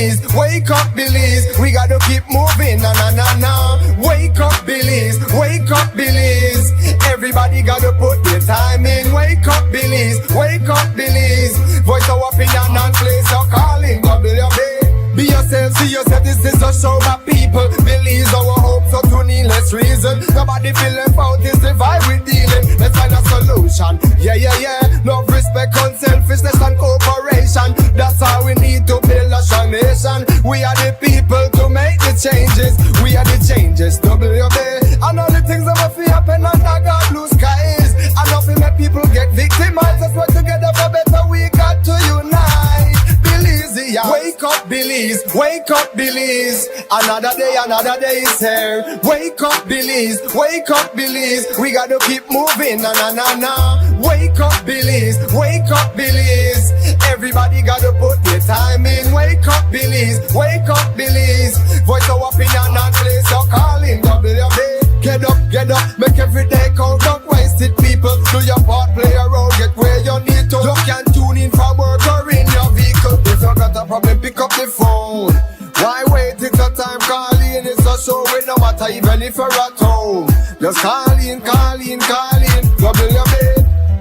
Belize, wake up Belize. We gotta keep moving, na na na na. Wake up Belize, wake up Belize. Everybody gotta put their time in. Wake up Belize, wake up Belize. Voice our opinion and place your calling. WB. Be yourself, see yourself, this is a show my people. Belize our hope, so to needless reason. Nobody feel left out, it's the vibe we dealing. Let's find a solution, yeah, yeah, yeah. Love, respect, unselfishness and cooperation. That's how we need to build a strong nation. We are the people to make the changes. We are the changes, WB. And all the things that must happen under God blue skies. And nothing make people get victimized. Let's work together for better, we got to unite. Belize, yeah. Wake up Belize, wake up Belize. Another day is here. Wake up Belize, wake up Belize. We gotta keep moving, na na na na. Wake up Belize, wake up Belize. Everybody gotta put their time in. Wake up Belize, wake up Belize. Voice our opinion and place your calling. WB. Get up, make every day count. Don't waste it, people. Do your part, play a role, get where you need to. You can tune in for work or in your vehicle. If you got a problem, pick up the phone. Why wait till time calling? It's a show with no matter even if you're at home. Just call in. WB.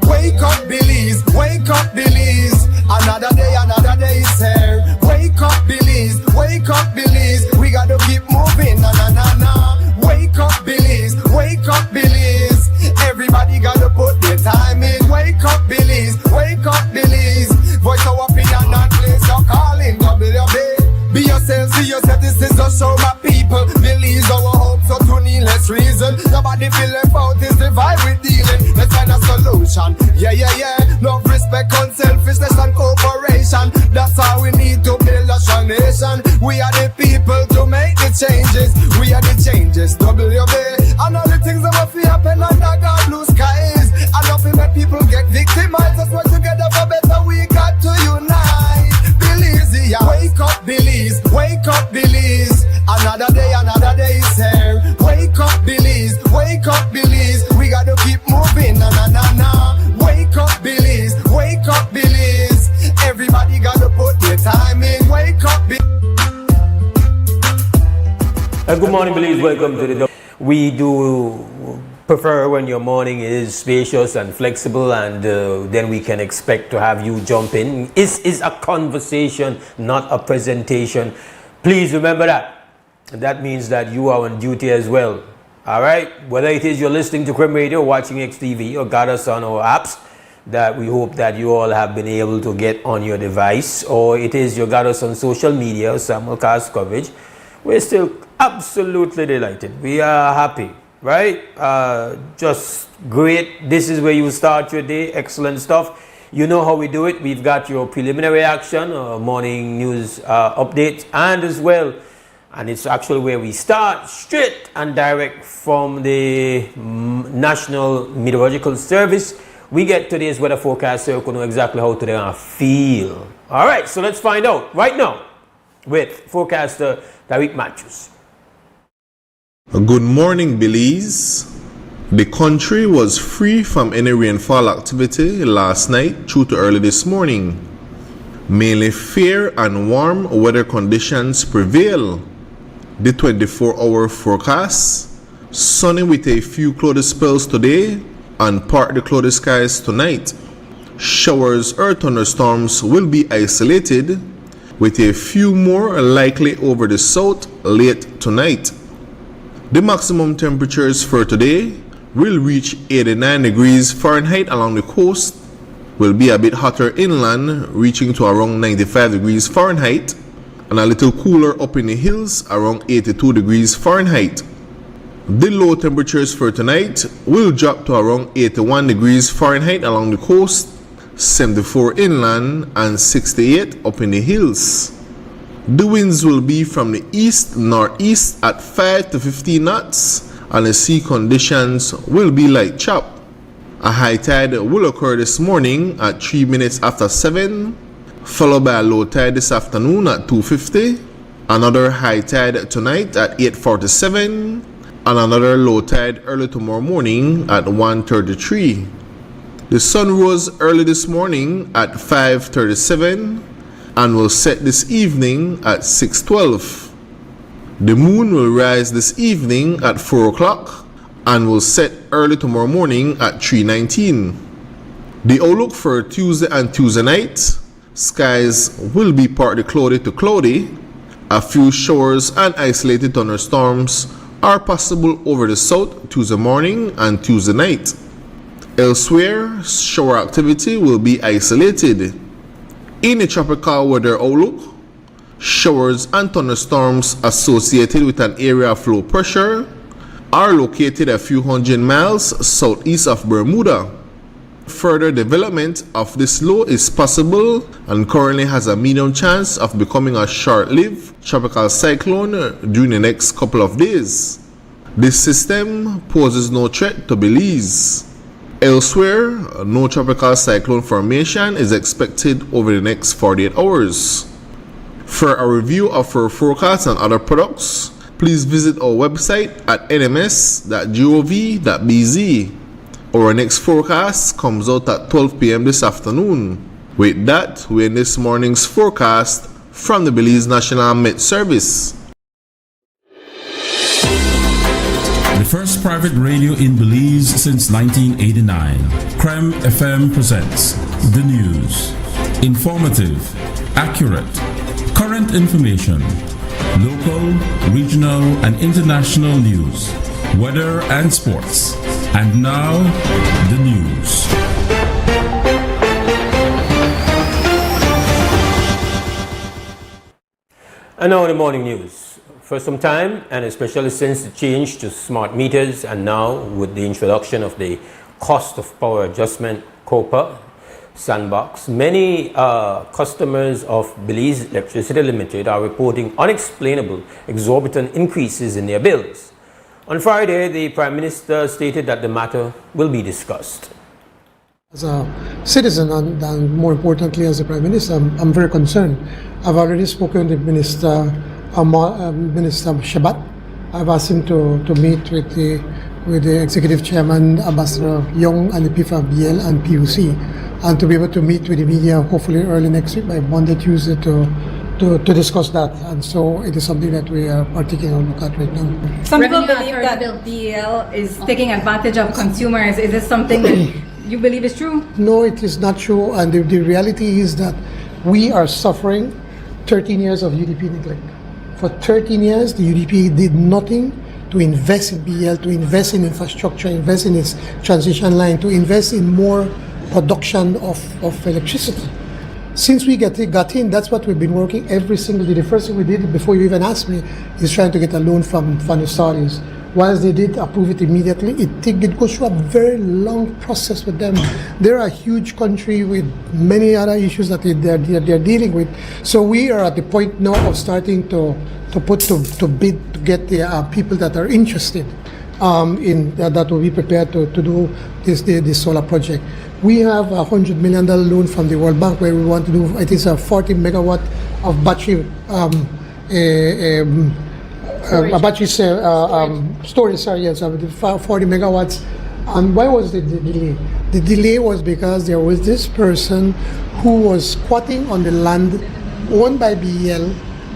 Wake up Belize, wake up Belize. Another day is here. Wake up Belize, wake up Belize. We gotta keep moving, na na na na. Wake up Belize, wake up Belize. Everybody gotta put their time in. Wake up Belize, wake up Belize. Voice our opinion and place your calling. WB. Be yourself, see yourself, this is a show my people. Belize our hope, so to needless reason. Nobody feel left out, it's the vibe we dealing. Let's find a solution, yeah, yeah, yeah. Love, respect, unselfishness and cooperation. That's how we need to build a strong nation. We are the people to make the changes. We are the changes, WB. And all the things that must happen under God blue skies. And nothing make people get victimized. Let's work together for better, we got to unite. Belize, yeah. Wake up Belize, wake up Belize. Another day is here. Wake up Belize, wake up Belize. We gotta keep moving, na na na na. Wake up Belize, wake up Belize. Everybody gotta put their time in. Wake up Belize. Good morning, Belize. Welcome to the. We do prefer when your morning is spacious and flexible, and then we can expect to have you jump in. It's a conversation, not a presentation. Please remember that. That means that you are on duty as well. All right? Whether it is you're listening to Crime Radio, watching XTV, or got us on our apps, that we hope that you all have been able to get on your device, or it is you got us on social media, simulcast coverage, we're still absolutely delighted. We are happy, right? Just great. This is where you start your day. Excellent stuff. You know how we do it. We've got your preliminary action, morning news update, and as well, and it's actually where we start straight and direct from the National Meteorological Service. We get today's weather forecast so you can know exactly how today gonna feel. All right, so let's find out right now with forecaster Tariq Matthews. Good morning, Belize. The country was free from any rainfall activity last night through to early this morning. Mainly fair and warm weather conditions prevail. The 24-hour forecast: sunny with a few cloudy spells today and partly cloudy skies tonight. Showers or thunderstorms will be isolated, with a few more likely over the south late tonight. The maximum temperatures for today will reach 89 degrees Fahrenheit along the coast, will be a bit hotter inland, reaching to around 95 degrees Fahrenheit, and a little cooler up in the hills, around 82 degrees Fahrenheit. The low temperatures for tonight will drop to around 81 degrees Fahrenheit along the coast, 74 inland, and 68 up in the hills. The winds will be from the east-northeast at 5 to 15 knots, and the sea conditions will be light chop. A high tide will occur this morning at 3 minutes after 7, followed by a low tide this afternoon at 2:50, another high tide tonight at 8:47, and another low tide early tomorrow morning at 1:33. The sun rose early this morning at 5:37, and will set this evening at 6:12. The moon will rise this evening at 4 o'clock and will set early tomorrow morning at 3:19. The outlook for Tuesday and Tuesday night, skies will be partly cloudy to cloudy. A few showers and isolated thunderstorms are possible over the south Tuesday morning and Tuesday night. Elsewhere, shower activity will be isolated. In the tropical weather outlook, showers and thunderstorms associated with an area of low pressure are located a few hundred miles southeast of Bermuda. Further development of this low is possible and currently has a medium chance of becoming a short-lived tropical cyclone during the next couple of days. This system poses no threat to Belize. Elsewhere, no tropical cyclone formation is expected over the next 48 hours. For a review of our forecasts and other products, please visit our website at nms.gov.bz. Our next forecast comes out at 12 p.m. this afternoon. With that, we end this morning's forecast from the Belize National Met Service. The first private radio in Belize since 1989. Creme FM presents the news. Informative, accurate, current information, local, regional, and international news, weather and sports. And now, the news. And now the morning news. For some time, and especially since the change to smart meters, and now with the introduction of the cost of power adjustment COPA sandbox, many customers of Belize Electricity Limited are reporting unexplainable, exorbitant increases in their bills. On Friday, the Prime Minister stated that the matter will be discussed. As a citizen and more importantly as a Prime Minister, I'm very concerned. I've already spoken to Minister Shabat. I've asked him to meet with the Executive Chairman, Ambassador Young, and the PIFA BL and PUC, and to be able to meet with the media hopefully early next week by Monday, Tuesday to discuss that. And so it is something that we are taking a look at right now. Some people believe that BL is taking advantage of consumers. Is this something that you believe is true? No, it is not true. And the reality is that we are suffering 13 years of UDP neglect. For 13 years, the UDP did nothing to invest in BL, to invest in infrastructure, invest in its transition line, to invest in more production of electricity. Since we got in, that's what we've been working every single day. The first thing we did before you even asked me is trying to get a loan from the Saudis. Once they did approve it immediately, it goes through a very long process with them. They're a huge country with many other issues that they're dealing with. So we are at the point now of starting to bid to get the people that are interested in that will be prepared to do this solar project. We have a $100 million loan from the World Bank where we want to do, I think it's a 40 megawatt of battery storage, sorry, yes, 40 megawatts. And why was the delay? The delay was because there was this person who was squatting on the land owned by BL,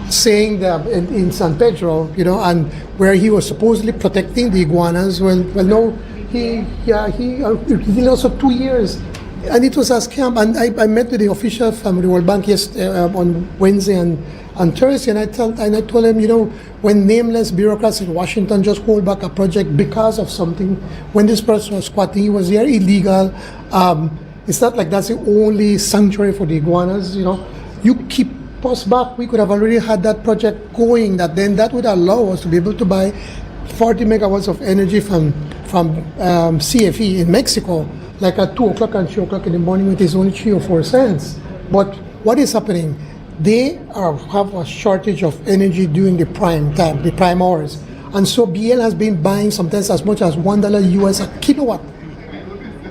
saying that in San Pedro, and where he was supposedly protecting the iguanas. Well, no, he did also 2 years, and it was a scam. And I met with the official from the World Bank on Wednesday and Thursday, and I told him, when nameless bureaucrats in Washington just hold back a project because of something, when this person was squatting, he was there illegal. It's not like that's the only sanctuary for the iguanas. You keep us back, we could have already had that project going. That would allow us to be able to buy 40 megawatts of energy from CFE in Mexico, like at 2 o'clock and 3 o'clock in the morning, it is only 3 or 4 cents. But what is happening? They have a shortage of energy during the prime time, the prime hours. And so BL has been buying sometimes as much as $1 US a kilowatt.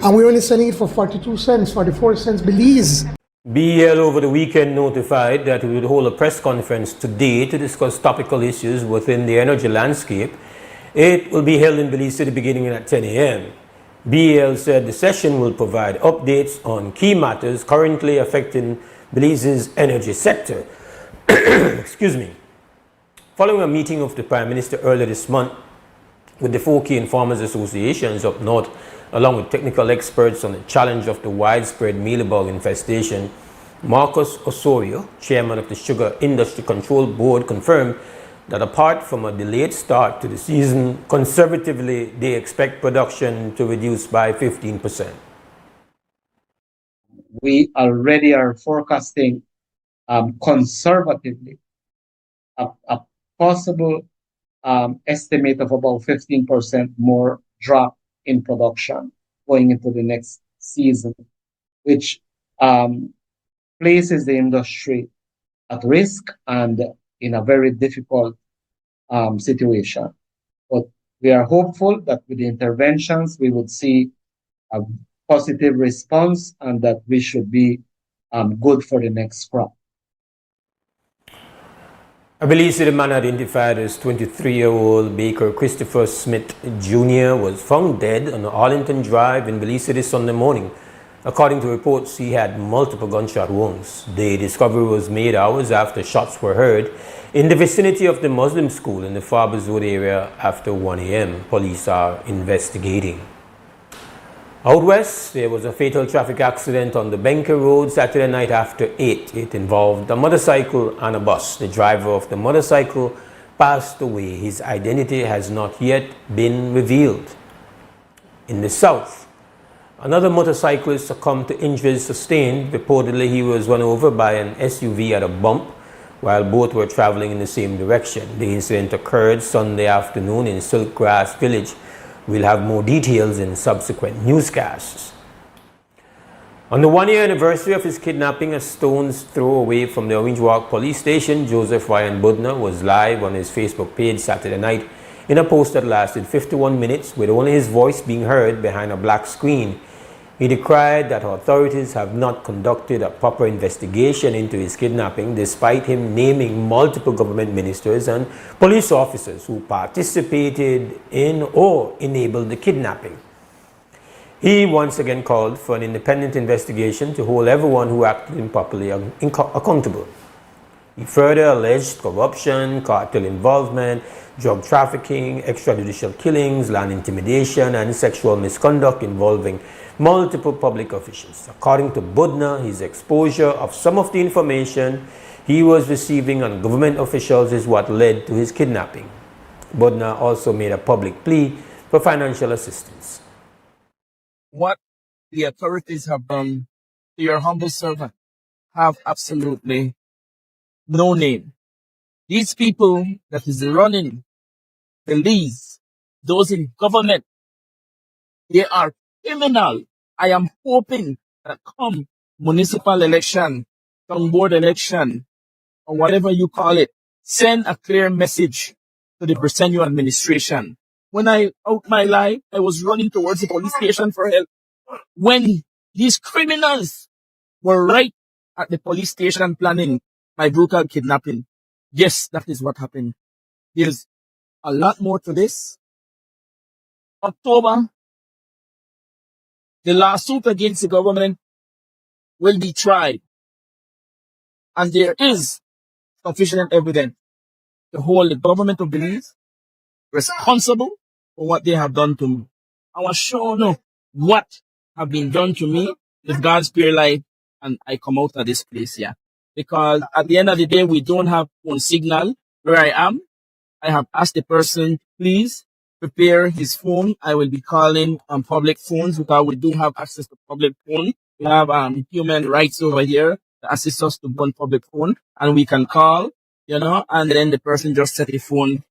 And we're only selling it for 42 cents, 44 cents Belize. BL over the weekend notified that it would hold a press conference today to discuss topical issues within the energy landscape. It will be held in Belize City beginning at 10 a.m. BL said the session will provide updates on key matters currently affecting Belize's energy sector. Excuse me. Following a meeting of the Prime Minister earlier this month with the 4 key farmers associations up north, along with technical experts on the challenge of the widespread mealybug infestation, Marcus Osorio, chairman of the Sugar Industry Control Board, confirmed that apart from a delayed start to the season, conservatively they expect production to reduce by 15%. We already are forecasting conservatively a possible estimate of about 15% more drop in production going into the next season, which places the industry at risk and in a very difficult situation. But we are hopeful that with the interventions, we would see a positive response and that we should be good for the next crop. A Belize City man identified as 23-year-old Baker Christopher Smith Jr. was found dead on Arlington Drive in Belize City Sunday morning. According to reports, he had multiple gunshot wounds. The discovery was made hours after shots were heard in the vicinity of the Muslim school in the Farbers Road area after 1 a.m. Police are investigating. Out west, there was a fatal traffic accident on the Benker Road Saturday night after 8. It involved a motorcycle and a bus. The driver of the motorcycle passed away. His identity has not yet been revealed. In the south, another motorcyclist succumbed to injuries sustained. Reportedly, he was run over by an SUV at a bump while both were traveling in the same direction. The incident occurred Sunday afternoon in Silkgrass Village. We'll have more details in subsequent newscasts. On the 1-year anniversary of his kidnapping a stone's throw away from the Orange Walk police station, Joseph Ryan Budner was live on his Facebook page Saturday night in a post that lasted 51 minutes with only his voice being heard behind a black screen. He decried that authorities have not conducted a proper investigation into his kidnapping, despite him naming multiple government ministers and police officers who participated in or enabled the kidnapping. He once again called for an independent investigation to hold everyone who acted improperly accountable. He further alleged corruption, cartel involvement, drug trafficking, extrajudicial killings, land intimidation, and sexual misconduct involving multiple public officials. According to Budner, his exposure of some of the information he was receiving on government officials is what led to his kidnapping. Budner also made a public plea for financial assistance. What the authorities have done to your humble servant have absolutely no name. These people that is running Belize, those in government, they are criminal. I am hoping that come municipal election, come board election, or whatever you call it, send a clear message to the Britannia administration. When I out my life, I was running towards the police station for help. When these criminals were right at the police station planning my brutal kidnapping. Yes, that is what happened. There's a lot more to this. October, the lawsuit against the government will be tried. And there is sufficient evidence to hold the government of Belize responsible for what they have done to me. I was sure know what have been done to me if God spare life and I come out of this place here. Because at the end of the day, we don't have phone signal where I am. I have asked the person, please prepare his phone. I will be calling on public phones because we do have access to public phone. We have human rights over here to assist us to burn public phone, and we can call, and then the person just set the phone.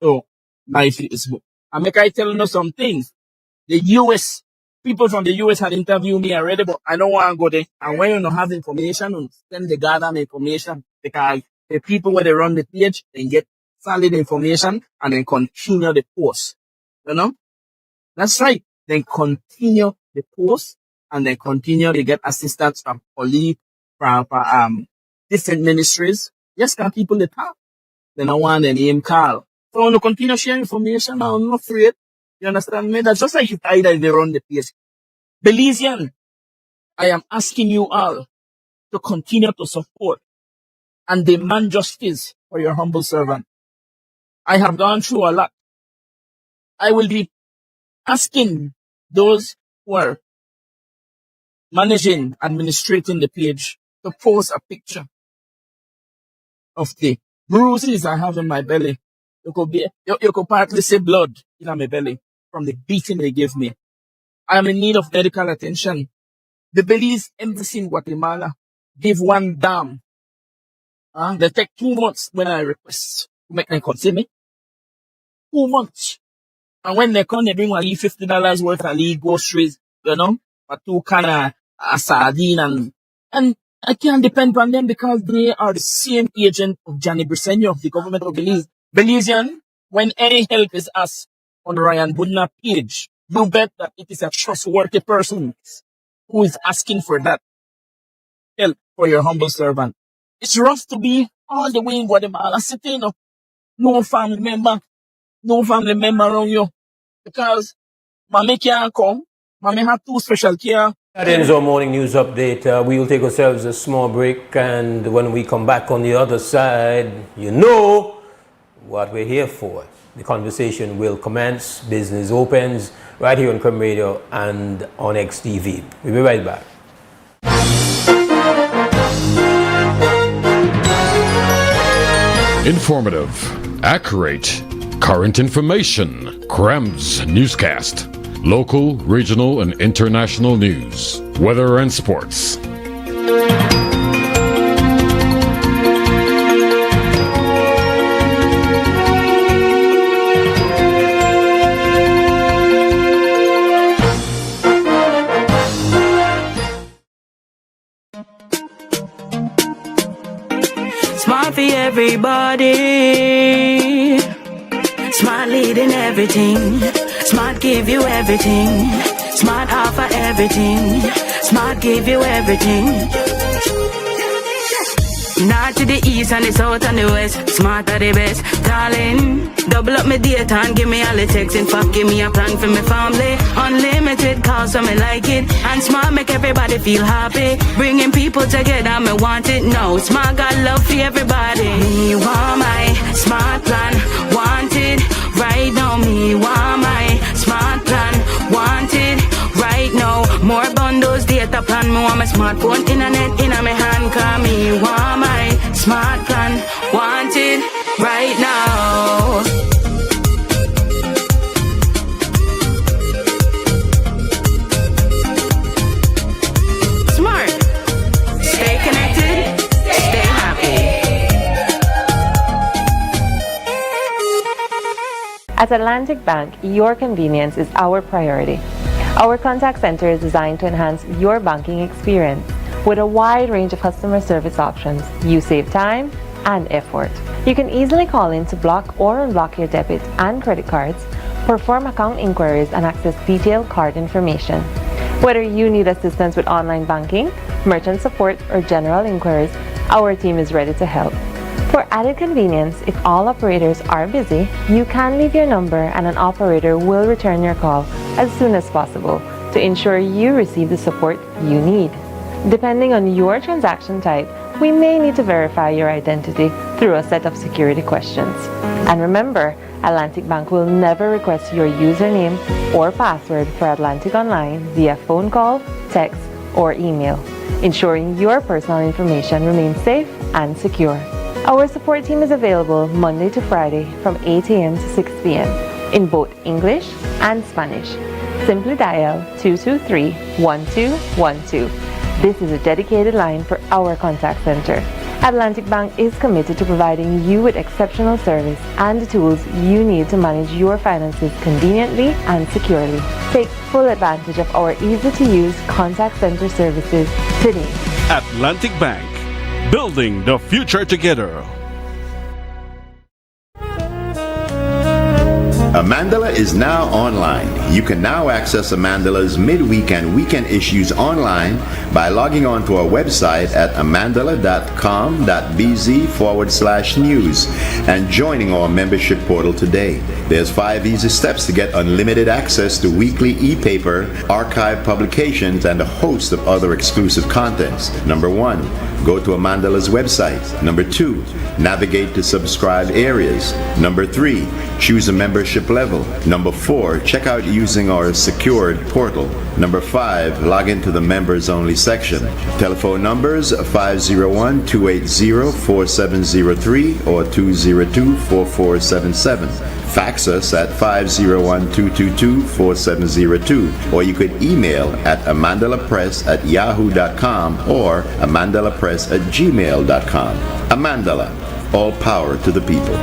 So my Facebook. And make I tell you some things. The US people from the US had interviewed me already, but I don't want to go there. And when you don't have information, send the goddamn information because the people where they run the page, they get solid information and then continue the post. That's right. Then continue the post and then continue to get assistance from police, from different ministries. Yes, can people they talk. Then I want the name call. So I want to continue sharing information. I'm not afraid. You understand me? That's just like if either they run the page. Belizean, I am asking you all to continue to support and demand justice for your humble servant. I have gone through a lot. I will be asking those who are administrating the page to post a picture of the bruises I have in my belly. You could partly see blood in my belly from the beating they gave me. I am in need of medical attention. The Belize Embassy in Guatemala give one dam. They take 2 months when I request to make them come see me. 2 months. And when they come, they bring me $50 worth of lead groceries, for 2 cans of sardine and I can't depend on them because they are the same agent of Gianni Briceño of the government of Belize. Belizean, when any help is asked on Ryan Budna page, you bet that it is a trustworthy person who is asking for that help for your humble servant. It's rough to be all the way in Guatemala sitting, no family member around you because mommy can't come. Mommy have 2 special care. That ends our morning news update. We will take ourselves a small break, and when we come back on the other side, you know what we're here for. The conversation will commence. Business opens right here on Creme Radio and on XTV. We'll be right back. Informative, accurate, current information. Crem's newscast. Local, regional, and international news. Weather and sports. Smart for everybody. Smart leading everything. Smart give you everything. Smart offer everything. Smart give you everything. North to the east and the south and the west. Smart are the best. Darling, double up my data and give me all the text. In fact, give me a plan for my family. Unlimited calls so me like it. And Smart make everybody feel happy. Bringing people together, me want it now. Smart got love for everybody. Me want my Smart plan. Want it right now. Me want my Smart plan. Want it right now. More bundles, data plan. Me want my smartphone, internet in my hand. Call me want my Smart plan. Want it right now. Smart. Stay connected. Stay happy. At Atlantic Bank, your convenience is our priority. Our contact center is designed to enhance your banking experience. With a wide range of customer service options, you save time and effort. You can easily call in to block or unblock your debit and credit cards, perform account inquiries, and access detailed card information. Whether you need assistance with online banking, merchant support, or general inquiries, our team is ready to help. For added convenience, if all operators are busy, you can leave your number and an operator will return your call as soon as possible to ensure you receive the support you need. Depending on your transaction type, we may need to verify your identity through a set of security questions. And remember, Atlantic Bank will never request your username or password for Atlantic Online via phone call, text, or email, ensuring your personal information remains safe and secure. Our support team is available Monday to Friday from 8 a.m. to 6 p.m. in both English and Spanish. Simply dial 223-1212. This is a dedicated line for our contact center. Atlantic Bank is committed to providing you with exceptional service and the tools you need to manage your finances conveniently and securely. Take full advantage of our easy-to-use contact center services today. Atlantic Bank, building the future together. Amandala is now online. You can now access Amandala's midweek and weekend issues online by logging on to our website at amandala.com.bz/news and joining our membership portal today. There's 5 easy steps to get unlimited access to weekly e-paper, archive publications, and a host of other exclusive contents. Number 1, go to Amandala's website. Number 2, navigate to subscribe areas. Number 3, choose a membership level. Number 4, check out using our secured portal. Number 5, log into the members only section. Telephone numbers 501-280-4703 or 202-4477. Fax us at 501-222-4702, or you could email at amandalapress@yahoo.com or amandalapress@gmail.com. Amandala, all power to the people.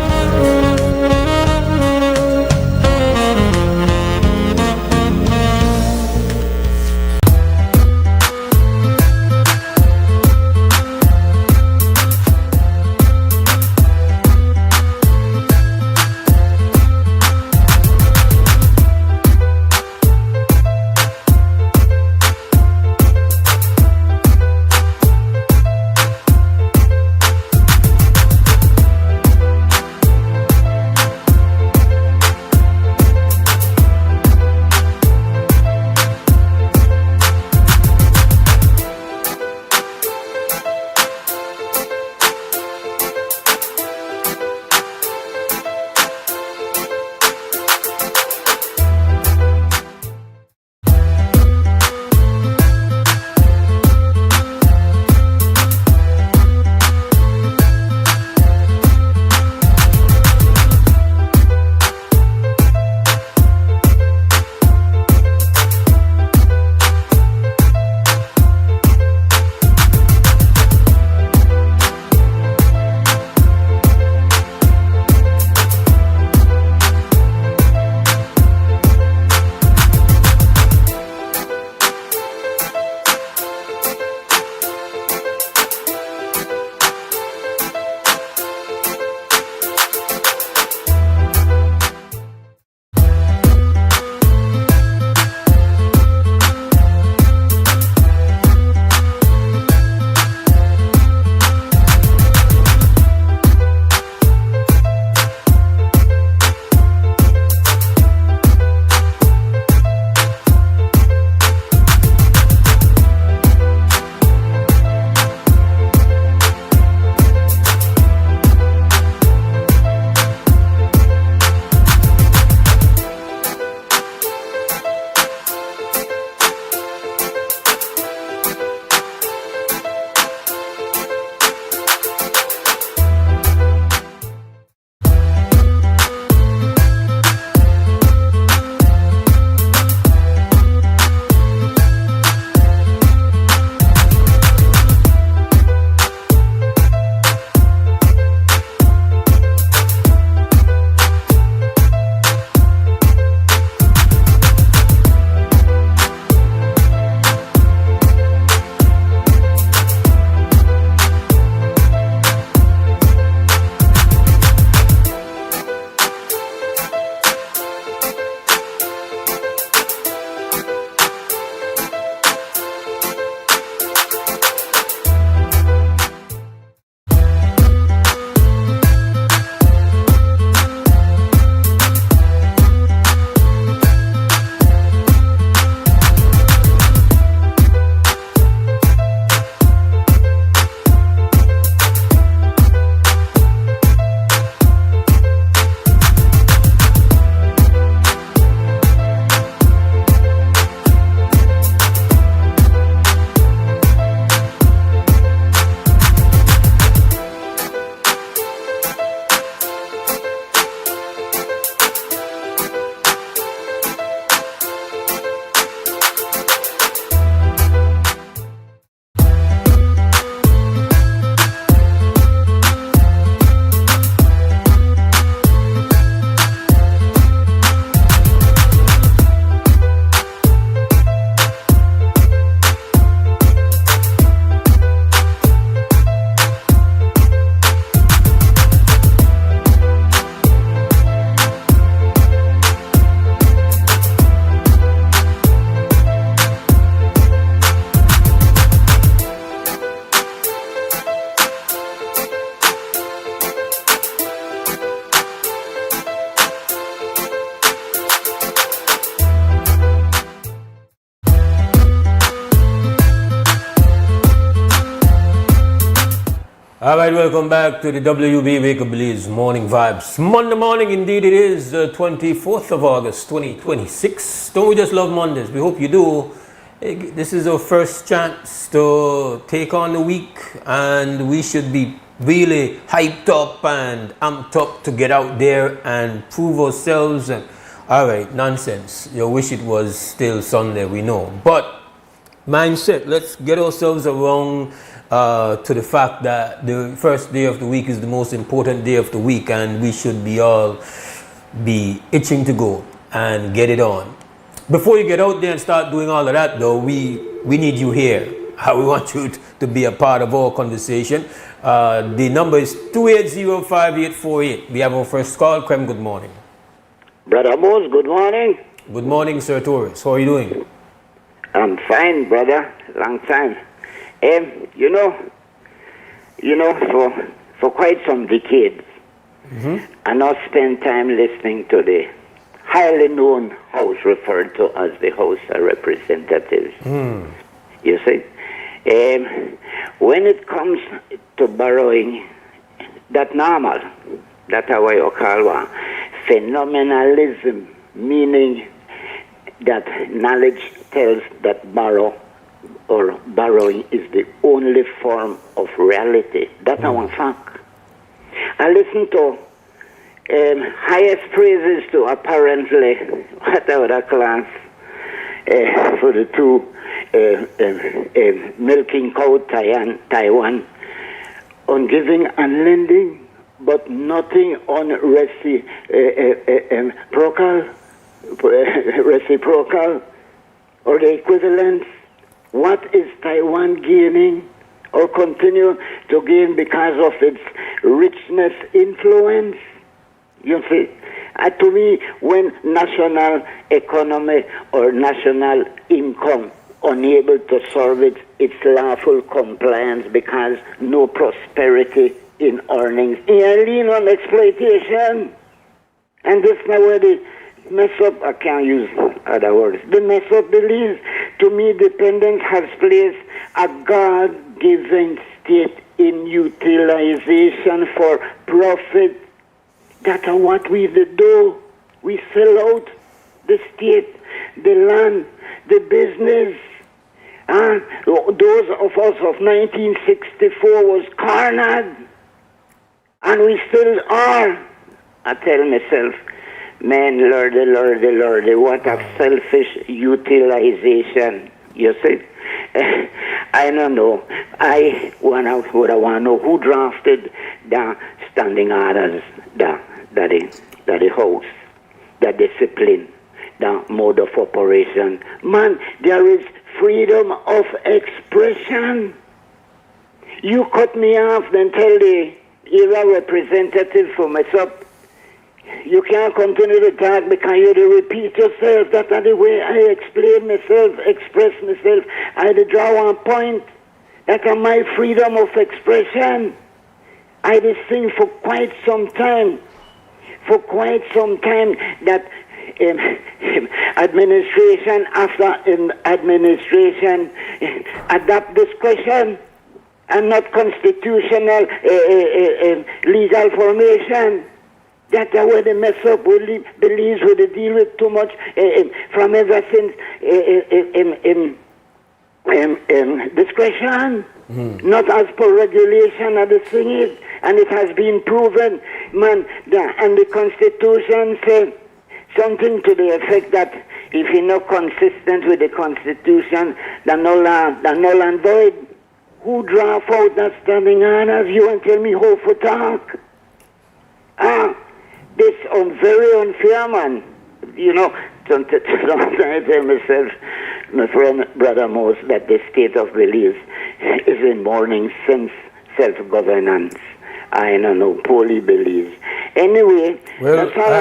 All right, welcome back to the WB Wake Up Belize Morning Vibes. Monday morning, indeed it is, the 24th of August, 2026. Don't we just love Mondays? We hope you do. This is our first chance to take on the week, and we should be really hyped up and amped up to get out there and prove ourselves. And all right, nonsense. You wish it was still Sunday, we know. But mindset, let's get ourselves around to the fact that the first day of the week is the most important day of the week, and we should all be itching to go and get it on. Before you get out there and start doing all of that, though, we need you here. We want you to be a part of our conversation. The number is 280-5848. We have our first call. Krem, good morning. Brother Mose, good morning. Good morning, Sir Torres. How are you doing? I'm fine, brother. Long time. For quite some decades, I now spend time listening to the highly known house referred to as the House of Representatives. You see, when it comes to borrowing, that normal, that's how you call one, phenomenalism, meaning that knowledge tells that borrowing is the only form of reality. That's our fact. I listen to highest praises to apparently whatever that class for the two milking cow Taiwan on giving and lending, but nothing on reciprocal or the equivalence. What is Taiwan gaining or continue to gain because of its richness influence? You see, to me, when national economy or national income unable to serve its lawful compliance because no prosperity in earnings, you lean on exploitation. And this is where the mess up, I can't use other words, the mess up believes, to me, dependence has placed a God-given state in utilization for profit. That's what we do. We sell out the state, the land, the business. Those of us of 1964 was cornered, and we still are. I tell myself, man, Lordy, what a selfish utilization. You see? I don't know. I want to know who drafted the standing orders, the house, the discipline, the mode of operation. Man, there is freedom of expression. You cut me off, then tell the era representative for myself, you can't continue to talk because you repeat yourself. That's the way I explain myself, express myself. I draw one point. That's my freedom of expression. I sing for quite some time. That administration after administration adopt discretion and not constitutional legal formation. That's where they mess up. We believe we deal with too much from ever since discretion, not as per regulation of the thing is, and it has been proven, man. And the Constitution says something to the effect that if you're not consistent with the Constitution, then null and void. Who draft out that standing orders? You and tell me how to talk. This very unfair, man. You know, sometimes I tell myself, my friend, Brother Mose, that the state of belief is in mourning since self-governance. I don't know, poorly believe. Anyway, well, that's all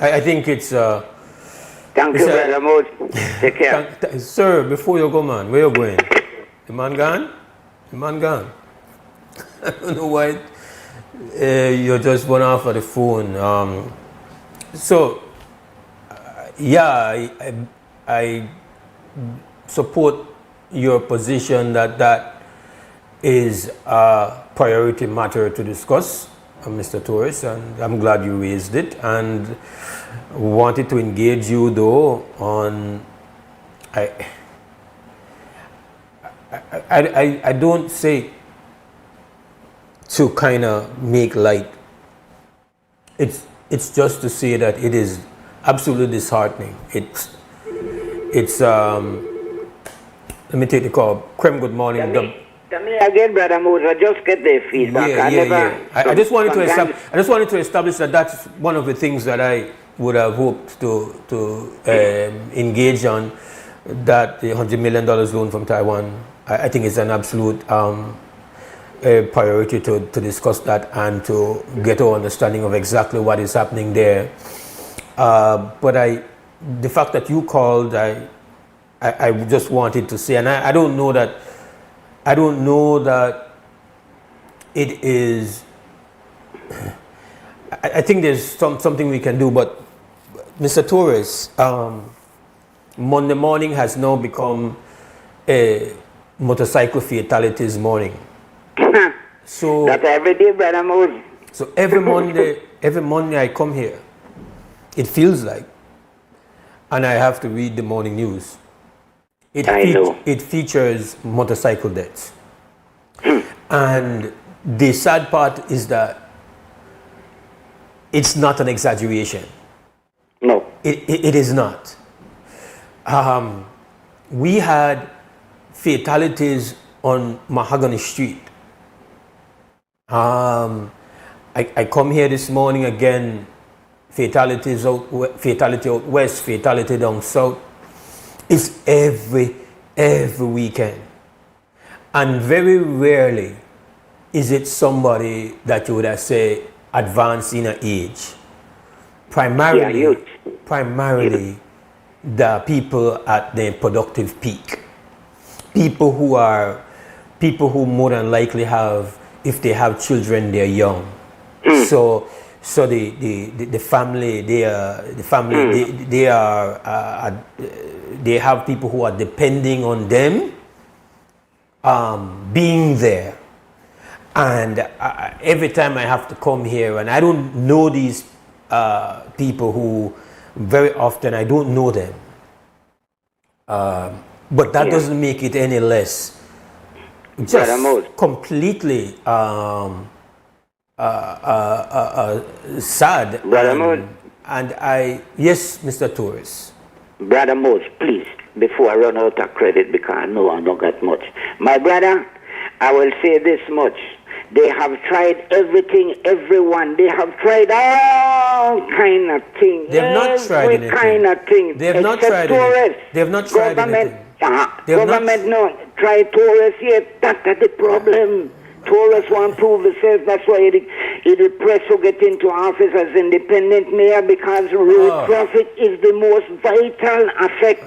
I think it's... Thank you, Brother Mose. Take care. Sir, before you go, man, where you going? The man gone? I don't know why you just went off of the phone. I support your position that is a priority matter to discuss, Mr. Torres, and I'm glad you raised it, and wanted to engage you though on I don't say to kind of make light. It's just to say that it is absolutely disheartening. It's let me take the call. Krem, good morning. Tell me again, Brother Mose. I just get the feedback. I just wanted to establish that that's one of the things that I would have hoped to engage on. That the $100 million loan from Taiwan, I think is an absolute priority to discuss that and to get our understanding of exactly what is happening there. But the fact that you called, I just wanted to say, and I don't know that it is. I think there's something we can do, but Mr. Torres, Monday morning has now become a motorcycle fatalities morning. So that's every day, Brother Mose. So every Monday I come here, it feels like, and I have to read the morning news. It features motorcycle deaths. And the sad part is that it's not an exaggeration. No. It is not. We had fatalities on Mahogany Street. I come here this morning again, fatality out west, fatality down south. It's every weekend. And very rarely is it somebody that you would have say advanced in age. Primarily the people at their productive peak. People who more than likely have, if they have children, they're young. So the family, they have people who are depending on them being there. And every time I have to come here, and I don't know these people who very often I don't know them. But that doesn't make it any less just completely sad. And yes, Mr. Torres. Brother Mose, please, before I run out of credit, because I know I don't got much. My brother, I will say this much. They have tried everything, everyone. They have tried all kind of things. They have not tried anything. Kind of thing. They have not tried anything. They have not tried anything. Government no try Torres yet. That's the problem. Torres won't prove themselves. That's why the press will get into office as independent mayor, because road traffic is the most vital effect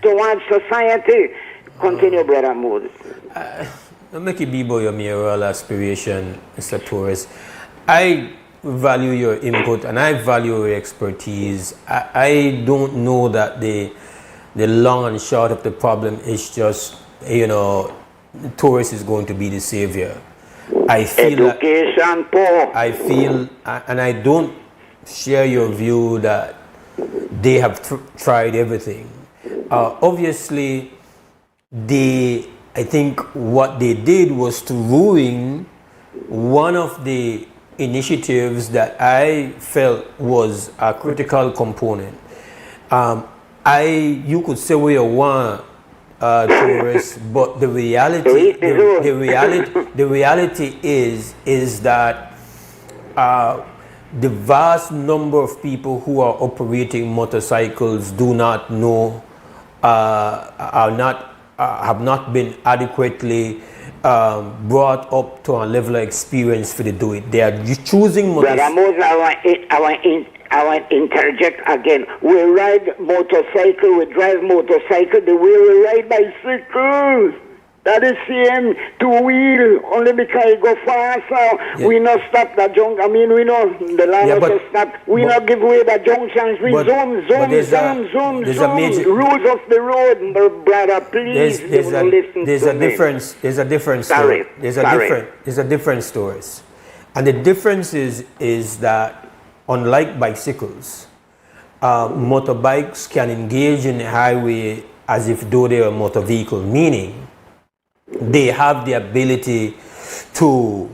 towards society. Continue, Brother Mose. Make it be your mayoral aspiration, Mr. Torres. I value your input and I value your expertise. I don't know that the long and short of the problem is just, Torres is going to be the savior. I feel education poor. I feel, and I don't share your view that they have tried everything. Obviously, I think what they did was to ruin one of the initiatives that I felt was a critical component. You could say we are one tourists, but the reality is that the vast number of people who are operating motorcycles do not know, have not been adequately brought up to a level of experience for to do it. They are choosing motorcycles. I want to interject again. We ride motorcycle, we drive motorcycle the way we ride bicycles. That is same two-wheel, only because it go faster. We not stop the junction. I mean, we know the line to stop. We not give away the junctions. We zone. Rules of the road, brother, please. There's a difference. There's a difference. There's a difference to us. And the difference is that, unlike bicycles, motorbikes can engage in the highway as if though they are a motor vehicle, meaning they have the ability to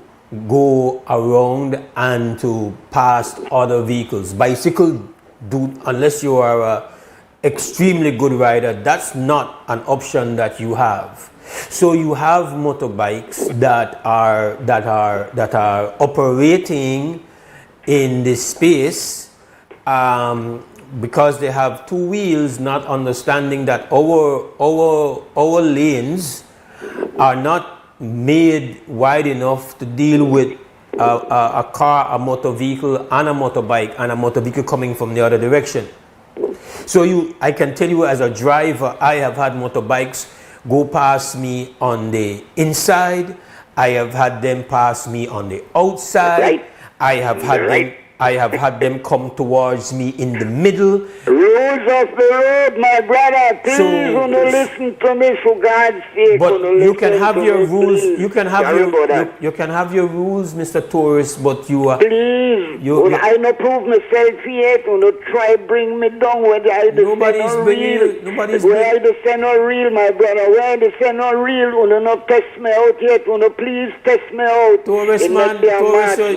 go around and to pass other vehicles. Bicycle do, unless you are an extremely good rider, that's not an option that you have. So you have motorbikes that are operating in this space because they have two wheels, not understanding that our lanes are not made wide enough to deal with a car, a motor vehicle, and a motorbike, and a motor vehicle coming from the other direction. So I can tell you as a driver, I have had motorbikes go past me on the inside. I have had them pass me on the outside. I have had them come towards me in the middle. Rules of the road, my brother. Please, don't listen to me for God's sake. But you can have your rules. You can have your rules, Mr. Tourist. But you are. Please. I no prove myself yet. No try bring me down. Whether I nobody's bringing. Nobody's where I say no real, my brother. Where I say no real. Uno no test me out yet. Uno please test me out. Tourist man, tourist man.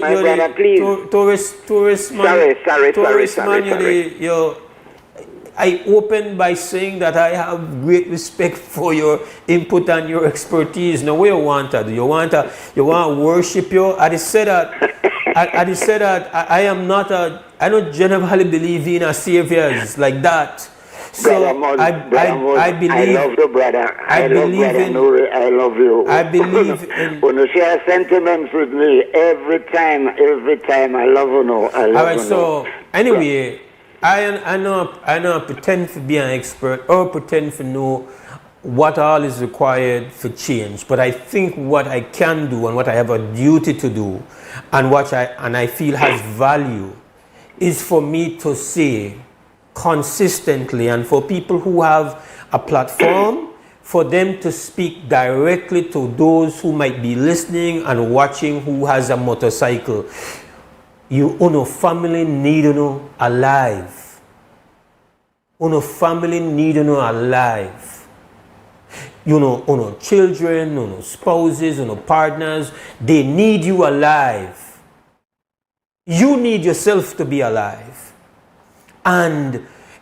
Sorry. I opened by saying that I have great respect for your input and your expertise. Now, what you want to do? You want to worship you? I just said that I don't generally believe in a saviors like that. So I believe. I love you, brother. I love you. I believe in. When you share sentiments with me every time, I love you. All right. So anyway, I know pretend to be an expert or pretend to know what all is required for change. But I think what I can do and what I have a duty to do, and what I feel has value, is for me to say consistently, and for people who have a platform, for them to speak directly to those who might be listening and watching who has a motorcycle. Uno family need uno alive. Uno family need uno alive. Uno children, uno spouses, uno partners, they need you alive. You need yourself to be alive. And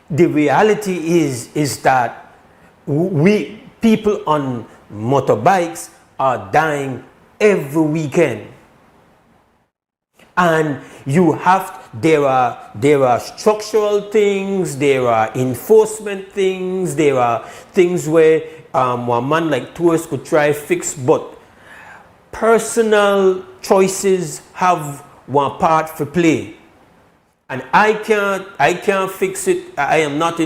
the reality is that people on motorbikes are dying every weekend. And there are structural things, there are enforcement things, there are things where one man like tourists could try fix, but personal choices have one part to play. And I can't fix it. I am not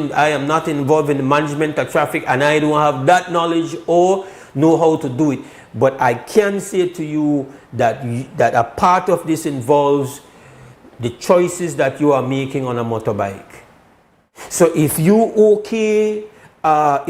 involved in the management of traffic, and I don't have that knowledge or know how to do it. But I can say to you that a part of this involves the choices that you are making on a motorbike. So if you have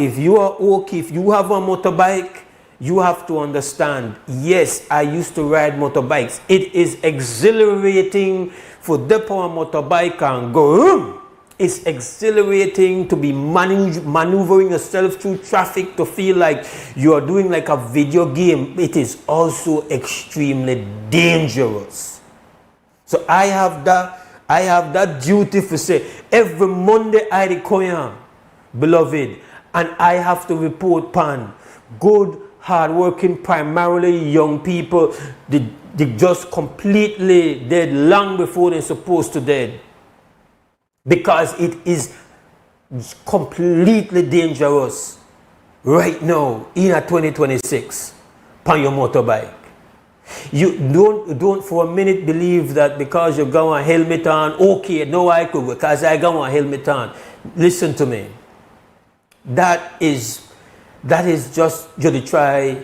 a motorbike, you have to understand, yes, I used to ride motorbikes. It is exhilarating for depot a motorbike and go. It's exhilarating to be maneuvering yourself through traffic, to feel like you are doing like a video game. It is also extremely dangerous. So I have that duty to say, every Monday I require, beloved, and I have to report pan good, hard-working, primarily young people. They just completely dead long before they're supposed to dead. Because it is completely dangerous right now in 2026 on your motorbike. You don't for a minute believe that because you got a helmet on, okay, no I could, because I got a helmet on. Listen to me. That is That is just to try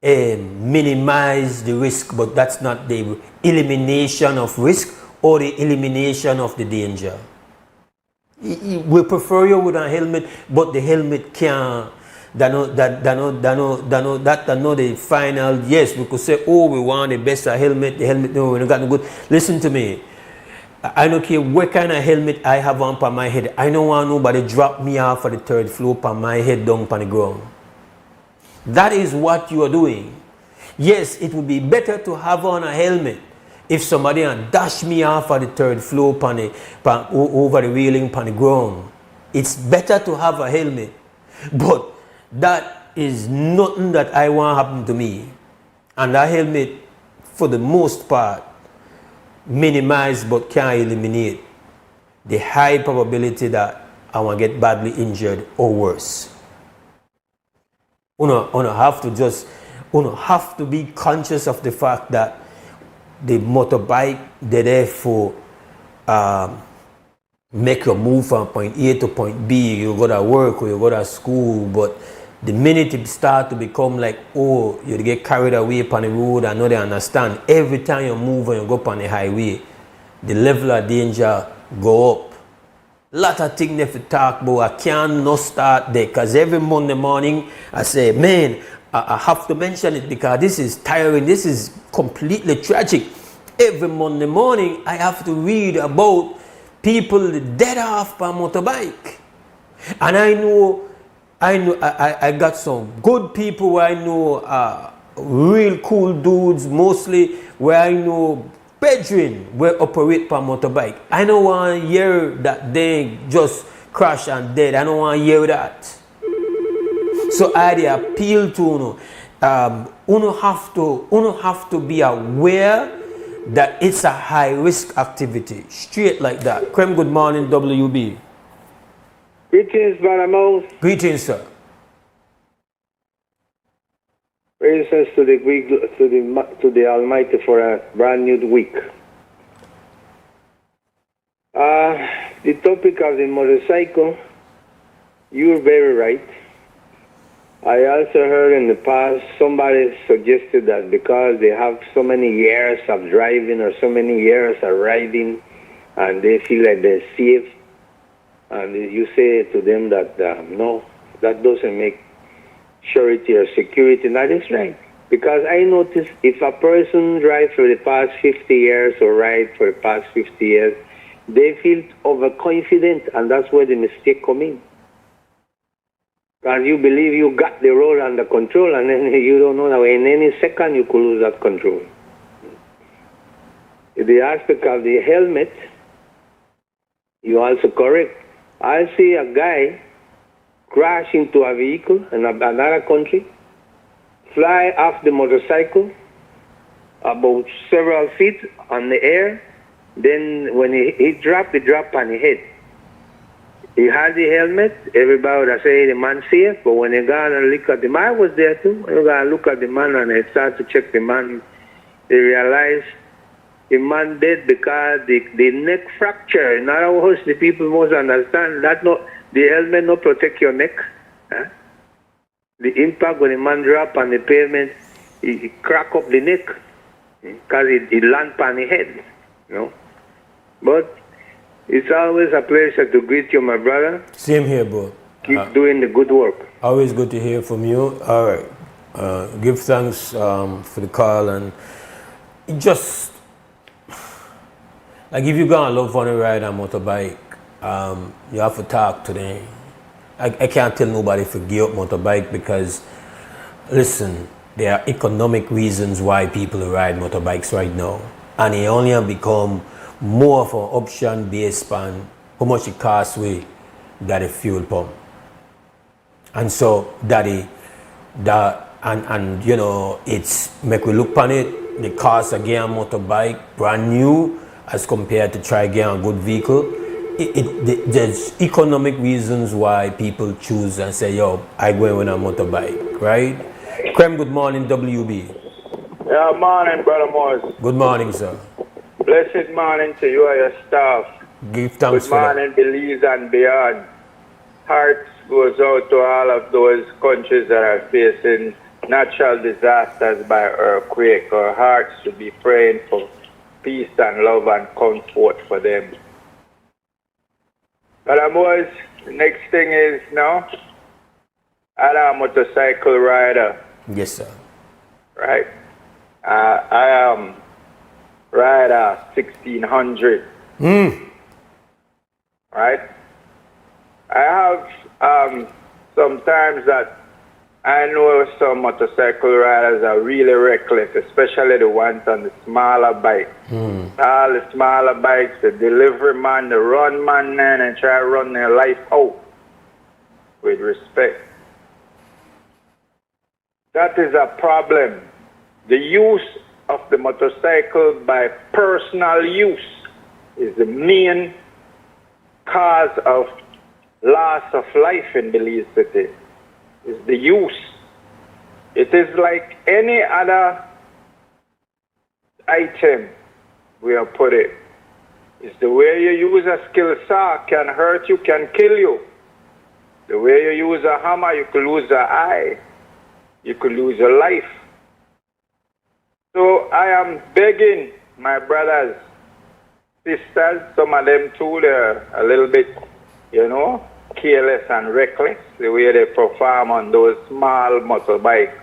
minimize the risk, but that's not the elimination of risk or the elimination of the danger. We prefer you with a helmet, but the helmet can't. That's not the final. Yes, we could say, oh, we want the best helmet. The helmet, no, we don't got no good. Listen to me. I don't care what kind of helmet I have on my head. I don't want nobody drop me off of the 3rd floor on my head down on the ground. That is what you are doing. Yes, it would be better to have on a helmet if somebody dash me off of the 3rd floor over the railing on the ground. It's better to have a helmet. But that is nothing that I want happen to me. And that helmet, for the most part, minimize but can't eliminate the high probability that I will get badly injured or worse. You have to be conscious of the fact that the motorbike, they're there for make you move from point A to point B. You go to work or you go to school, but the minute it start to become like, oh, you get carried away upon the road, I know they understand. Every time you move and you go upon the highway, the level of danger go up. Lot of things if you talk about, I can't not start there, because every Monday morning I say, man, I have to mention it because this is tiring, this is completely tragic. Every Monday morning I have to read about people dead off by motorbike. And I got some good people where I know real cool dudes, mostly where I know brethren will operate per motorbike. I don't want to hear that they just crash and dead. I don't want to hear that. So I appeal to you have to be aware that it's a high risk activity. Straight like that. Krem, good morning, WB. Greetings, Brother Mose. Greetings, sir. Praises to the Almighty for a brand new week. The topic of the motorcycle, you're very right. I also heard in the past somebody suggested that because they have so many years of driving or so many years of riding and they feel like they're safe, and you say to them that no, that doesn't make surety or security. That is right. Because I notice if a person drives for the past 50 years or ride for the past 50 years, they feel overconfident, and that's where the mistake comes in. Because you believe you got the road under control, and then you don't know that in any second you could lose that control. The aspect of the helmet, you're also correct. I see a guy crash into a vehicle in another country, fly off the motorcycle about several feet on the air. Then when he dropped on the head. He had the helmet. Everybody would say the man safe, but when they got and look at the man, I was there too. When they got and look at the man and they start to check the man, they realized the man dead because the neck fracture. In other words, the people must understand that the helmet not protect your neck. Huh? The impact when the man drop on the pavement, he crack up the neck because it land on the head. You know? But it's always a pleasure to greet you, my brother. Same here, bro. Keep doing the good work. Always good to hear from you. All right. Give thanks for the call, and just like if you're gonna love on a ride on motorbike, you have to talk to them. I can't tell nobody to gear up motorbike because, listen, there are economic reasons why people ride motorbikes right now, and it only have become more of an option based on how much it costs with that fuel pump. And so and you know, it's make we look on it, the cost of getting a motorbike brand new as compared to try getting a good vehicle. There's economic reasons why people choose and say, yo, I go in with a motorbike, right? Krem, good morning, WB. Yeah, morning, Brother Mose. Good morning, sir. Blessed morning to you and your staff. Give thanks Good morning, Belize and beyond. Hearts, goes out to all of those countries that are facing natural disasters by earthquake. Our hearts should be praying for peace and love and comfort for them. But Mose, the next thing is now, I'm a motorcycle rider. Yes, sir. Right. I am rider 1600. Right. I have sometimes that I know some motorcycle riders are really reckless, especially the ones on the smaller bikes. All the smaller bikes, the delivery man, the run man, and try to run their life out with respect. That is a problem. The use of the motorcycle by personal use is the main cause of loss of life in Belize City. Is the use. It is like any other item we have put it. It's the way you use a skill saw can hurt you, can kill you. The way you use a hammer, you could lose an eye. You could lose your life. So I am begging my brothers, sisters, some of them too, they're a little bit, careless and reckless, the way they perform on those small motorbikes.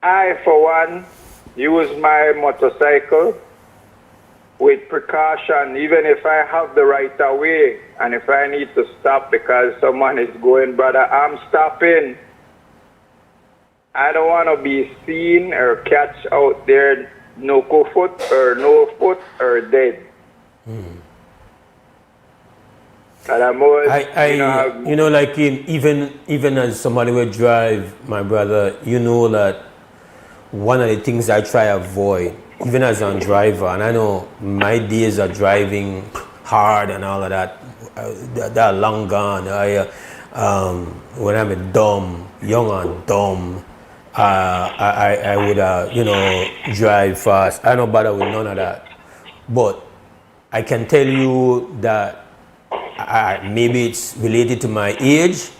I, for one, use my motorcycle with precaution, even if I have the right of way, and if I need to stop because someone is going, brother, I'm stopping. I don't want to be seen or catch out there no foot or dead. Like even as somebody will drive, my brother, that one of the things I try to avoid, even as a driver, and I know my days of driving hard and all of that, they're long gone. When I'm young and dumb, I would, drive fast. I don't bother with none of that. But I can tell you that maybe it's related to my age.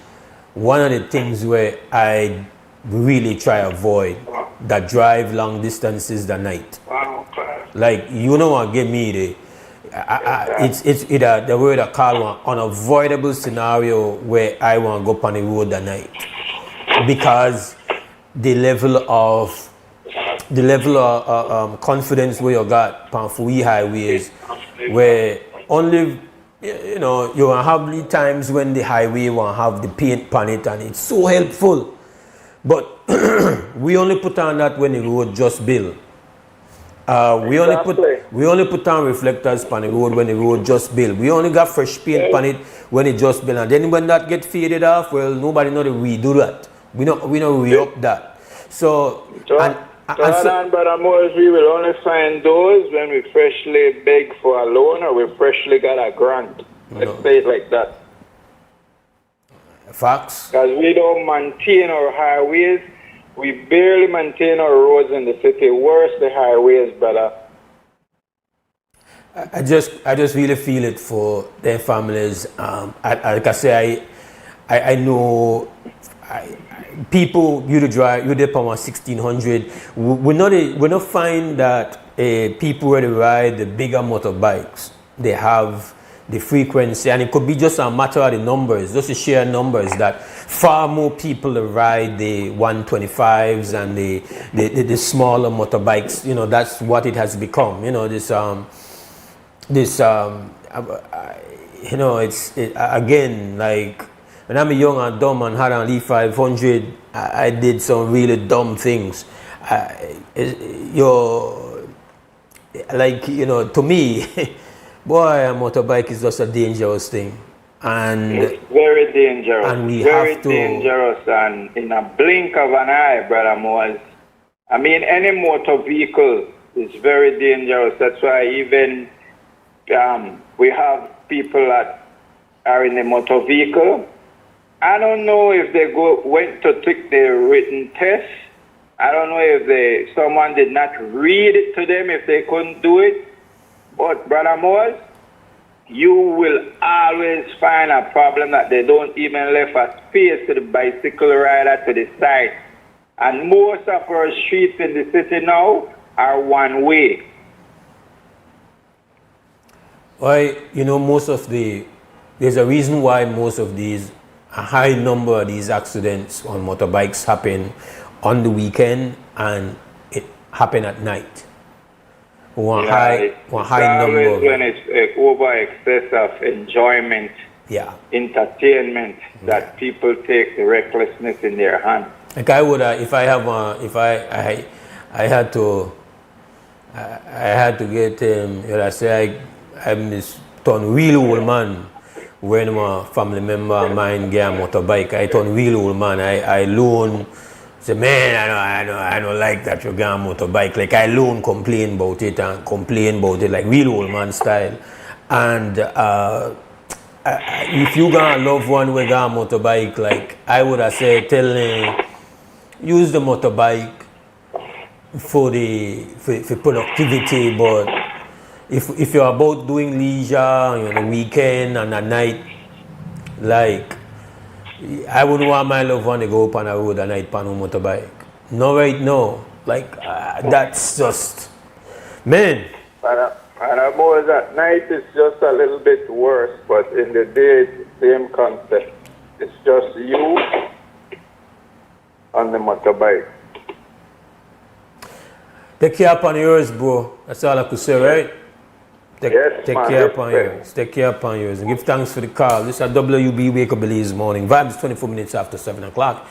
One of the things where I really try to avoid that drive long distances the night. Like, you don't want to give me the word I call one unavoidable scenario where I want to go up on the road the night. Because the level of confidence where you got on free highways, where only you will have the times when the highway will have the paint on it, and it's so helpful. But we only put on that when the road just built. We only put on reflectors on the road when the road just built. We only got fresh paint on it when it just built, and then when that get faded off, well, nobody know to redo that. We don't re-up that. So Brother Mose, we will only find those when we freshly beg for a loan or we freshly got a grant. Let's say it like that. Facts. Because we don't maintain our highways. We barely maintain our roads in the city. Worse the highways, brother. I just really feel it for their families. Like I say, I know people you dip on 1600. We not find that people where they ride the bigger motorbikes, they have the frequency, and it could be just a matter of the numbers, just the sheer numbers, that far more people ride the 125s and the smaller motorbikes. That's what it has become. Again, like when I'm young and dumb and had an E500, I did some really dumb things. To me, boy, a motorbike is just a dangerous thing. And it's very dangerous. And we very have to. Dangerous, and in a blink of an eye, Brother Mose. I mean, any motor vehicle is very dangerous. That's why even we have people that are in a motor vehicle. I don't know if they went to take the written test. I don't know if someone did not read it to them if they couldn't do it. But Brother Mose, you will always find a problem that they don't even left a space to the bicycle rider to the side. And most of our streets in the city now are one way. Why, there's a reason why most of these, a high number of these accidents on motorbikes happen on the weekend and it happen at night. One high number. When it's over excess of enjoyment, entertainment, that people take the recklessness in their hands. Like I would, I had to get I'm this turn real old man when my family member of mine get a motorbike. I turn real old man. I loan. Say, man, I don't like that you got a motorbike. Like I alone complain about it like real old man style. And if you got a loved one with got a motorbike, like I would have said, tell them use the motorbike for productivity. But if you're about doing leisure on the weekend and at night, like I wouldn't want my loved one to go up on a road at night on a motorbike. No, right now. Like, that's just, man. And I suppose at night it's just a little bit worse, but in the day it's the same concept. It's just you on the motorbike. Take care upon yours, bro. That's all I could say, right? Take care upon yours. Take care upon yours. And give thanks for the call. This is WUB Wake Up Belize Morning Vibes, 24 minutes after 7 o'clock.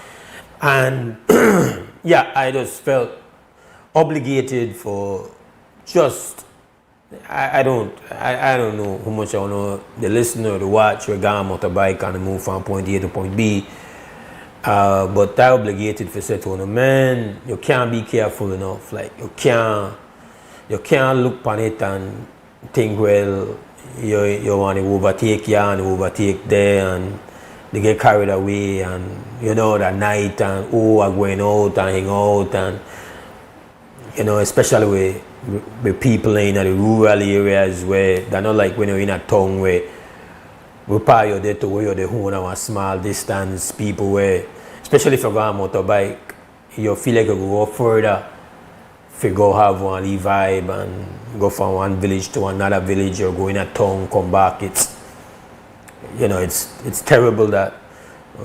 And yeah, I just felt obligated for just, I don't know how much I want the listener to watch your guy motorbike and move from point A to point B. But I obligated for say to man, you can't be careful enough. Like you can't look upon it and think, well, you want to overtake here and overtake there, and they get carried away, and that night, and I'm going out and hang out, and especially with people in the rural areas where they're not like when you're in a town where we part you're there to where you're the owner of a small distance, people where, especially if you go on a motorbike, you feel like you go further. If you go have one vibe and go from one village to another village or go in a town, come back, it's terrible that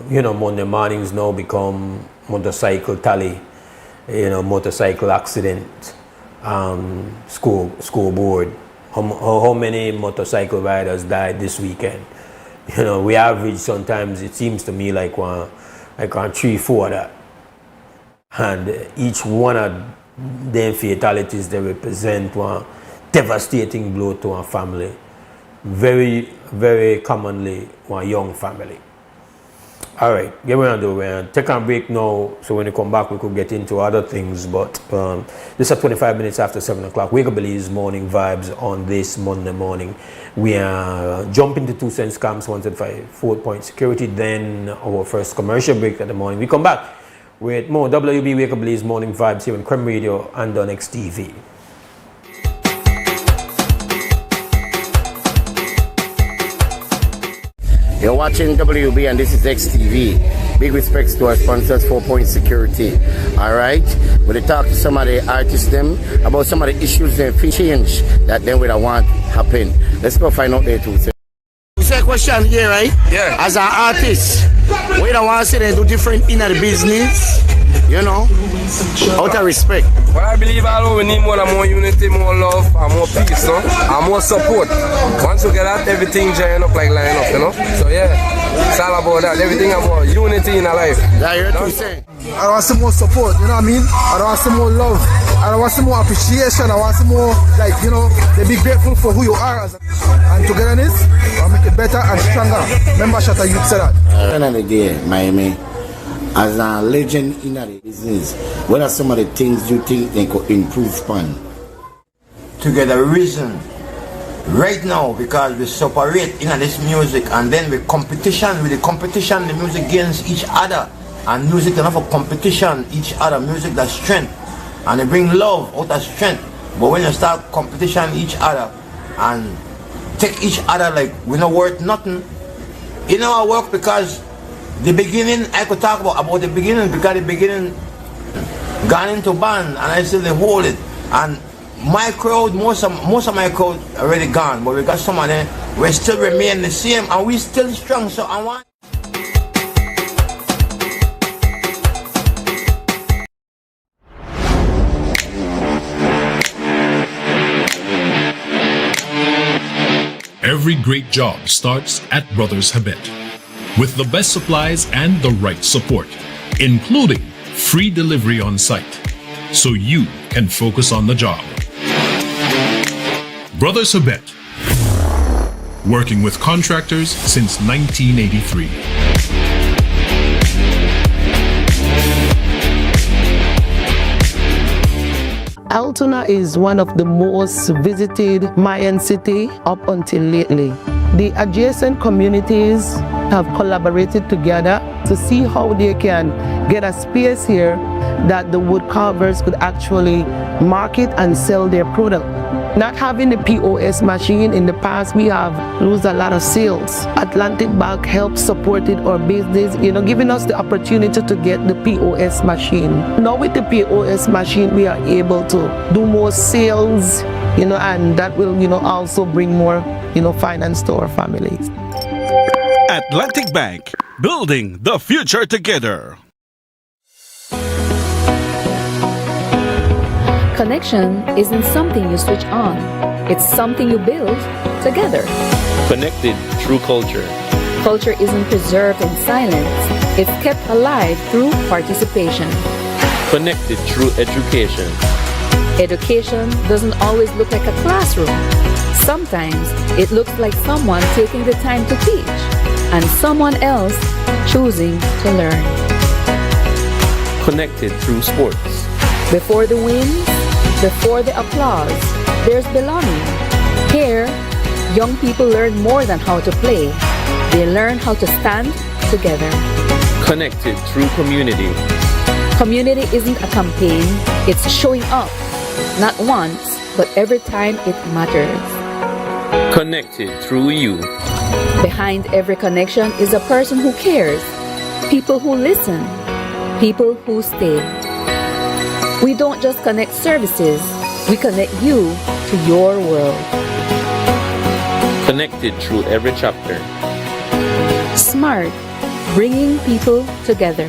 Monday mornings now become motorcycle tally, motorcycle accident, school board. How many motorcycle riders died this weekend? We average sometimes, it seems to me like on 3-4 of that, and each one of them fatalities, they represent one devastating blow to a family. Very, very commonly one young family. All right, get what I'm doing. Take a break now, so when you come back, we could get into other things. But this is 25 minutes after 7 o'clock. Wake Up Belize Morning Vibes on this Monday morning. We are jumping to 2 cents camps, 175 4-point security. Then our first commercial break at the morning. We come back with more WB Wake Up Belize Morning Vibes here on Creme Radio and on XTV. You're watching WB and this is XTV. Big respects to our sponsors, 4-point security. Alright? We'll talk to some of the artists them about some of the issues they change that they would want happen. Let's go find out there too. You say a question here, right? Yeah. As an artist, we don't want to say they do different in the business, out of respect. Well, I believe all we need more unity, more love, and more peace, and more support. Once we get that, everything line up. So yeah, it's all about that. Everything about unity in our life. Yeah, you're what saying. I want some more support, you know what I mean? I want some more love. I want some more appreciation. I want some more, to be grateful for who you are. And togetherness, I'll make it better and stronger. Remember, Shatta, you said that. At the end of the day, Miami, as a legend in the business, what are some of the things you think they could improve upon? To get a reason right now, because we separate in this music, and then with the competition, the music gains each other, and music enough for competition each other, music that's strength, and they bring love out of strength. But when you start competition each other and take each other like we're not worth nothing. You know, I work because the beginning, I could talk about the beginning, because the beginning gone into band and I still hold it. And my crowd, most of my crowd already gone, but we got some of them, we still remain the same and we still strong. So I want. Every great job starts at Brothers Habet, with the best supplies and the right support, including free delivery on site, so you can focus on the job. Brothers Habet, working with contractors since 1983. Altoona is one of the most visited Mayan city up until lately. The adjacent communities have collaborated together to see how they can get a space here that the wood carvers could actually market and sell their product. Not having the POS machine in the past, we have lost a lot of sales. Atlantic Bank helps supported our business, giving us the opportunity to get the POS machine. Now with the POS machine, we are able to do more sales, and that will, also bring more, finance to our families. Atlantic Bank, building the future together. Connection isn't something you switch on. It's something you build together. Connected through culture. Culture isn't preserved in silence. It's kept alive through participation. Connected through education. Education doesn't always look like a classroom. Sometimes it looks like someone taking the time to teach and someone else choosing to learn. Connected through sports. Before the wins, before the applause, there's belonging. Here, young people learn more than how to play. They learn how to stand together. Connected through community. Community isn't a campaign, it's showing up. Not once, but every time it matters. Connected through you. Behind every connection is a person who cares. People who listen. People who stay. We don't just connect services, we connect you to your world. Connected through every chapter. Smart, bringing people together.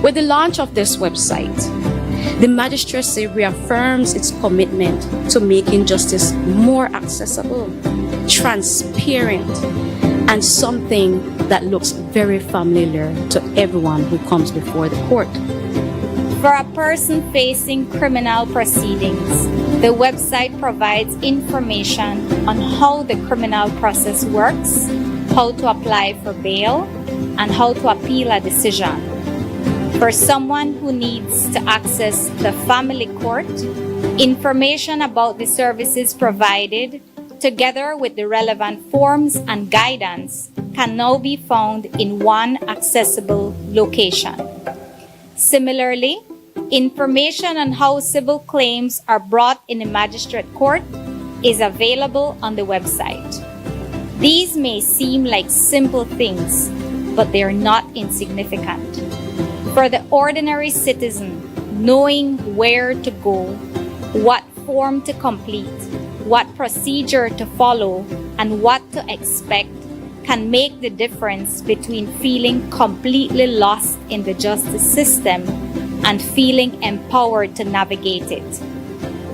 With the launch of this website, the magistracy reaffirms its commitment to making justice more accessible, transparent, and something that looks very familiar to everyone who comes before the court. For a person facing criminal proceedings, the website provides information on how the criminal process works, how to apply for bail, and how to appeal a decision. For someone who needs to access the family court, information about the services provided, together with the relevant forms and guidance, can now be found in one accessible location. Similarly, information on how civil claims are brought in the magistrate court is available on the website. These may seem like simple things, but they are not insignificant. For the ordinary citizen, knowing where to go, what form to complete, what procedure to follow, and what to expect can make the difference between feeling completely lost in the justice system and feeling empowered to navigate it.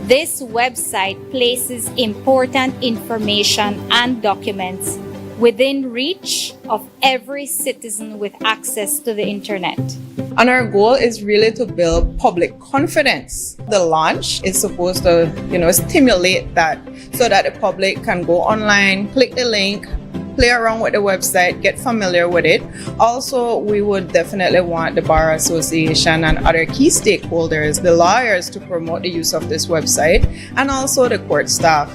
This website places important information and documents within reach of every citizen with access to the internet. And our goal is really to build public confidence. The launch is supposed to, stimulate that so that the public can go online, click the link, play around with the website, get familiar with it. Also, we would definitely want the Bar Association and other key stakeholders, the lawyers, to promote the use of this website, and also the court staff.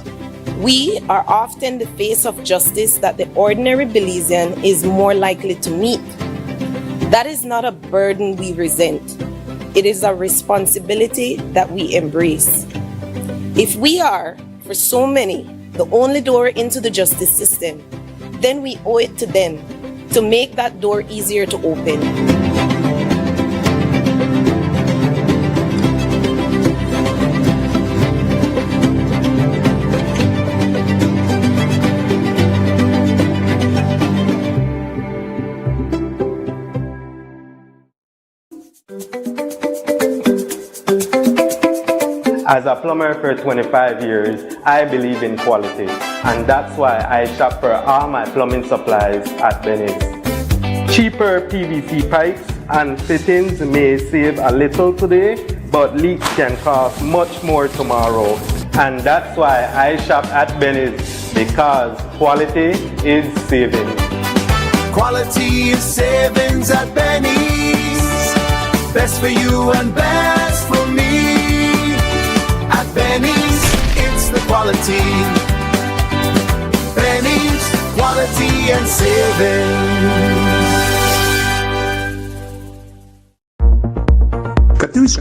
We are often the face of justice that the ordinary Belizean is more likely to meet. That is not a burden we resent. It is a responsibility that we embrace. If we are, for so many, the only door into the justice system, then we owe it to them to make that door easier to open. As a plumber for 25 years, I believe in quality, and that's why I shop for all my plumbing supplies at Benny's. Cheaper PVC pipes and fittings may save a little today, but leaks can cost much more tomorrow. And that's why I shop at Benny's, because quality is savings. Quality is savings at Benny's. Best for you and best for me. At Benny's, it's the quality. Benny's, quality and savings.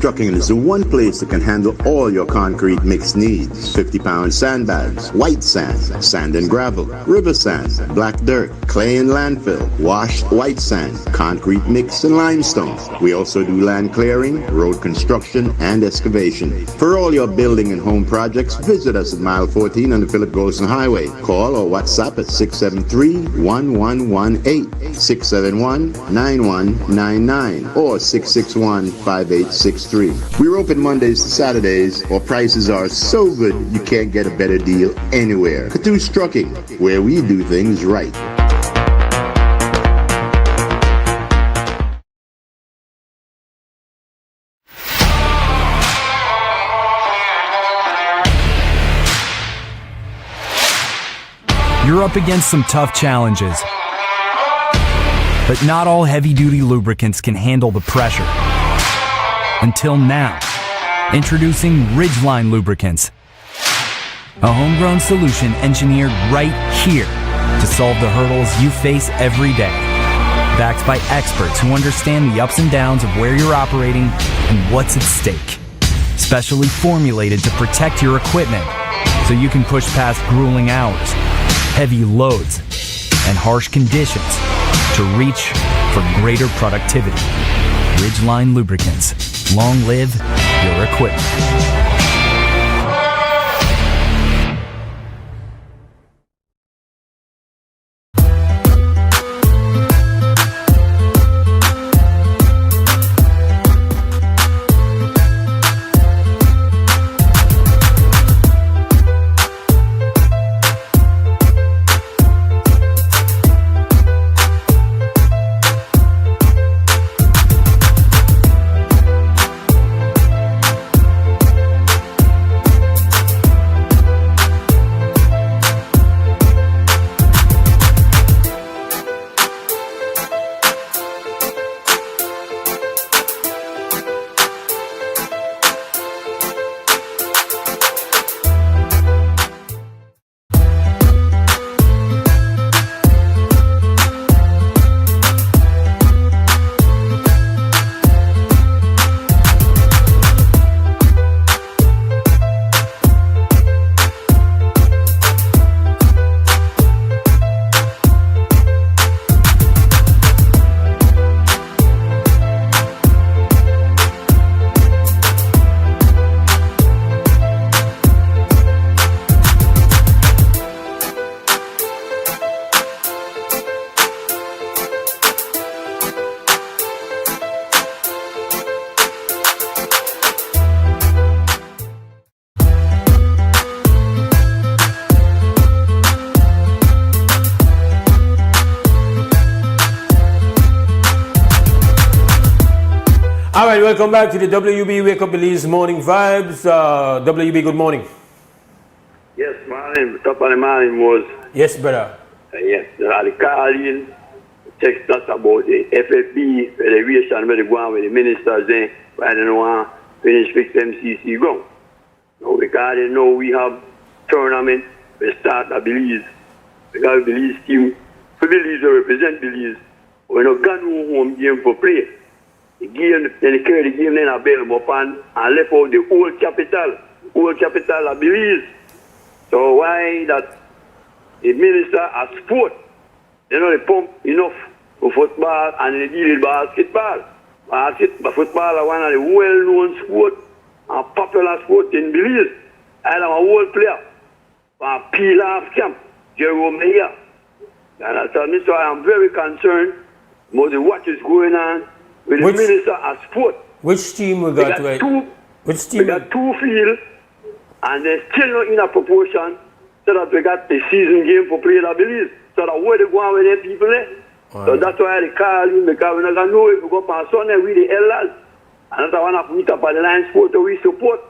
Trucking is the one place that can handle all your concrete mix needs. 50-pound sandbags, white sand, sand and gravel, river sand, black dirt, clay and landfill, washed white sand, concrete mix and limestone. We also do land clearing, road construction, and excavation. For all your building and home projects, visit us at mile 14 on the Philip Golson Highway. Call or WhatsApp at 673-1118, 671-9199, or 661-5863. We're open Mondays to Saturdays. Our prices are so good you can't get a better deal anywhere. Catoosh Trucking, where we do things right. You're up against some tough challenges, but not all heavy-duty lubricants can handle the pressure. Until now, introducing Ridgeline Lubricants, a homegrown solution engineered right here to solve the hurdles you face every day. Backed by experts who understand the ups and downs of where you're operating and what's at stake. Specially formulated to protect your equipment so you can push past grueling hours, heavy loads, and harsh conditions to reach for greater productivity. Ridgeline Lubricants. Long live your equipment. All right, welcome back to the WUB Wake Up Belize Morning Vibes. WUB, good morning. Yes, morning. Top of the morning, Mose. Yes, brother. Yes, I call in, text us about the FFB federation where they go on with the ministers there. I don't want to finish fix MCC go. No, because they know we have tournament we start at Belize. Because Belize team, for Belize, we represent Belize. We don't got no home game for play. The game, then they carry the game, then I bail them up and left out the whole capital of Belize. So why that the minister of sport, you know, they pump enough for football and they deal with basketball. Football is one of the well-known sport and popular sport in Belize. I am a whole player from Pilaf Camp, Jerome here. And so I am very concerned about what is going on with the minister of sport. Which team we got right? Which team? We got two fields and they're still not in a proportion so that we got the season game for players at Belize. So that where they go on with them people there. So that's why they call him, because we don't know if we go on Sunday with the elders. And that's why I meet up at the line sport that we support.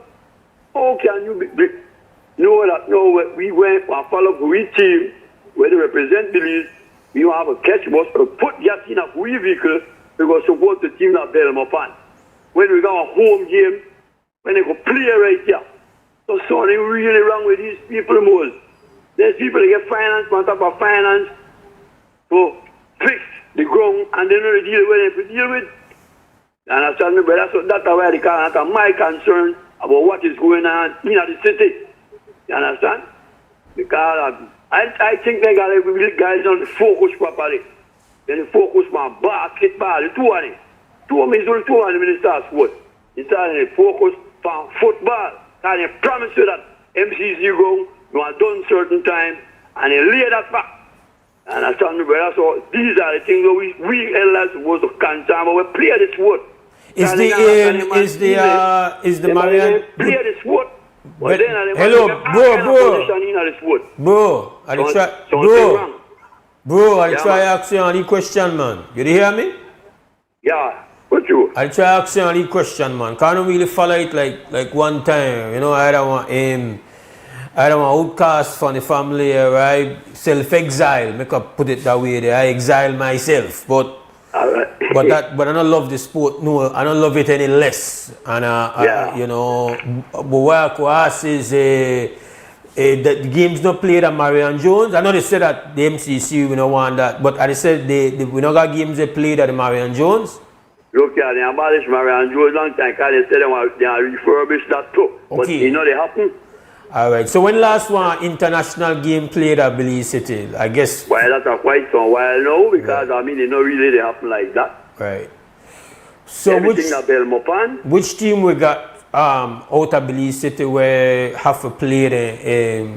How can you know that we went and follow up with team where they represent Belize? We will have a catch bus or put gas in a vehicle to go support the team that bail them up on. When we got a home game, when they go play right here. So something really wrong with these people, Mose. There's people that get finance on top of finance to fix the ground and they know the deal with it to deal with. You understand me, brother? So that's why they can't answer my concern about what is going on in the city. You understand? Because I think they got the guys on the focus properly. Then they focus on basketball, the two of them. Two of them is the two of the minister of sport. Instead they focus on football. And they promise you that MCC go, you are done certain time, and they lay that back. And I tell me, brother, so these are the things that we elders supposed to concern, but we play the sport. Is the Marian play the sport? But then hello, bro, I try to ask you on the question, man. You hear me? Yeah. What you? I try to ask you on the question, man. Can't really follow it like one time. You know, I don't want outcast from the family, right? Self-exile, make up put it that way. I exile myself, but I don't love the sport. No, I don't love it any less. And you know, but what I could ask is the games not played at Marion Jones. I know they said that the MCC we don't want that, but I said we not got games they played at the Marion Jones. Look, they abolished Marion Jones long time because they said they want to refurbish that too. But you know they happen. All right. So when last one international game played at Belize City? I guess. Well, that's quite some while now because I mean they not really they happen like that. Right. So which team we got out of Belize City where have to play the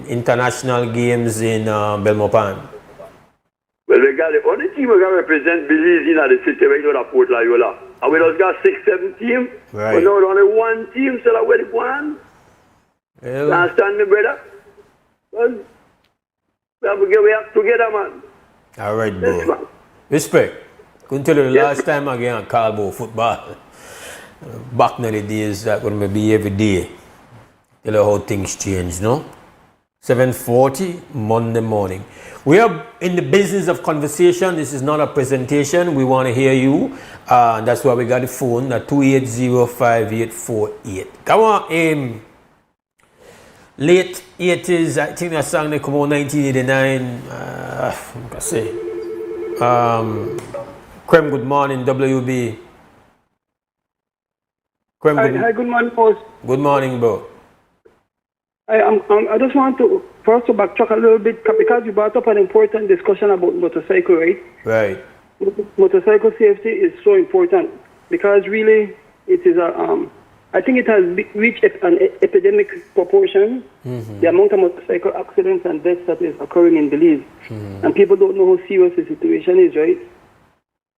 international games in Belmopan? Well, we got the only team we got represent Belize in the city right now at Port Loyola. And we just got 6-7 teams. Right. But now only one team, so that where they go on. You understand me, brother? Well, we have together, man. All right, bro. Respect. Couldn't tell you the last time I get on call about football. Back in the days, that would be every day. Tell you how things change, no? 7:40 Monday morning. We are in the business of conversation. This is not a presentation. We want to hear you. That's why we got the phone at 280-5848. Come on, late 80s, I think that song they come out 1989. I say, Krem, good morning, WB. Krem, hi, good morning, Mose. Good morning, bro. I just want to first to backtrack a little bit because you brought up an important discussion about motorcycle, right? Right. Motorcycle safety is so important because really it is I think it has reached an epidemic proportion, the amount of motorcycle accidents and deaths that is occurring in Belize. And people don't know how serious the situation is, right?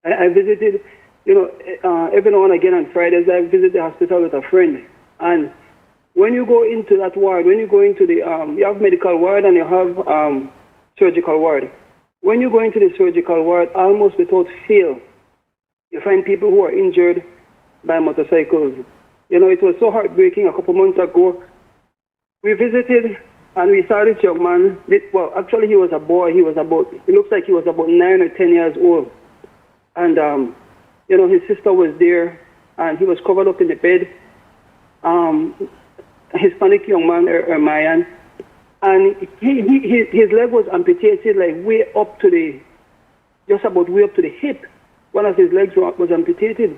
I visited, every now and again on Fridays, I visit the hospital with a friend. And when you go into that ward, when you go into the, you have medical ward and you have surgical ward. When you go into the surgical ward, almost without fail, you find people who are injured by motorcycles. It was so heartbreaking a couple months ago. We visited and we saw this young man. Well, actually he was a boy. It looks like he was about 9 or 10 years old. And, his sister was there and he was covered up in the bed. Hispanic young man, Mayan. and his leg was amputated like just about way up to the hip. One of his legs was amputated.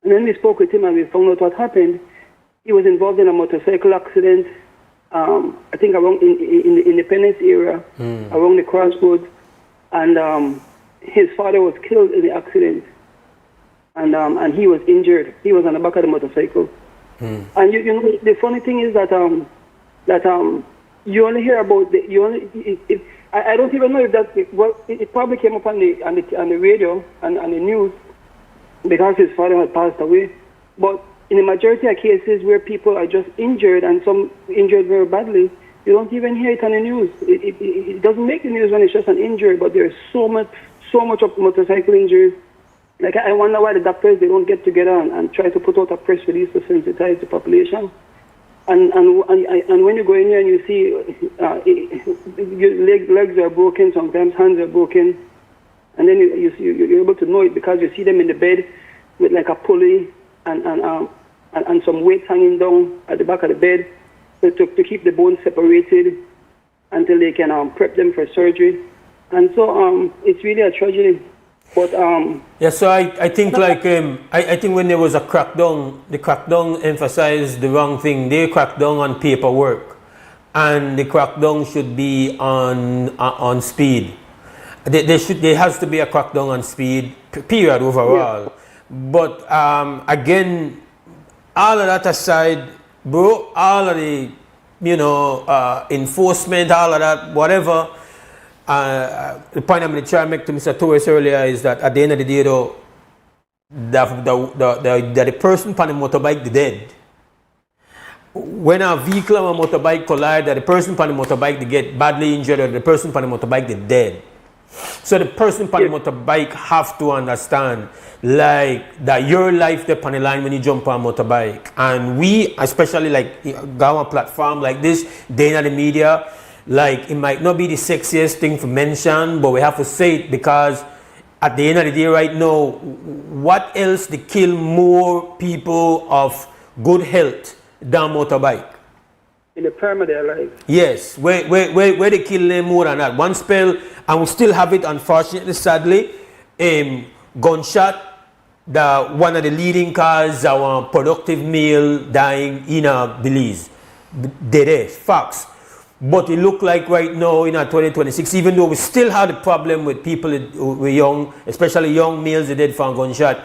And then we spoke with him and we found out what happened. He was involved in a motorcycle accident, I think around in the Independence area, around the crossroads. And his father was killed in the accident. And he was injured. He was on the back of the motorcycle. And you know, the funny thing is that you only hear about I don't even know if that it probably came up on the radio and the news because his father had passed away. But in the majority of cases where people are just injured and some injured very badly, you don't even hear it on the news. It doesn't make the news when it's just an injury, but there's so much of motorcycle injuries. Like, I wonder why the doctors, they don't get together and try to put out a press release to sensitize the population. And when you go in here and you see your legs are broken, sometimes hands are broken, and then you're able to know it because you see them in the bed with like a pulley and some weights hanging down at the back of the bed to keep the bones separated until they can prep them for surgery. And so it's really a tragedy. But yeah, so I think like I think when there was a crackdown, the crackdown emphasized the wrong thing. They cracked down on paperwork, and the crackdown should be on speed. There has to be a crackdown on speed, period, overall. Yeah. But again, all of that aside, bro, all of the enforcement, all of that, whatever. The point I'm going to try and make to Mr. Torres earlier is that at the end of the day, though, the person on the motorbike is dead. When a vehicle and a motorbike collide, the person on the motorbike they get badly injured, or the person on the motorbike is dead. So the person on the motorbike have to understand, like, that your life depends on the line when you jump on a motorbike. And we, especially like go on a platform like this, day in the media. Like, it might not be the sexiest thing to mention, but we have to say it because at the end of the day right now, what else to kill more people of good health than motorbike? In the prime of their life. Yes, where they kill them more than that. One spell, and we still have it, unfortunately, sadly, gunshot, one of the leading causes of productive male dying in Belize. Dead, facts. But it look like right now in 2026, even though we still have the problem with people who were young, especially young males that dead from gunshot,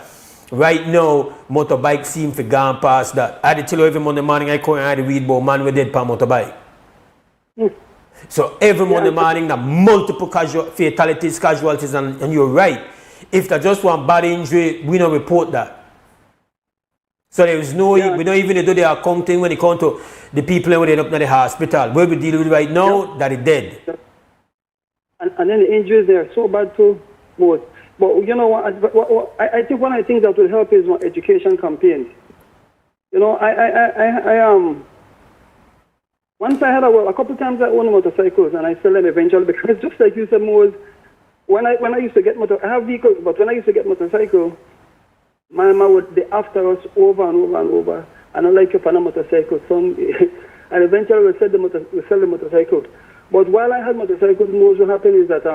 right now, motorbikes seem to gone past that. I had to tell you every Monday morning I come and I had to read about man with dead per motorbike. So every Monday morning, the multiple fatalities, casualties, and you're right. If there's just one bad injury, we don't report that. So there is no, we don't even do the accounting when it comes to the people who end up in the hospital. Where we deal with right now, that is dead. And then the injuries, they are so bad too. But you know what, I think one of the things that will help is education campaigns. You know, once I had a couple times I own motorcycles and I sell them eventually because just like you said, Mose, when I used to get I have vehicles, but when I used to get motorcycle, my mama would be after us over and over and over. And I like you on a motorcycle. And eventually we sell the motorcycle. But while I had motorcycles, most what happened is that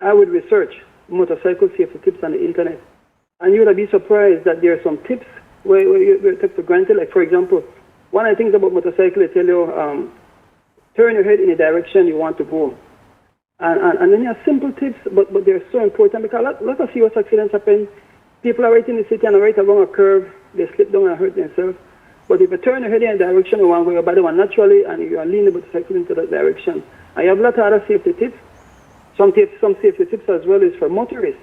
I would research motorcycle safety tips on the internet. And you would be surprised that there are some tips where you take for granted. Like, for example, one of the things about motorcycle, they tell you, turn your head in the direction you want to go. And then there are simple tips, but they're so important because a lot of serious accidents happen. People are right in the city and right along a curve, they slip down and hurt themselves. But if you turn your head in a direction you want to go, your body one naturally, and you are leaning the motorcycle into that direction. I have a lot of other safety tips. Some safety tips as well is for motorists.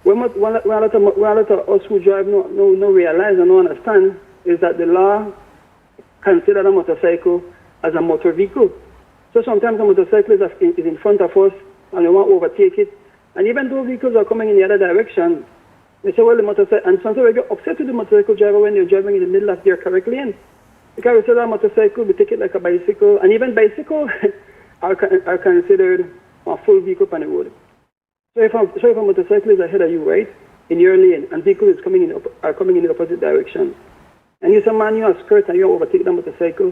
What a lot of us who drive no realize and no understand is that the law considers a motorcycle as a motor vehicle. So sometimes a motorcycle is in front of us and we want to overtake it. And even though vehicles are coming in the other direction, they say, well, the motorcycle, and sometimes we get upset with the motorcycle driver when they're driving in the middle of their correct lane. Because we say that motorcycle, we take it like a bicycle, and even bicycles are considered a full vehicle on the road. So if a motorcycle is ahead of you, right, in your lane, and vehicles are coming in the opposite direction, and you say, man, you're a skirt and you overtake the motorcycle,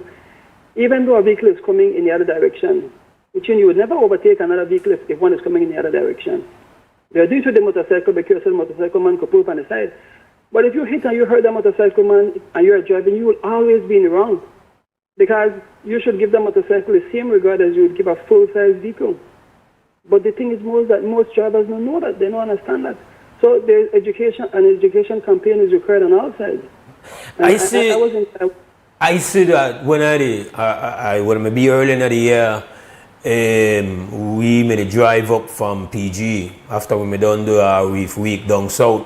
even though a vehicle is coming in the other direction, which you would never overtake another vehicle if one is coming in the other direction. They are doing to the motorcycle because the motorcycle man could pull on the side. But if you hit and you hurt the motorcycle man and you're driving, you will always be in the wrong. Because you should give the motorcycle the same regard as you would give a full-size vehicle. But the thing is that most drivers don't know that, they don't understand that. So there's an education campaign is required on all sides. I see that when when maybe early in the year, we made a drive up from PG after we made done the week down south,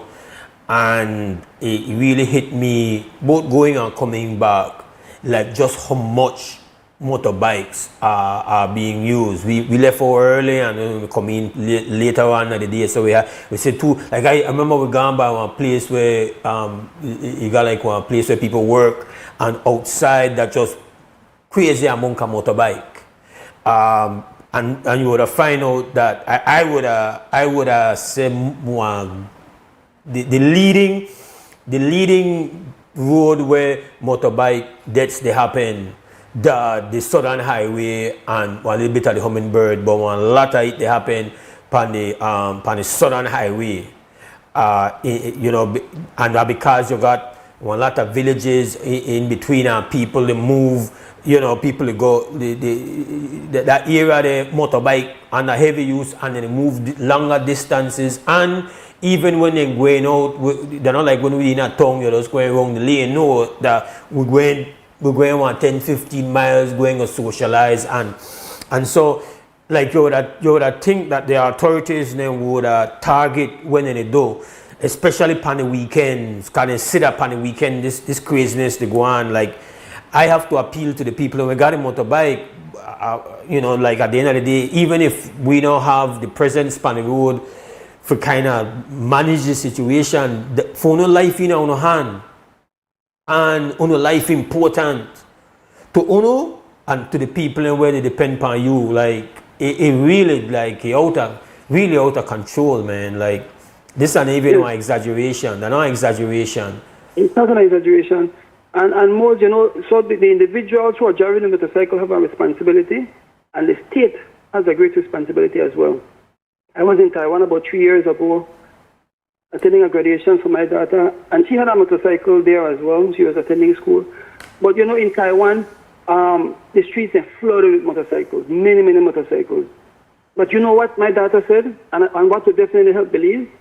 and it really hit me both going and coming back, like just how much motorbikes are being used. We left out early and then we come in later on in the day, so we said two, like I remember we gone by one place where you got like one place where people work, and outside that just crazy amount of motorbike. And you would have find out that I would have said one the leading road where motorbike deaths they happen, the Southern Highway and one little bit of the Hummingbird, but one lot of it they happen on the Southern Highway. You know, and because you got one lot of villages in between and people they move. You know, people go that area the motorbike and the heavy use, and then they move longer distances, and even when they're going out, they're not like when we're in a town, you're just going around the lane. No, that we're going 10, 15 miles going to socialize, and so like you would think that the authorities then would target when they do, especially on the weekends, because they sit up on the weekend, this craziness they go on. Like I have to appeal to the people who got a motorbike, you know, like at the end of the day, even if we don't have the presence on the road for kind of manage the situation, for no life in our hand, and no life important to uno and to the people where they depend on you, like it really like really out of control, man. Like this is even no exaggeration. They're not exaggeration. It's not an exaggeration. And more, you know, so the individuals who are driving the motorcycle have a responsibility, and the state has a great responsibility as well. I was in Taiwan about 3 years ago, attending a graduation for my daughter, and she had a motorcycle there as well. She was attending school. But you know, in Taiwan, the streets are flooded with motorcycles, many motorcycles. But you know what my daughter said, and what would definitely help believe?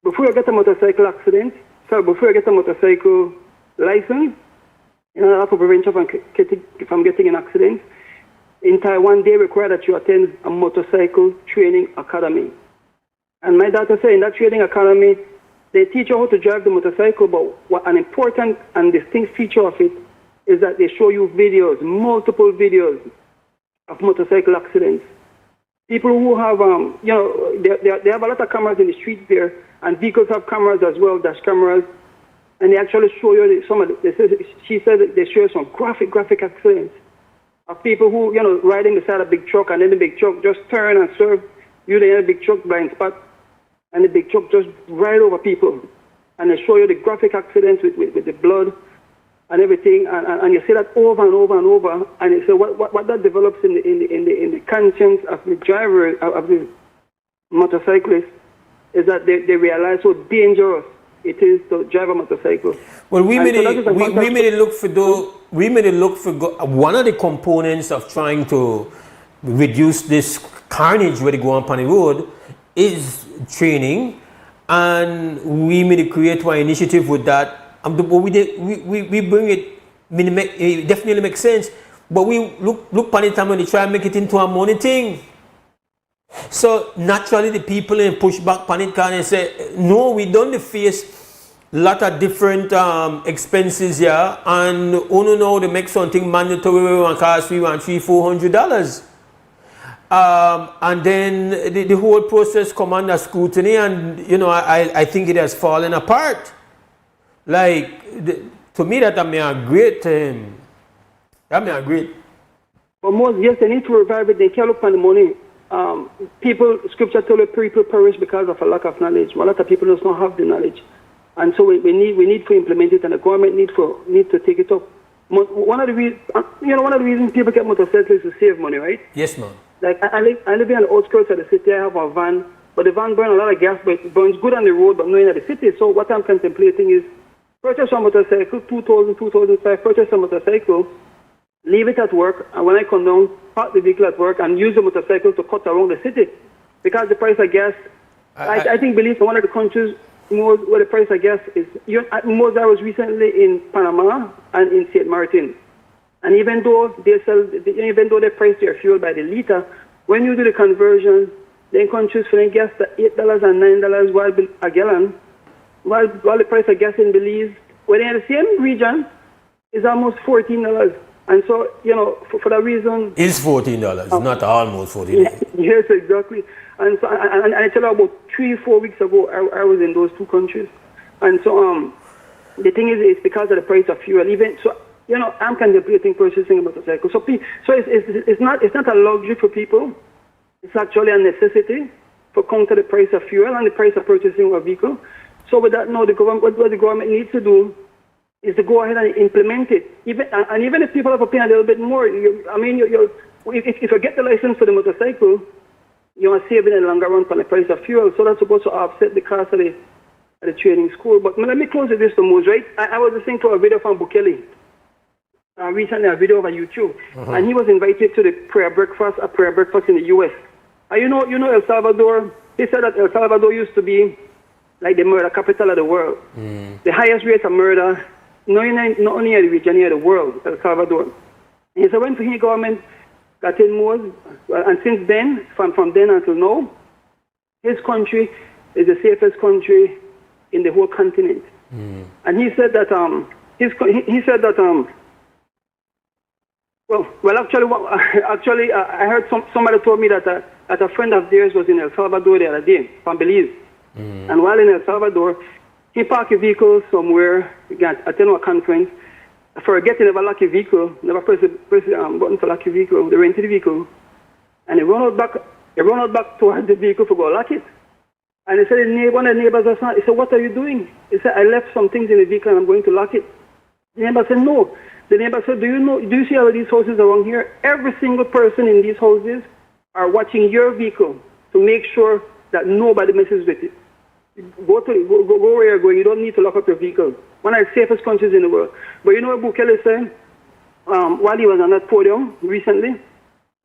Before you get a motorcycle accident, before you get a motorcycle license, in order to prevent you from getting an accident, in Taiwan, they require that you attend a motorcycle training academy. And my daughter said in that training academy, they teach you how to drive the motorcycle, but what an important and distinct feature of it is that they show you videos, multiple videos of motorcycle accidents. People who have, you know, they have a lot of cameras in the streets there, and vehicles have cameras as well, dash cameras. And they actually show you she said that they show you some graphic accidents of people who, you know, riding beside a big truck, and then the big truck just turn and serve you the big truck blind spot, and the big truck just ride over people. And they show you the graphic accidents with the blood and everything, and you see that over and over and over, and you say what that develops in the conscience of the driver, of the motorcyclist, is that they realize how dangerous it is to drive a motorcycle. Well, we made it look for one of the components of trying to reduce this carnage where they go on the road is training, and we made it create one initiative with that. But we bring it. It definitely makes sense, but we look on it and when they try and make it into a money thing. So naturally the people in push back on it and say, no, we don't face a lot of different expenses here, and now they make something mandatory and cost $300-$400. And then the whole process come under scrutiny, and you know, I think it has fallen apart. Like to me, that I mean a great But most, yes, they need to revive it. They can't look for the money. Scripture tell you people perish because of a lack of knowledge. A lot of people does not have the knowledge, and so we need to implement it, and the government need to take it up One of the reasons people get motorcycles is to save money, right? Yes, ma'am. Like I live in the outskirts of the city. I have a van, but the van burns a lot of gas, but it burns good on the road, but not in the city. So what I'm contemplating is purchase a motorcycle, 2005, purchase a motorcycle, leave it at work, and when I come down, park the vehicle at work and use the motorcycle to cut around the city. Because the price of gas, I think, Belize is one of the countries more where the price of gas is. Mose, I was recently in Panama and in St. Martin. And even though they price their fuel by the liter, when you do the conversion, then countries selling gas to $8 and $9 a gallon, while the price of gas in Belize, when they're in the same region, is almost $14. And so, for that reason... It's $14, not almost $14. Yes, exactly. And so, and I tell you, about 3-4 weeks ago, I was in those two countries. And so, the thing is, it's because of the price of fuel. Even so, I'm contemplating purchasing a motorcycle. So it's not a luxury for people. It's actually a necessity for counter the price of fuel and the price of purchasing a vehicle. So with that, what the government needs to do is to go ahead and implement it. Even if people are paying a little bit more, if you get the license for the motorcycle, you are saving in the longer run from the price of fuel. So that's supposed to offset the cost of the training school. But let me close with this, Mose, right? I was listening to a video from Bukele. Recently, a video over YouTube, and he was invited to the prayer breakfast in the U.S. You know El Salvador. He said that El Salvador used to be like the murder capital of the world, the highest rate of murder, not only in the region, in the world, El Salvador. And he said when the government got in Mose, and since then, from then until now, his country is the safest country in the whole continent. And he said that Actually, I heard somebody told me that a friend of theirs was in El Salvador the other day, from Belize. And while in El Salvador, he parked a vehicle somewhere, attend a conference. For getting a lucky vehicle, never press the button for lucky vehicle, they rented the vehicle, and he run out back towards the vehicle to go lock it. And he said, one of the neighbors was not. He said, "What are you doing?" He said, "I left some things in the vehicle and I'm going to lock it." The neighbor said, "No." The neighbor said, do you see all of these houses around here? Every single person in these houses are watching your vehicle to make sure that nobody messes with it. Go where you're going. You don't need to lock up your vehicle. One of the safest countries in the world. But you know what Bukele said? While he was on that podium recently,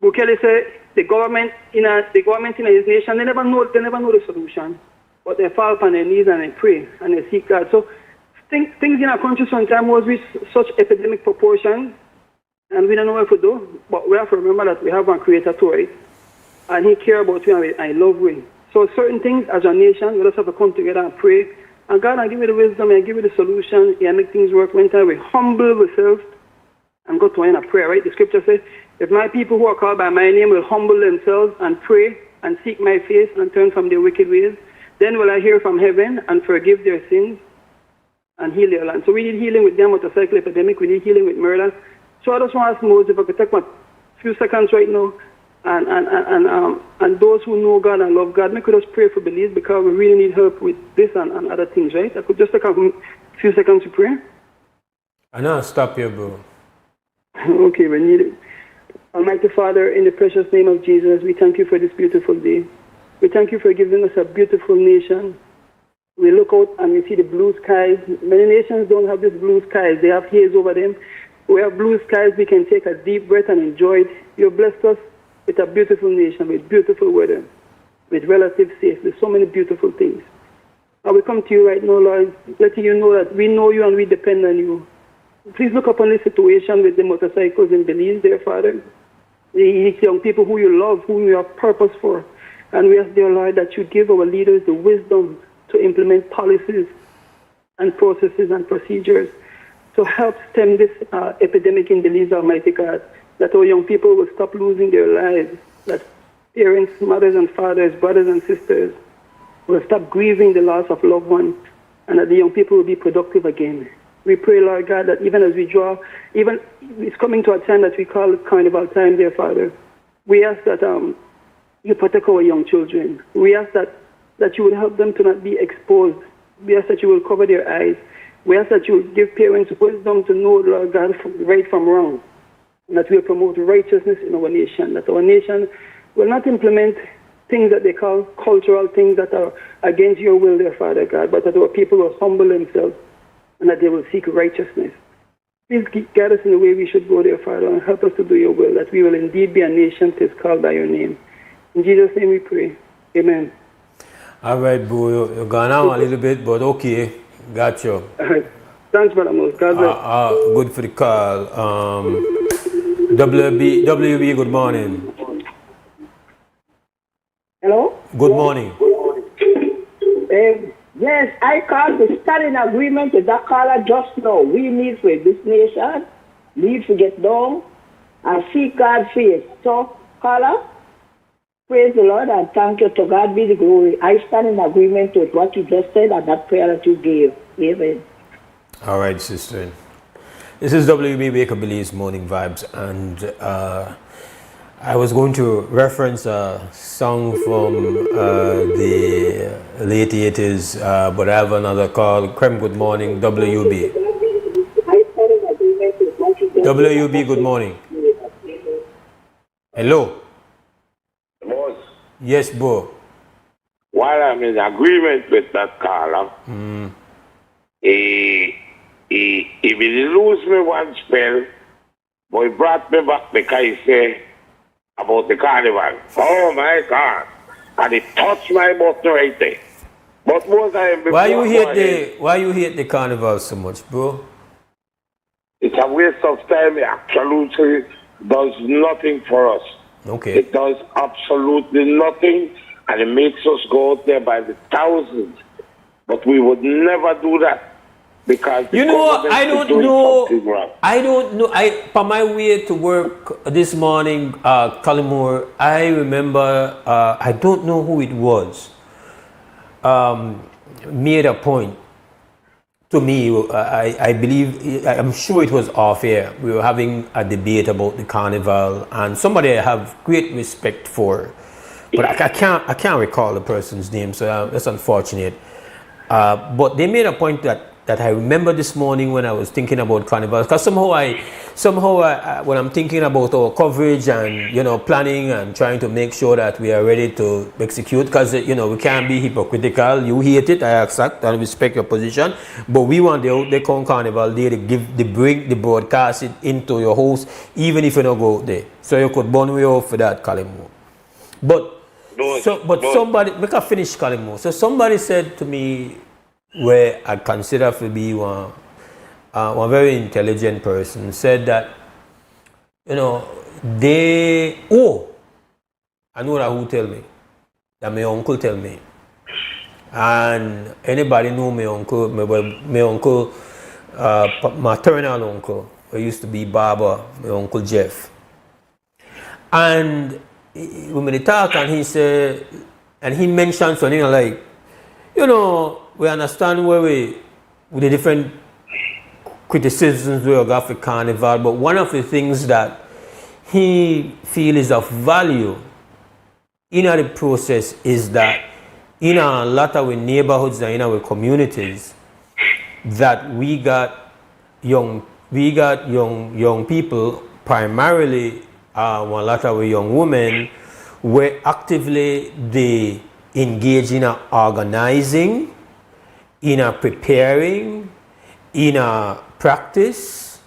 Bukele said the government in his nation, they never know the solution, but they fall upon their knees and they pray and they seek God. So things in our country sometimes was reach such epidemic proportions, and we don't know what to do. But we have to remember that we have one Creator too, right? And He cares about you and I love you. So certain things as a nation, we just have to come together and pray. And God will give you the wisdom and give you the solution and make things work. When we humble ourselves and go to end of prayer, right? The scripture says, if my people who are called by my name will humble themselves and pray and seek my face and turn from their wicked ways, then will I hear from heaven and forgive their sins and heal their land. So we need healing with the motorcycle epidemic. We need healing with murder. So I just want to ask Mose if I could take a few seconds right now, and those who know God and love God, make us pray for Belize, because we really need help with this and other things, right? I could just take a few seconds to pray. I know, stop here, bro. Okay, we need it. Almighty Father, in the precious name of Jesus, we thank you for this beautiful day. We thank you for giving us a beautiful nation. We look out and we see the blue skies. Many nations don't have these blue skies. They have haze over them. We have blue skies. We can take a deep breath and enjoy it. You have blessed us with a beautiful nation, with beautiful weather, with relative safety, so many beautiful things. And we come to you right now, Lord, letting you know that we know you and we depend on you. Please look upon this situation with the motorcycles in Belize, dear Father. The young people who you love, whom you have purpose for. And we ask, dear Lord, that you give our leaders the wisdom to implement policies and processes and procedures to help stem this epidemic in Belize, Almighty God, that our young people will stop losing their lives, that parents, mothers and fathers, brothers and sisters will stop grieving the loss of loved ones, and that the young people will be productive again. We pray, Lord God, that even as we draw, even it's coming to a time that we call carnival time, dear Father, we ask that you protect our young children. We ask that you will help them to not be exposed. We ask that you will cover their eyes. We ask that you give parents wisdom to know, Lord God, right from wrong, and that we'll promote righteousness in our nation, that our nation will not implement things that they call cultural things that are against your will, dear Father God, but that our people will humble themselves and that they will seek righteousness. Please guide us in the way we should go, dear Father, and help us to do your will, that we will indeed be a nation that is called by your name. In Jesus' name we pray. Amen. All right, bro. You're gone out a little bit, but okay. Got you. All right. Thanks, Brother Mose. God bless. Good for the call. WB, good morning. Hello? Good morning. Yes, I called to stand in agreement with that caller just now. We need for this nation, need to get down and seek God's face. So, caller, praise the Lord and thank you. To God be the glory. I stand in agreement with what you just said and that prayer that you gave. Amen. All right, sister. This is WB Baker Billy's Morning Vibes, and I was going to reference a song from the late 80s, but I have another call. Krem, good morning. WB. WB, good morning. Hello. Mose, Yes, bro. while I'm in agreement with that caller, he will lose me one spell, but he brought me back because he said about the carnival. Oh my God. And it touched my button right there. But most time Why you hate the carnival so much, bro? It's a waste of time. It absolutely does nothing for us. Okay. It does absolutely nothing, and it makes us go out there by the thousands. But we would never do that. Because you know what? I don't know. On my way to work this morning, Cullimore, I remember, I don't know who it was, made a point to me. I believe, I'm sure it was off air. We were having a debate about the carnival, and somebody I have great respect for, but I can't recall the person's name, so that's unfortunate. But they made a point that I remember this morning when I was thinking about carnival, because somehow when I'm thinking about our coverage and planning and trying to make sure that we are ready to execute, because we can't be hypocritical. You hate it, I accept and respect your position, but we want the out there come carnival day to bring the broadcast it into your house, even if you don't go out there. So you could burn way off for that, Kalimo. But somebody make a finish, Kalimo. So somebody said to me, where I consider to be one very intelligent person, said that, I know that who tell me, that my uncle tell me, and anybody know my uncle, maternal uncle, who used to be barber, my uncle Jeff, and when we talk, and he said, and he mentioned something like, we understand where with the different criticisms we got for carnival, but one of the things that he feels is of value in the process is that in a lot of our neighborhoods and in our communities, that we got young people, primarily a lot of our young women, where actively they engage in organizing, in a preparing, in a practice,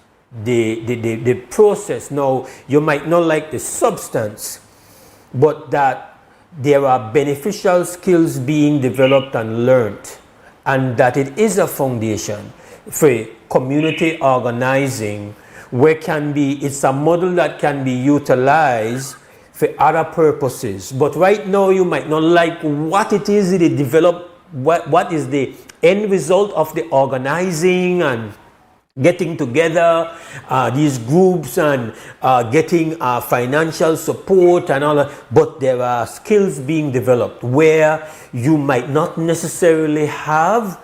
the process. Now, you might not like the substance, but that there are beneficial skills being developed and learned, and that it is a foundation for community organizing, where it's a model that can be utilized for other purposes. But right now, you might not like what it is they develop, what is the end result of the organizing and getting together these groups and getting financial support and all that. But there are skills being developed where you might not necessarily have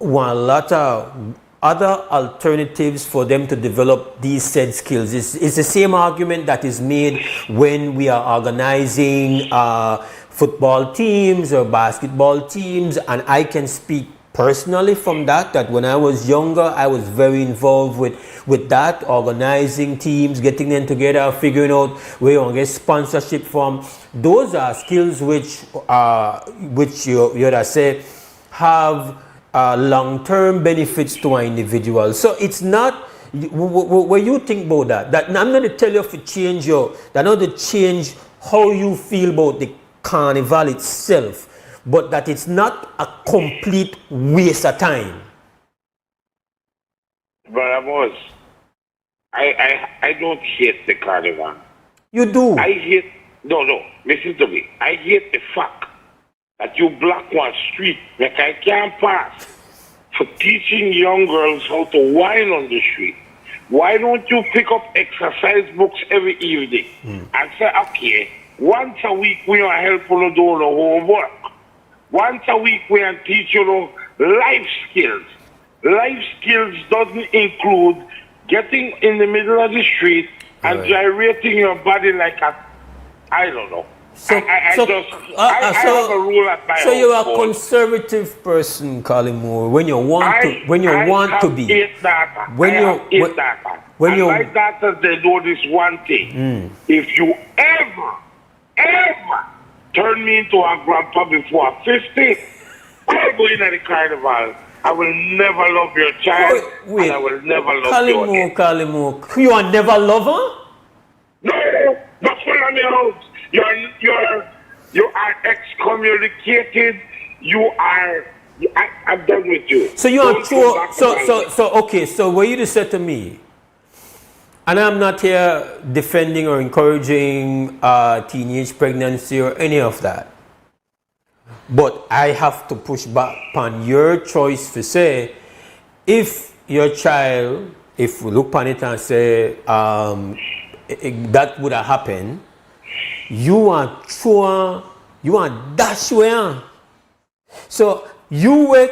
a lot of other alternatives for them to develop these said skills. It's the same argument that is made when we are organizing football teams or basketball teams, and I can speak personally from that when I was younger, I was very involved with that, organizing teams, getting them together, figuring out where you want to get sponsorship from. Those are skills which you say have long-term benefits to an individual. So it's not what you think about that I'm going to tell you to change to change how you feel about the carnival itself, but that it's not a complete waste of time. But Mose, I don't hate the carnival. You do? No, listen to me. I hate the fact that you block one street that I can't pass for teaching young girls how to whine on the street. Why don't you pick up exercise books every evening and say, okay, once a week we are helping you do the homework. Once a week we are teaching you life skills. Life skills doesn't include getting in the middle of the street and gyrating your body like I don't know. I have a rule at my So you're a conservative person, Colin Moore, when you want to be. When my daughters, they know this one thing. If you ever turn me into a grandpa before I'm 50, I'll go in at the carnival. I will never love your child. And I will never love you again. Colin Moore, you are never lover? No, that's what I'm your house. You are excommunicated. I'm done with you. So you are sure. So what you just said to me, and I'm not here defending or encouraging teenage pregnancy or any of that, but I have to push back on your choice to say, if your child, if we look upon it and say that would have happened, you are sure, you are dash where. So you will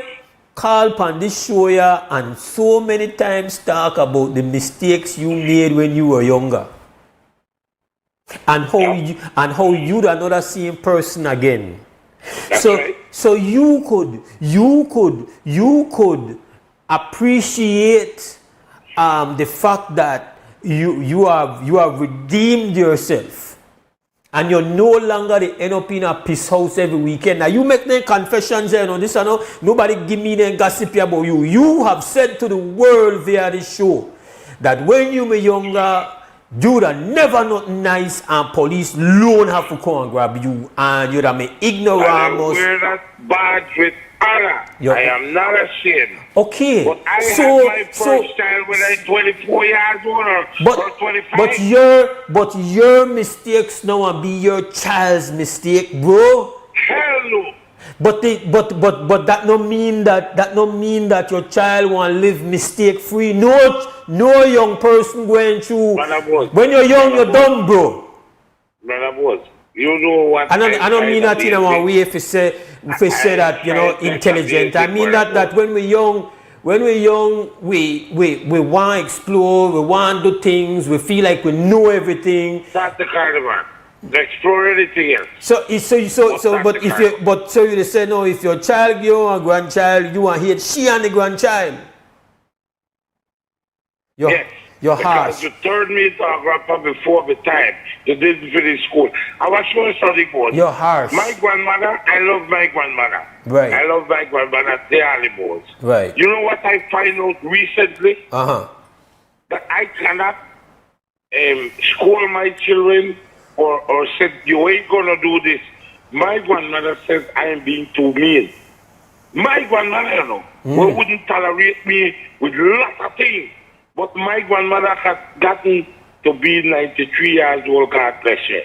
call upon this show here and so many times talk about the mistakes you made when you were younger. And how you're another same person again. So you could appreciate the fact that you have redeemed yourself. And you're no longer the end up in a piss house every weekend. Now you make them confessions there, this and no, nobody give me them gossip about you. You have said to the world via this show that when you were younger, you would have never not nice and police alone have to come and grab you, and you'd have been ignoramus. I wear that badge with honor. I am not ashamed. Okay. But I had my first child when I was 24 years old or 25. But your mistakes now will be your child's mistake, bro. Hell no. But that no mean that your child want to live mistake free. No young person going through. When you're young, you're dumb, bro. Brother Mose, you know what? I don't mean that in a way if you say that intelligent. I mean that when we're young, we want to explore, we want to do things, we feel like we know everything. That's the carnival. Explore anything else. So you say no, if your child, you a grandchild, you want to hate she and the grandchild. You're harsh. Because you turned me into a grandpa before the time. You didn't finish school. I was so sorry for you're harsh. My grandmother, I love my grandmother. Right. I love my grandmother, dearly, boys. Right. You know what I find out recently? That I cannot school my children or said, you ain't gonna do this. My grandmother says I am being too mean. My grandmother, wouldn't tolerate me with lots of things. But my grandmother has gotten to be 93 years old, God bless her.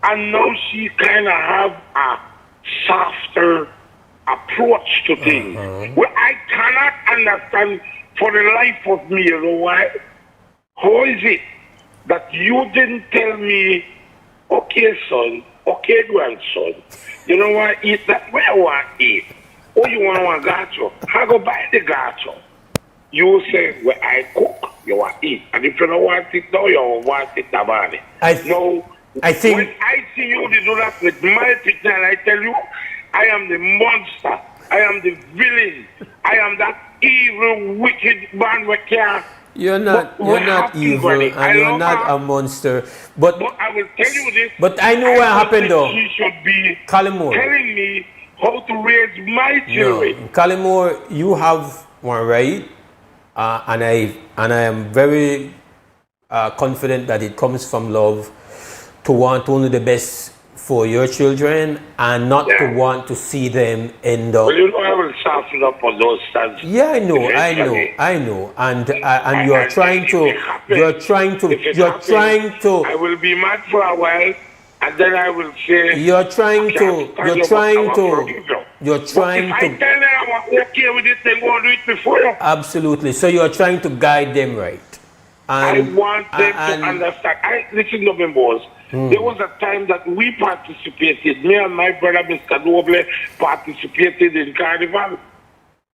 And now she kind of have a softer approach to things. Well, I cannot understand for the life of me, you know why? How is it that you didn't tell me, okay, son, okay, grandson, you know what, eat that, where I want to eat? Oh, you want gacho? I go buy the gacho. You say, well, I cook, you want to eat. And if you don't want it now, you don't want it about it. I think when I see you do that with my picture, and I tell you, I am the monster I am the villain. I am that evil, wicked man we can't. You're not evil, and you're not a monster. But I will tell you this. But I know what happened though. She should be Collymore telling me how to raise my children. No, Collymore, you have one right, and I am very confident that it comes from love to want only the best for your children and not to want to see them end up. Well, you know, I will soften up on those stands. Yeah, I know, and you're trying to. I will be mad for a while, and then I will say. You're trying to. But if I tell them I'm okay with it, they won't do it before you. Absolutely. So you're trying to guide them right. I want them to understand. Listen to me, Mose. There was a time that we participated, me and my brother Mr. Noble participated in Carnival.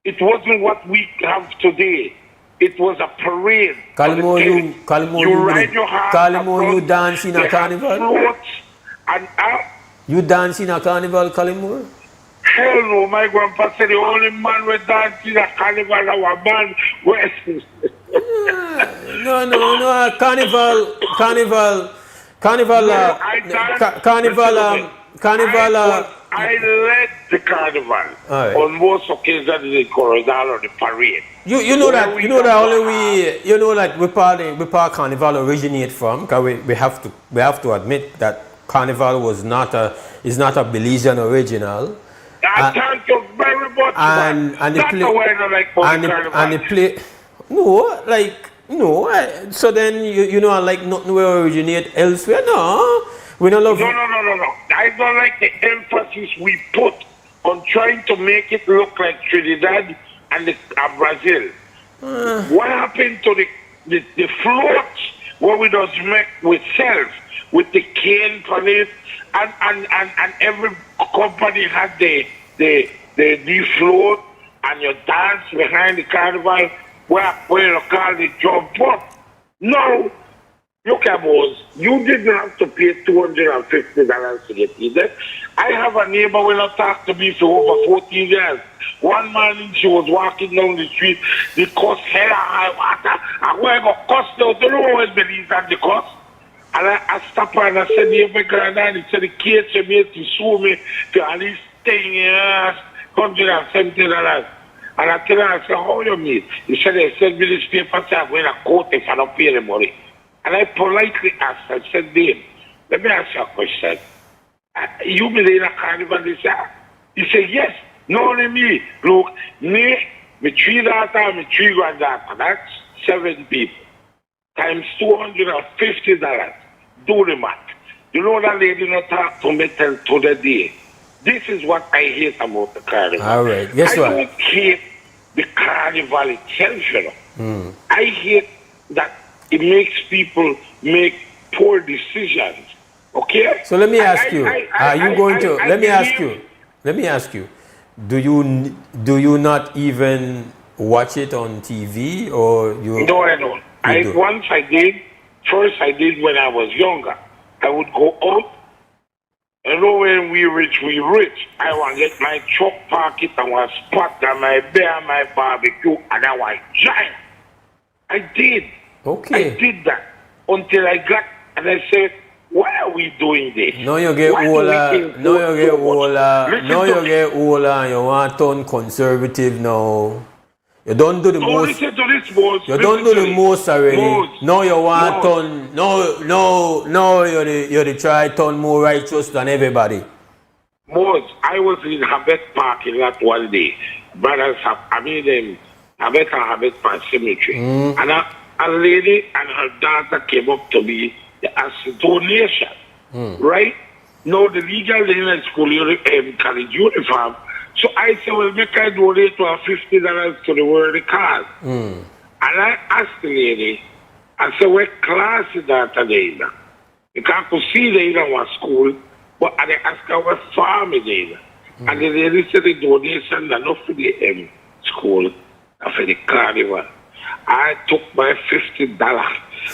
It wasn't what we have today. It was a parade. Collymore, you dance in a carnival? You dance in a carnival, Collymore? Hell no, my grandpa said the only man who dance in a carnival, our man was. No, carnival. I led the carnival on most occasions in the corridor or the parade. You know that we part carnival originate from, because we have to admit that carnival is not a Belizean original. I thank you very much, man. That's why I don't like carnival. So then you know, I like nothing will originate elsewhere. No, we don't love. No. I don't like the emphasis we put on trying to make it look like Trinidad and Brazil. What happened to the floats what we just make with self with the cane police and every company had the float and your dance behind the carnival. Where you call the jump up. No, look at Mose. You didn't have to pay $250 to get in there. I have a neighbor who will talk to me for over 14 years. One morning she was walking down the street, the cost hell high water. I'm going to cost now. Don't always believe that the cost. And I stopped her and I said, neighbor granddad, he said the case you made to sue me to at least $170. And I tell her, I said, how you mean? He said, they sent me this paper, so I'm going to court if I don't pay the money. And I politely asked, I said, Dave, let me ask you a question. You been in a carnival this year? He said, yes. Not only me. Look, me, my 3 daughters, my 3 granddaughters, that's 7 people. Times $250. Do the math. You know that lady not talk to me till to the day. This is what I hate about the carnival. All right. Guess what? I don't hate the carnival itself, you know. I hate that it makes people make poor decisions. Okay? So let me ask you. Let me ask you. Do you not even watch it on TV or you? No, I don't. Once I did. First I did when I was younger. I would go out. You know, when we rich. I want to get my truck parked, I want to spot my bear, my barbecue, and I want to giant. I did. Okay. I did that until I got, and I said, why are we doing this? Now you get older, and you want to turn conservative now. You don't do the most. Listen to this, Mose. You don't do the most already. Now you want to turn. No, you're the try turn more righteous than everybody. Mose, I was in Habet parking lot one day. Brothers, Habet and Habet Park Cemetery. And a lady and her daughter came up to me to ask a donation. Right? Now the legal in school college uniform. So I said, well, make I donate to $50 to the World Card. And I asked the lady, I said, what class is that today? Because I could see they in our school, but I asked her what farm is it. And the lady said the donation is not for the school, for the carnival. I took my $50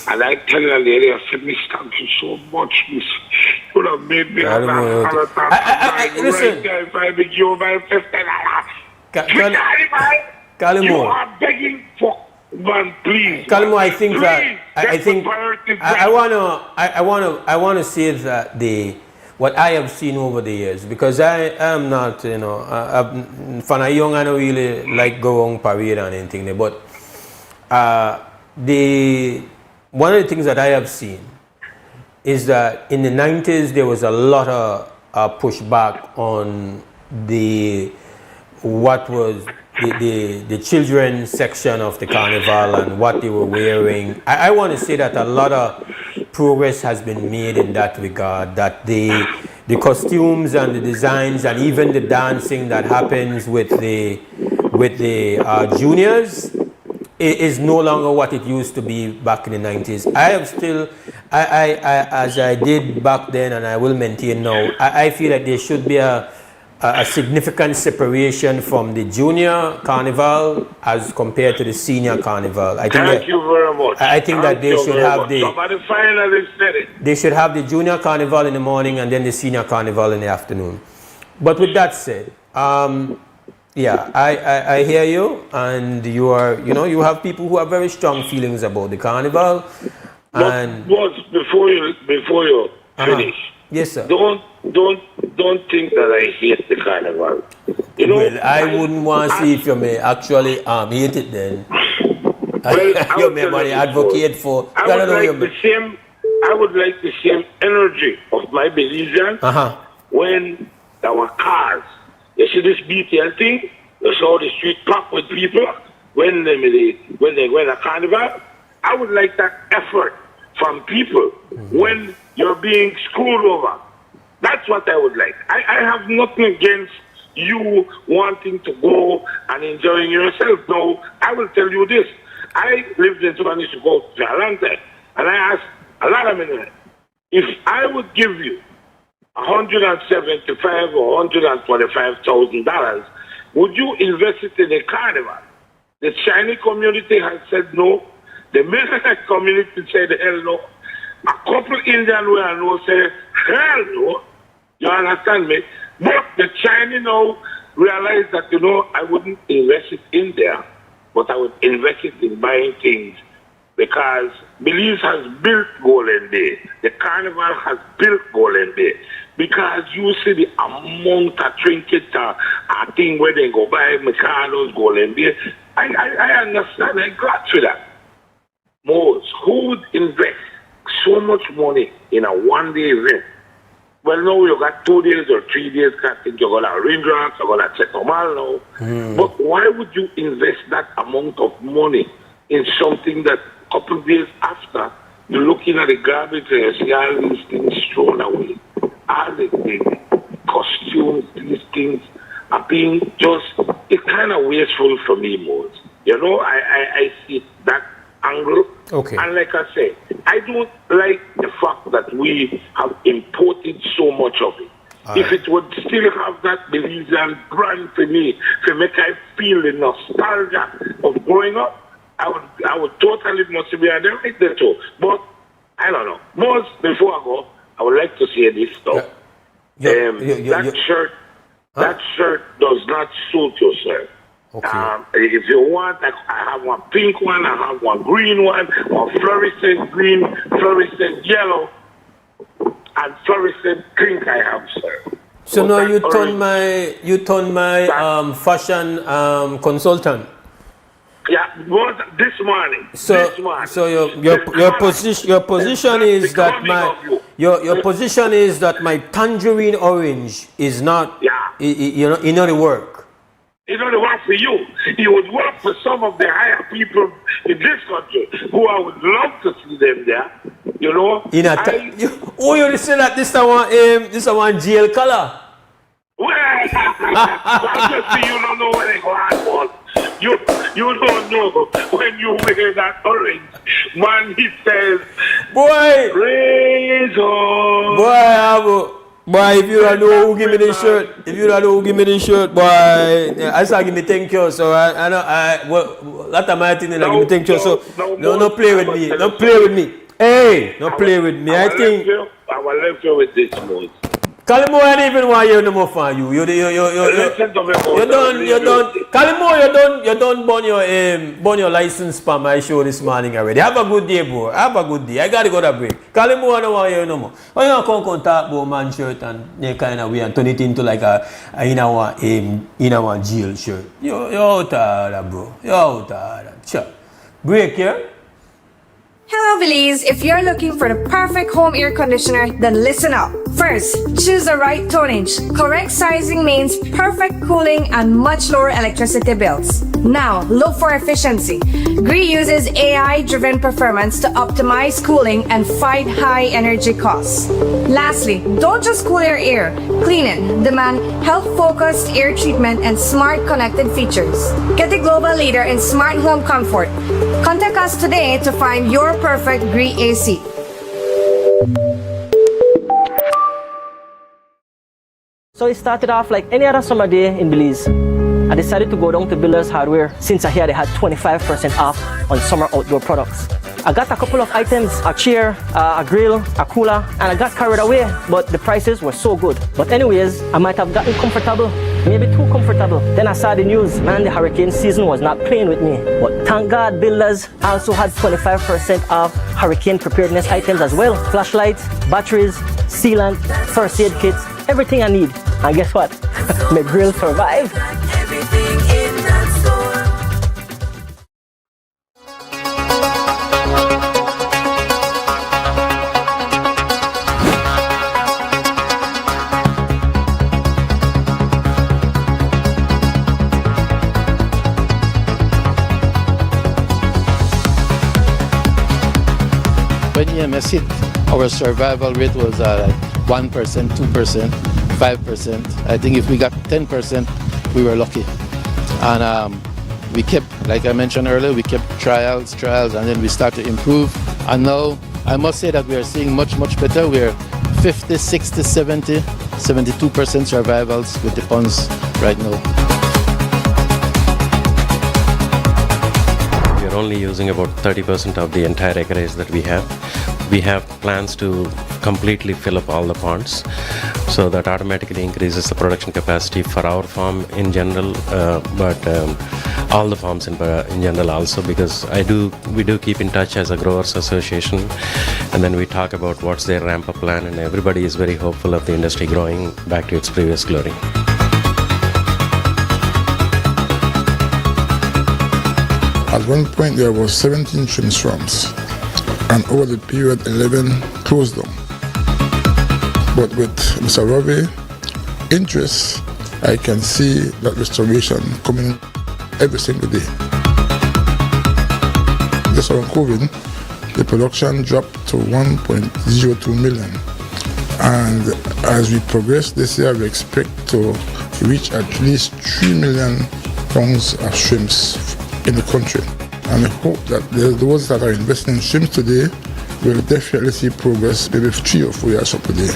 and I tell the lady, I said, Miss, thank you so much, Miss. You would have made me listen. right there if I give you my $50. Calimo, you are begging for one, please. Calimo, I think please, that I think I wanna say that what I have seen over the years, because I am not, you know, from a young, I don't really like go on parade and anything there, but one of the things that I have seen is that in the 90s there was a lot of pushback on the children's section of the carnival and what they were wearing. I want to say that a lot of progress has been made in that regard, that the costumes and the designs and even the dancing that happens with the juniors is no longer what it used to be back in the 90s. I have still, as I did back then and I will maintain now, I feel that there should be a significant separation from the junior carnival as compared to the senior carnival. I think Thank you very much. I think that they should have Somebody finally said it. They should have the junior carnival in the morning and then the senior carnival in the afternoon. But with that said, yeah, I hear you, and you are, you know, you have people who have very strong feelings about the carnival. And before you finish, yes, sir. Don't think that I hate the carnival. You know, well, I wouldn't want to see if you may actually hate it then. Well, you may advocate for. I would like the same energy of my Belizean when there were cars. You see this BTL thing? You saw the street packed with people when they went a carnival. I would like that effort from people when you're being screwed over. That's what I would like. I have nothing against you wanting to go and enjoying yourself. No, I will tell you this. I lived in Spanish to go to Atlanta, and I asked a lot of men, if I would give you $175,000 or $125,000, would you invest it in a carnival? The Chinese community has said no. The Mennonite community said hell no. A couple Indian where I know say hell no. You understand me? But the Chinese now realize that, you know, I wouldn't invest it in there, but I would invest it in buying things, because Belize has built Golden Bay. The carnival has built Golden Bay. Because you see the amount of trinkets, a thing where they go buy Meccano's Golden Bay. I understand. I got to that. Mose, who would invest so much money in a one-day event? Well, no, you got 2 days or 3 days, I think you're going to raindrops, you're going to check them all now. But why would you invest that amount of money in something that a couple of days after, you're looking at the garbage and you see all these things thrown away? All the costumes, these things are being just, it's kind of wasteful for me, Mose. You know, I see that angle. Okay. And like I said, I don't like the fact that we have imported so much of it. If it would still have that Belizean brand for me, to make I feel the nostalgia of growing up, I would totally motivate and like that too. But I don't know. Most before I go, I would like to say this stuff. That shirt does not suit you, sir. Okay. If you want, I have one pink one, I have one green one fluorescent green, fluorescent yellow, and fluorescent pink I have, sir. So now you turn my fashion consultant. Yeah, this morning. So your position is that my tangerine orange is not in the work. It only work for you. It would work for some of the higher people in this country who I would love to see them there. You know? You say that this one GL color. Well, obviously you don't know where they go on. You don't know when you wear that orange. Man, he says, boy, praise on. Boy, if you don't know who give me the shirt, boy, I say give me thank you. So I know that of my thing, give me thank you. So no play with me. Don't play with me. Hey, don't play with me. I will leave you with this, Mose. Kalimo, I don't even want to hear no more from you. You done burn your license for my show this morning already. Have a good day, bro. Have a good day. I gotta go to break. Kalimo, I don't want to hear no more. Why you come contact about man shirt and that kind of way and turn it into like a jail shirt? You're out of that, bro. You're out of that. Sure. Break here. Hello Belize, if you're looking for the perfect home air conditioner, then listen up. First, choose the right tonnage. Correct sizing means perfect cooling and much lower electricity bills. Now, look for efficiency. GREE uses AI-driven performance to optimize cooling and fight high energy costs. Lastly, don't just cool your air, clean it. Demand health-focused air treatment and smart connected features. Get the global leader in smart home comfort. Contact us today to find your perfect GREE AC. So it started off like any other summer day in Belize. I decided to go down to Builders Hardware since I hear they had 25% off on summer outdoor products. I got a couple of items, a chair, a grill, a cooler, and I got carried away, but the prices were so good. But anyways, I might have gotten comfortable, maybe too comfortable. Then I saw the news, man, the hurricane season was not playing with me. But thank God Builders also had 25% off hurricane preparedness items as well. Flashlights, batteries, sealant, first aid kits, everything I need. And guess what? My grill survived. Everything in that store. When EMS hit, our survival rate was like 1%, 2%, 5%. I think if we got 10%, we were lucky. And we kept, like I mentioned earlier, we kept trials, and then we started to improve. And now I must say that we are seeing much, much better. We are 50, 60, 70, 72% survivals with the funds right now. We're only using about 30% of the entire acreage that we have. We have plans to completely fill up all the ponds, so that automatically increases the production capacity for our farm in general, but all the farms in general also, because we do keep in touch as a growers association, and then we talk about what's their ramp up plan, and everybody is very hopeful of the industry growing back to its previous glory. At one point there were 17 shrimp swamps, and over the period 11 closed down. But with Mr. Robbie interest, I can see that restoration coming every single day. Just around COVID, the production dropped to 1.02 million. And as we progress this year, we expect to reach at least 3 million pounds of shrimps in the country. And I hope that those that are investing in shrimps today will definitely see progress maybe 3 or 4 years from today.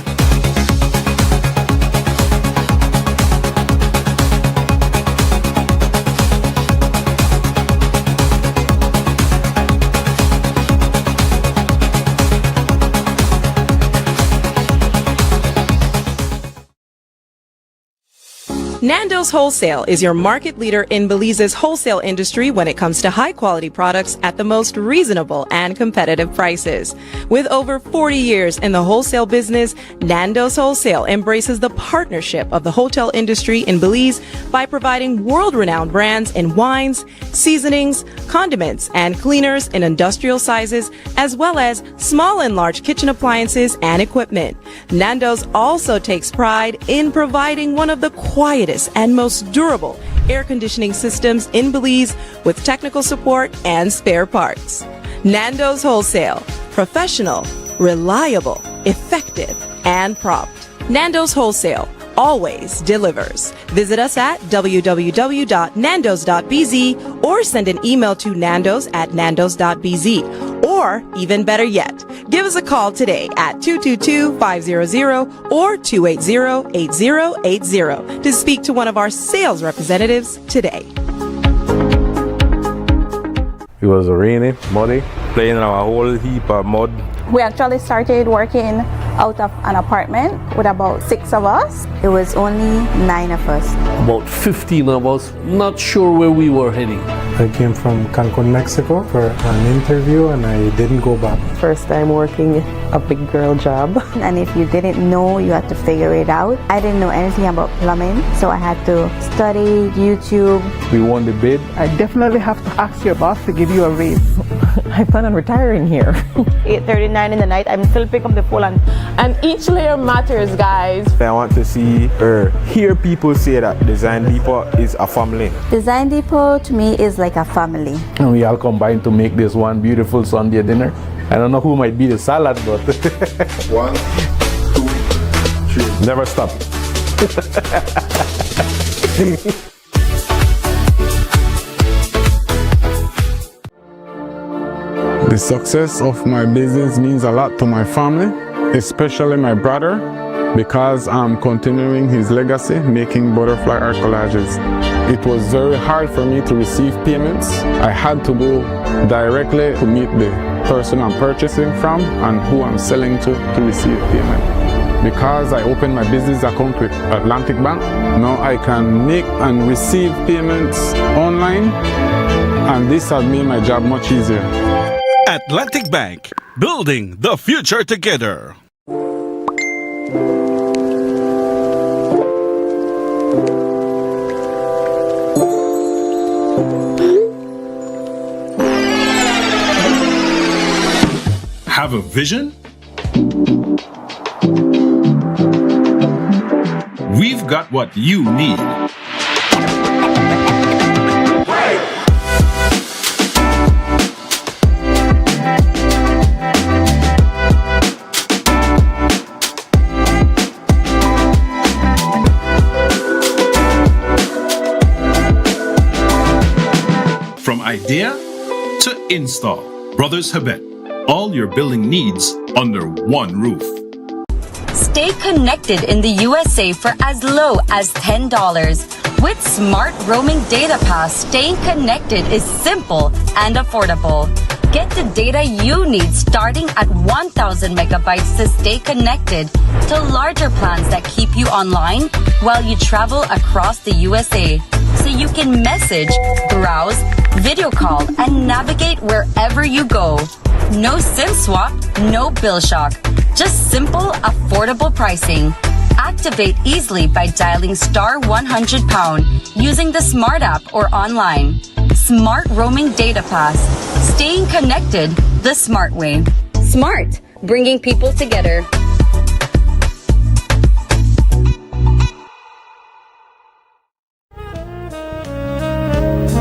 Nando's Wholesale is your market leader in Belize's wholesale industry when it comes to high-quality products at the most reasonable and competitive prices. With over 40 years in the wholesale business, Nando's Wholesale embraces the partnership of the hotel industry in Belize by providing world-renowned brands in wines, seasonings, condiments, and cleaners in industrial sizes, as well as small and large kitchen appliances and equipment. Nando's also takes pride in providing one of the quietest and most durable air conditioning systems in Belize with technical support and spare parts. Nando's Wholesale. Professional, reliable, effective, and prompt. Nando's Wholesale always delivers. Visit us at www.nandos.bz or send an email to nandos@nandos.bz. Or, even better yet, give us a call today at 222-500 or 280-8080 to speak to one of our sales representatives today. It was rainy, muddy, playing in a whole heap of mud. We actually started working out of an apartment with about 6 of us. It was only 9 of us. About 15 of us, not sure where we were heading. I came from Cancun, Mexico for an interview and I didn't go back. First time working a big girl job. And if you didn't know, you had to figure it out. I didn't know anything about plumbing, so I had to study YouTube. We won the bid. I definitely have to ask your boss to give you a raise. I plan on retiring here. 8:39 in the night, I'm still picking up the phone and each layer matters, guys. I want to see or hear people say that Design Depot is a family. Design Depot to me is like a family. And we all combine to make this one beautiful Sunday dinner. I don't know who might be the salad, but 1, 2, 3. Never stop. The success of my business means a lot to my family, especially my brother, because I'm continuing his legacy, making butterfly art collages. It was very hard for me to receive payments. I had to go directly to meet the person I'm purchasing from and who I'm selling to receive payment. Because I opened my business account with Atlantic Bank, now I can make and receive payments online, and this has made my job much easier. Atlantic Bank, building the future together. Have a vision? We've got what you need. From idea to install, Brothers Habet, all your building needs under one roof. Stay connected in the USA for as low as $10. With Smart Roaming Data Pass, staying connected is simple and affordable. Get the data you need starting at 1,000 megabytes to stay connected to larger plans that keep you online while you travel across the USA. So you can message, browse, video call, and navigate wherever you go. No SIM swap, no bill shock. Just simple, affordable pricing. Activate easily by dialing *100# using the Smart app or online. Smart Roaming Data Pass. Staying connected the smart way. Smart, bringing people together.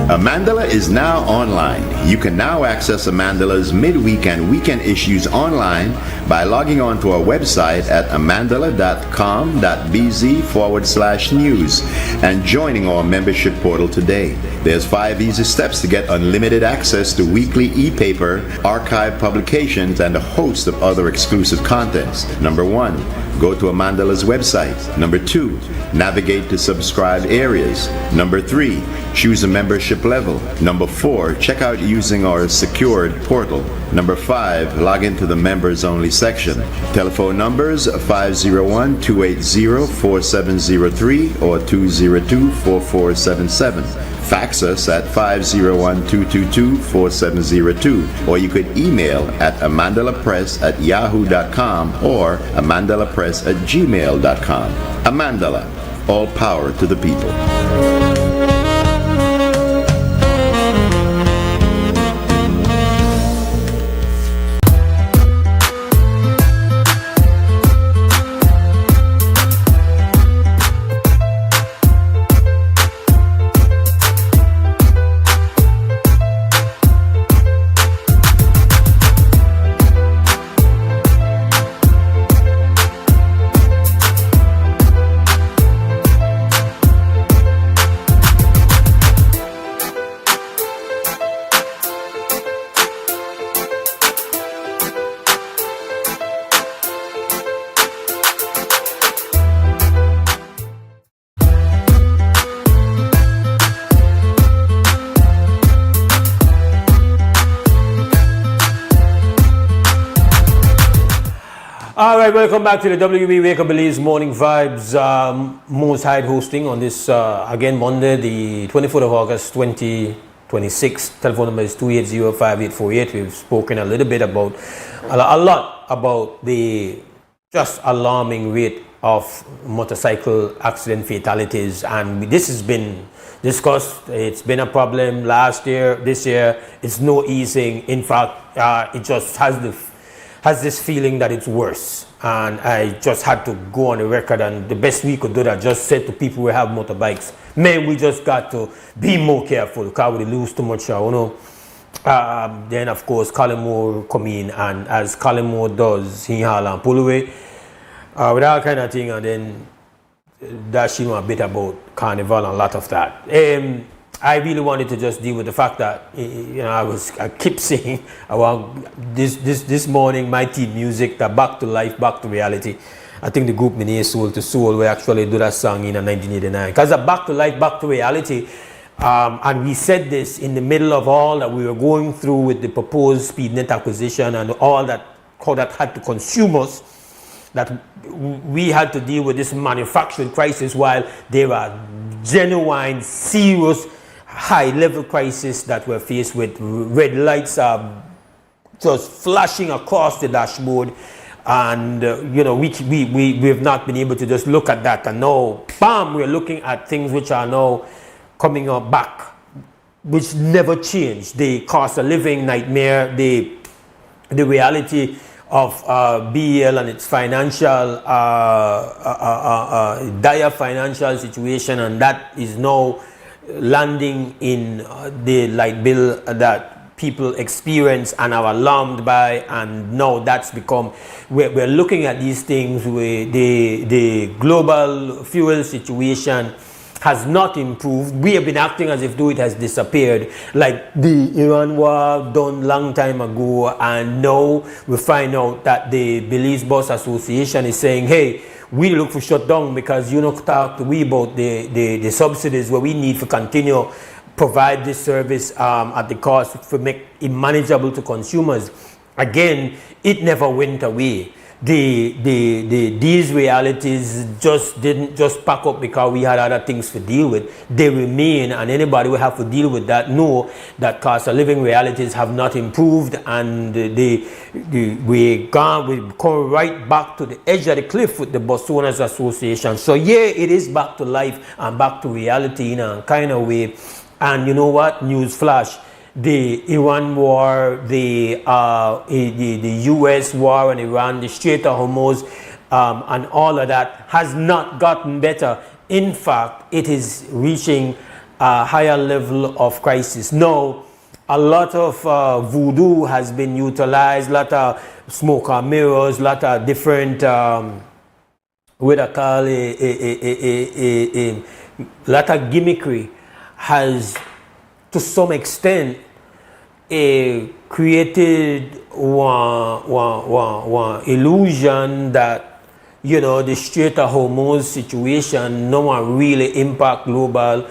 Amandala is now online. You can now access Amandala's midweek and weekend issues online by logging on to our website at amandala.com.bz/news and joining our membership portal today. There's 5 easy steps to get unlimited access to weekly e-paper, archive publications, and a host of other exclusive contents. Number 1, go to Amandala's website. Number 2, navigate to subscribed areas. Number 3, choose a membership level. Number 4, check out using our secured portal. Number 5, log into the members only section. Telephone numbers 501-280-4703 or 202-4477. Fax us at 501-222-4702, or you could email at amandalapress@yahoo.com or amandalapress@gmail.com. Amandala, all power to the people. right, welcome back to the WB Wake Up Belize Morning Vibes. Mose Hyde hosting on this, again, Monday, the 24th of August, 2026. Telephone number is 280-5848. We've spoken a little bit about, a lot about the just alarming rate of motorcycle accident fatalities. And this has been discussed. It's been a problem last year, this year. It's no easing. In fact, it just has this feeling that it's worse. And I just had to go on the record, and the best we could do that, just said to people who have motorbikes, man, we just got to be more careful because we lose too much, then of course Colin Moore come in, and as Colin Moore does, he haul and pull away with all kind of thing, and then that's a bit about carnival and a lot of that. I really wanted to just deal with the fact that I keep saying about this morning, my team music, that back to life, back to reality. I think the group Mine Soul to Soul we actually do that song in 1989. Because back to life, back to reality. And we said this in the middle of all that we were going through with the proposed SpeedNet acquisition and all that, how that had to consume us, that we had to deal with this manufacturing crisis while there are genuine, serious, high-level crisis that we're faced with. Red lights are just flashing across the dashboard, and we've not been able to just look at that and now, bam, we're looking at things which are now coming up back, which never changed. The cost of living nightmare, the reality of BEL and its financial dire financial situation, and that is now landing in the light bill that people experience and are alarmed by. And now that's become, we're looking at these things where the global fuel situation has not improved. We have been acting as if though it has disappeared, like the Iran war done long time ago, and now we find out that the Belize Bus Association is saying, hey, we look for shut down because you know talk to we about the subsidies where we need to continue provide this service at the cost for make it manageable to consumers. Again, it never went away. These realities just didn't just pack up because we had other things to deal with. They remain, and anybody will have to deal with that know that cost of living realities have not improved, and we come right back to the edge of the cliff with the Bus Owners Association. So yeah, it is back to life and back to reality in a kind of way. And you know what? News flash. The Iran war, the U.S. war on Iran, the Strait of Hormuz, and all of that has not gotten better. In fact, it is reaching a higher level of crisis. Now, a lot of voodoo has been utilized, a lot of smoke and mirrors, a lot of different, what I call a lot of gimmickry has, to some extent, created one illusion that, the Strait of Hormuz situation no one really impact global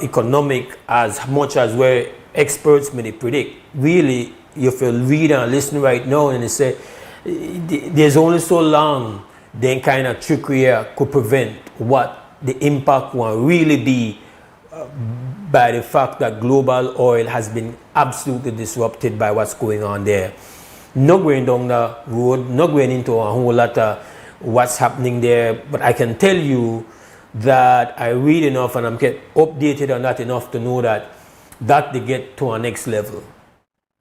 economic as much as where experts may predict. Really, if you read and listen right now and they say there's only so long then kind of trickery could prevent what the impact will really be by the fact that global oil has been absolutely disrupted by what's going on there. Not going down the road, not going into a whole lot of what's happening there, but I can tell you that I read enough and I'm get updated on that enough to know that they get to our next level.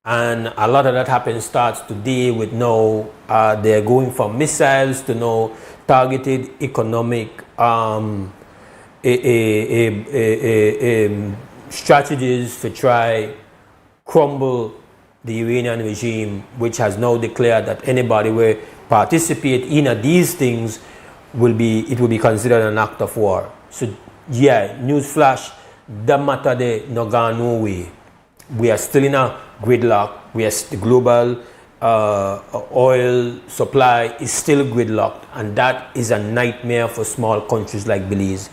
And a lot of that starts today with now they're going from missiles to now targeted economic strategies to try crumble the Iranian regime, which has now declared that anybody will participate in these things will be considered an act of war. So yeah, news flash, that matter they not gone no way. We are still in a gridlock. The global oil supply is still gridlocked, and that is a nightmare for small countries like Belize.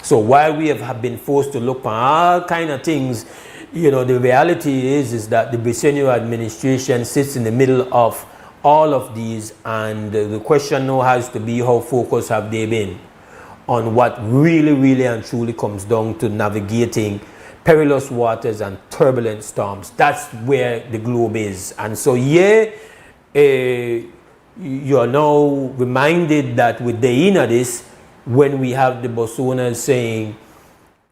So while we have been forced to look for all kind of things, the reality is that the Belizean administration sits in the middle of all of these, and the question now has to be, how focused have they been on what really and truly comes down to navigating perilous waters and turbulent storms. That's where the globe is. And so you are now reminded that with the inner this, when we have the bus owners saying,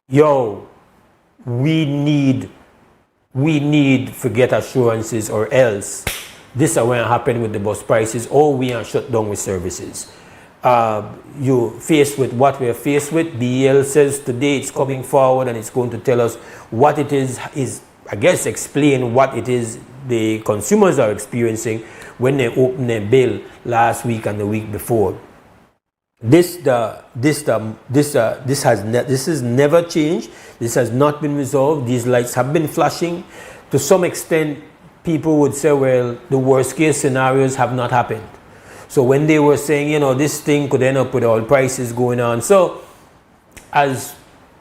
yo, we need forget assurances, or else this is what happen with the bus prices, or we are shut down with services. You're faced with what we're faced with. BL says today it's coming forward and it's going to tell us what it is I guess explain what it is the consumers are experiencing when they open their bill last week and the week before. This has never changed. This has not been resolved. These lights have been flashing. To some extent, people would say, well, the worst case scenarios have not happened. So when they were saying, you know, this thing could end up with oil prices going on. So as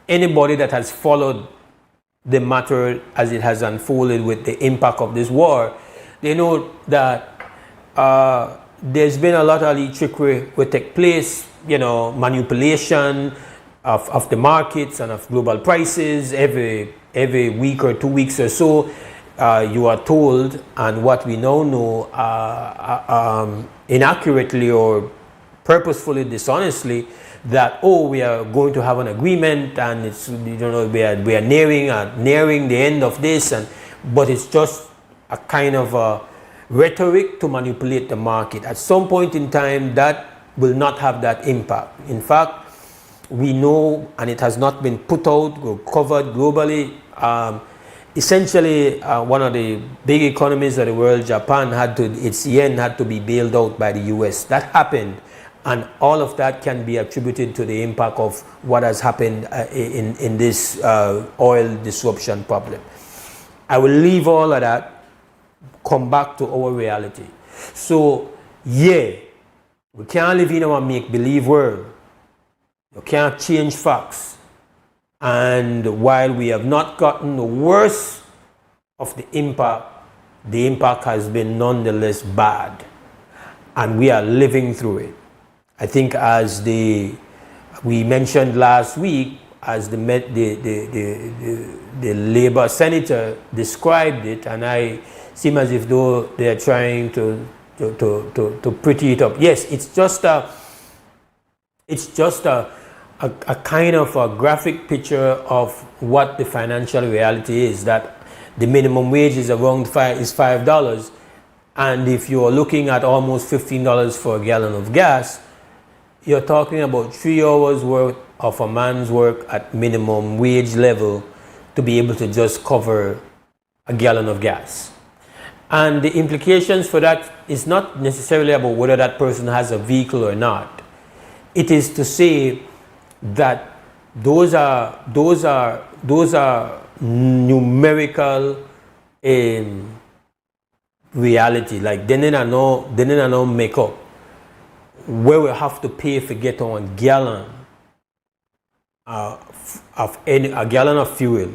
anybody that has followed the matter as it has unfolded with the impact of this war, they know that there's been a lot of trickery will take place, you know, manipulation of the markets and of global prices every week or 2 weeks or so. You are told, and what we now know inaccurately or purposefully, dishonestly, that we are going to have an agreement and it's, you know, we are nearing the end of this, but it's just a kind of a rhetoric to manipulate the market. At some point in time, that will not have that impact. In fact, we know, and it has not been put out or covered globally. Essentially, one of the big economies of the world, Japan, its yen had to be bailed out by the US. That happened, and all of that can be attributed to the impact of what has happened in this oil disruption problem. I will leave all of that, come back to our reality. So, yeah, we can't live in our make-believe world. You can't change facts. And while we have not gotten the worst of the impact has been nonetheless bad. And we are living through it. I think as we mentioned last week, as the Labour senator described it, and I seem as if though they are trying to pretty it up. Yes, it's just a kind of a graphic picture of what the financial reality is, that the minimum wage is around $5, and if you're looking at almost $15 for a gallon of gas, you're talking about 3 hours worth of a man's work at minimum wage level to be able to just cover a gallon of gas. And the implications for that is not necessarily about whether that person has a vehicle or not. It is to say that those are numerical reality. Like they didn't know make up where we have to pay for get on a gallon a gallon of fuel,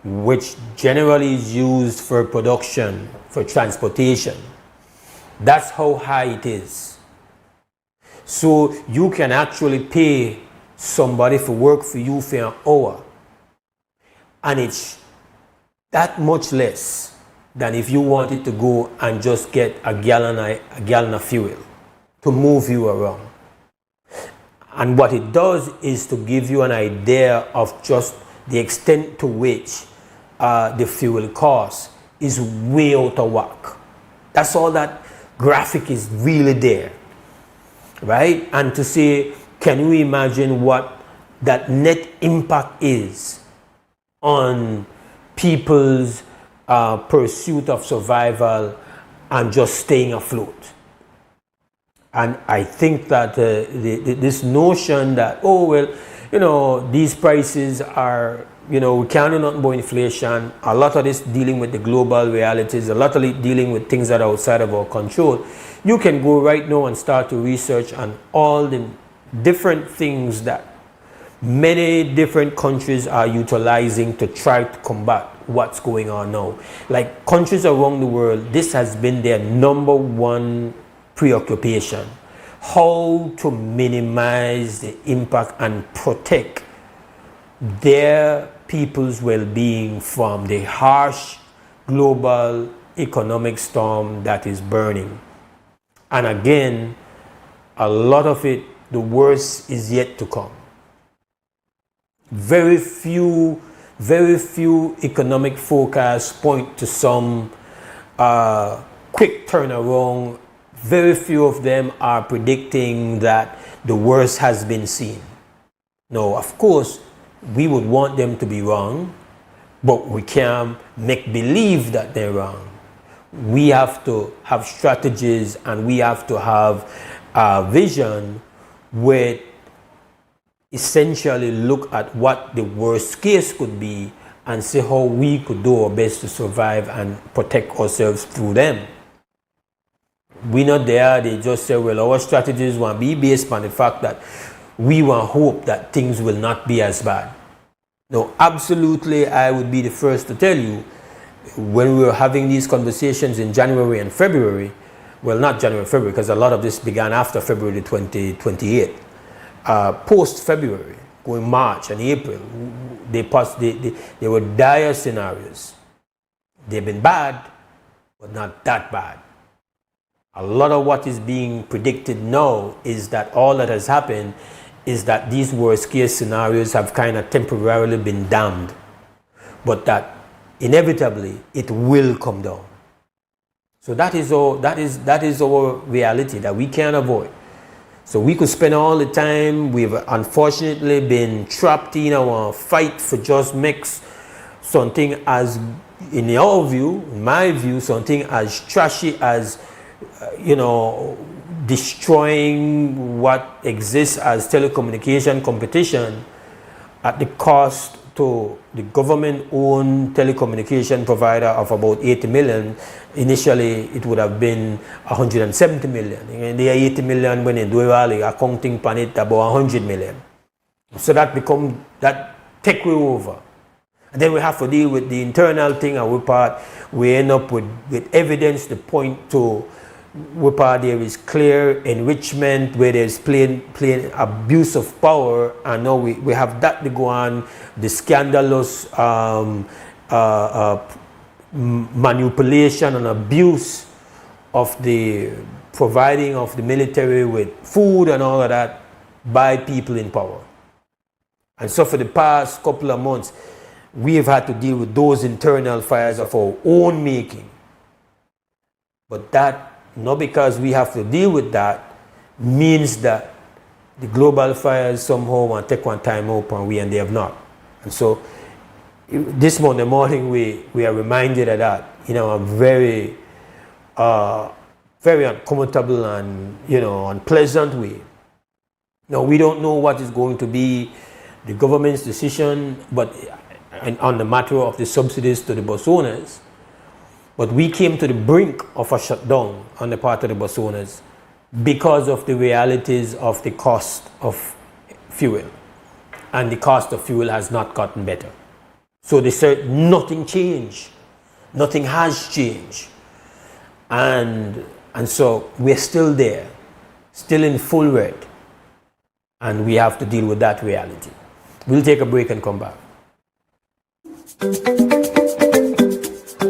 which generally is used for production, for transportation. That's how high it is. So you can actually pay somebody for work for you for an hour, and it's that much less than if you wanted to go and just get a gallon of fuel to move you around. And what it does is to give you an idea of just the extent to which the fuel cost is way out of whack. That's all that graphic is really there, right? And to say, can you imagine what that net impact is on people's pursuit of survival and just staying afloat? And I think that this notion that, oh, well, you know, these prices are, you know, we can't do nothing about inflation. A lot of this dealing with the global realities, a lot of it dealing with things that are outside of our control. You can go right now and start to research on all the different things that many different countries are utilizing to try to combat what's going on now. Like countries around the world, this has been their number one preoccupation. How to minimize the impact and protect their people's well-being from the harsh global economic storm that is burning. And again, a lot of it, the worst is yet to come. Very few economic forecasts point to some quick turnaround. Very few of them are predicting that the worst has been seen. Now, of course, we would want them to be wrong, but we can't make believe that they're wrong. We have to have strategies, and we have to have a vision where essentially look at what the worst case could be and see how we could do our best to survive and protect ourselves through them. We're not there, they just say, well, our strategies will be based on the fact that we want hope that things will not be as bad. No, absolutely, I would be the first to tell you, when we were having these conversations in January and February, well, not January, February, because a lot of this began after February 2028. Post-February, going March and April, they were dire scenarios. They've been bad, but not that bad. A lot of what is being predicted now is that all that has happened is that these worst case scenarios have kind of temporarily been damned, but that inevitably it will come down. So that is our reality that we can't avoid. So we could spend all the time, we've unfortunately been trapped in our fight for just makes something as, in your view, in my view, something as trashy as destroying what exists as telecommunication competition at the cost to the government-owned telecommunication provider of about 80 million. Initially, it would have been 170 million. And they are 80 million when they do all the accounting pan it about 100 million. So that take we over. And then we have to deal with the internal thing, and we end up with evidence to point to where there is clear enrichment, where there's plain abuse of power, and now we have that to go on, the scandalous manipulation and abuse of the providing of the military with food and all of that by people in power. And so for the past couple of months, we have had to deal with those internal fires of our own making. But that, not because we have to deal with that, means that the global fires somehow want to take one time up, and they have not. And so this Monday morning we are reminded of that in a very uncomfortable and unpleasant way. Now, we don't know what is going to be the government's decision, but on the matter of the subsidies to the bus owners. But we came to the brink of a shutdown on the part of the bus owners because of the realities of the cost of fuel. And the cost of fuel has not gotten better. So they said nothing changed. Nothing has changed. And so we're still there, still in full red. And we have to deal with that reality. We'll take a break and come back.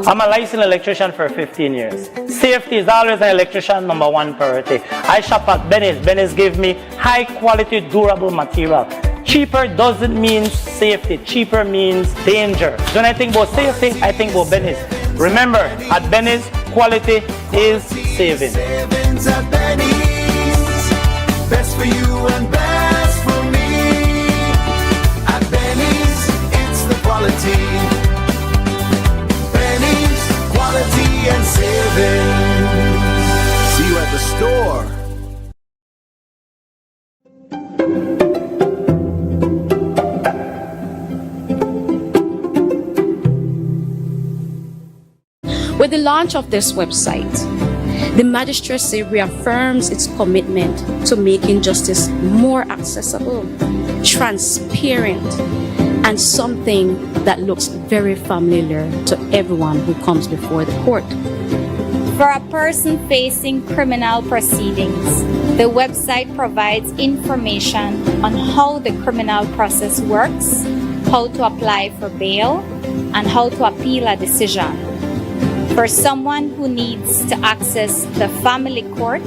I'm a licensed electrician for 15 years. Safety is always an electrician number one priority. I shop at Benny's. Benny's give me high quality, durable material. Cheaper doesn't mean safety. Cheaper means danger. When I think about safety, I think about Benny's. Remember, at Benny's, quality is saving. Savings at Benny's. Best for you and best for me. At Benny's, it's the quality. Quality and savings. See you at the store. With the launch of this website, The magistracy reaffirms its commitment to making justice more accessible, transparent, and something that looks very familiar to everyone who comes before the court. For a person facing criminal proceedings, the website provides information on how the criminal process works, how to apply for bail, and how to appeal a decision. For someone who needs to access the family court,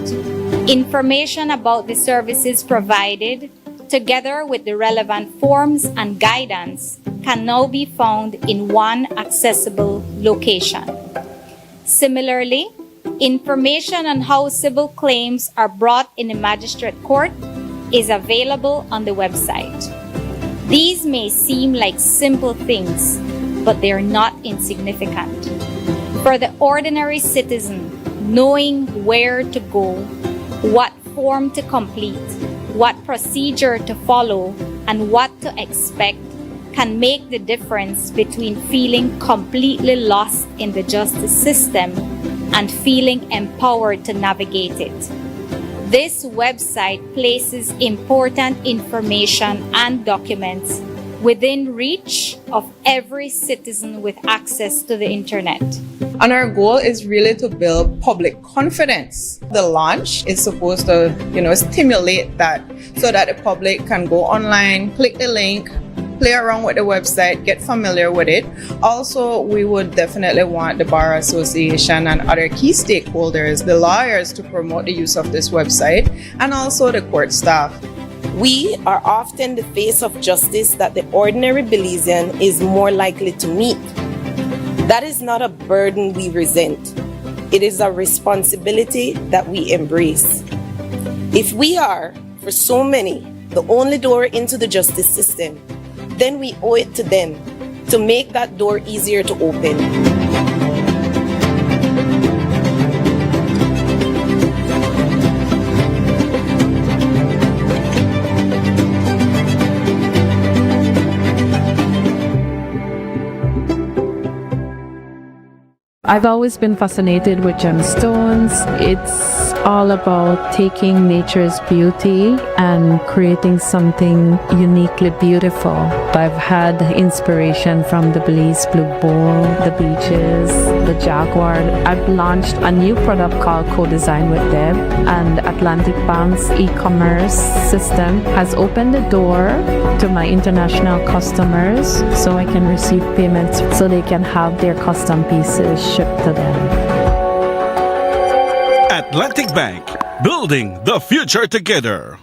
information about the services provided, together with the relevant forms and guidance, can now be found in one accessible location. Similarly, information on how civil claims are brought in the magistrate court is available on the website. These may seem like simple things, but they are not insignificant. For the ordinary citizen, knowing where to go, what form to complete, what procedure to follow, and what to expect can make the difference between feeling completely lost in the justice system and feeling empowered to navigate it. This website places important information and documents within reach of every citizen with access to the internet. And our goal is really to build public confidence. The launch is supposed to, stimulate that so that the public can go online, click the link, play around with the website, get familiar with it. Also, we would definitely want the Bar Association and other key stakeholders, the lawyers, to promote the use of this website, and also the court staff. We are often the face of justice that the ordinary Belizean is more likely to meet. That is not a burden we resent. It is a responsibility that we embrace. If we are, for so many, the only door into the justice system, then we owe it to them to make that door easier to open. I've always been fascinated with gemstones. It's all about taking nature's beauty and creating something uniquely beautiful. I've had inspiration from the Belize Blue Bull, the beaches, the jaguar. I've launched a new product called Co-Design with Deb, and Atlantic Bank's e-commerce system has opened the door to my international customers so I can receive payments so they can have their custom pieces shipped to them. Atlantic Bank, building the future together.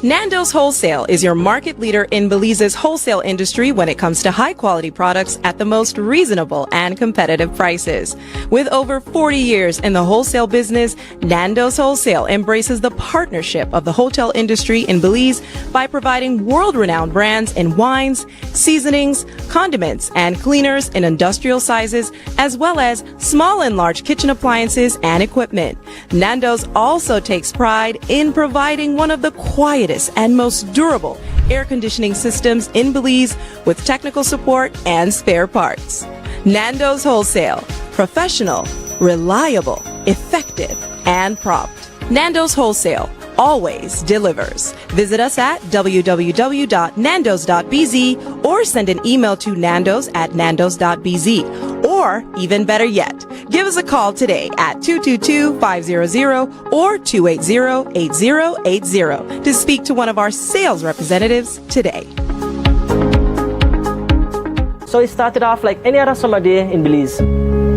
Nando's Wholesale is your market leader in Belize's wholesale industry when it comes to high quality products at the most reasonable and competitive prices. With over 40 years in the wholesale business, Nando's Wholesale embraces the partnership of the hotel industry in Belize by providing world-renowned brands in wines, seasonings, condiments, and cleaners in industrial sizes, as well as small and large kitchen appliances and equipment. Nando's also takes pride in providing one of the quietest and most durable air conditioning systems in Belize with technical support and spare parts. Nando's Wholesale. Professional, reliable, effective, and prompt. Nando's Wholesale always delivers. Visit us at www.nandos.bz or send an email to nandos@nandos.bz. Or, even better yet, give us a call today at 222-500 or 280-8080 to speak to one of our sales representatives today. So it started off like any other summer day in Belize.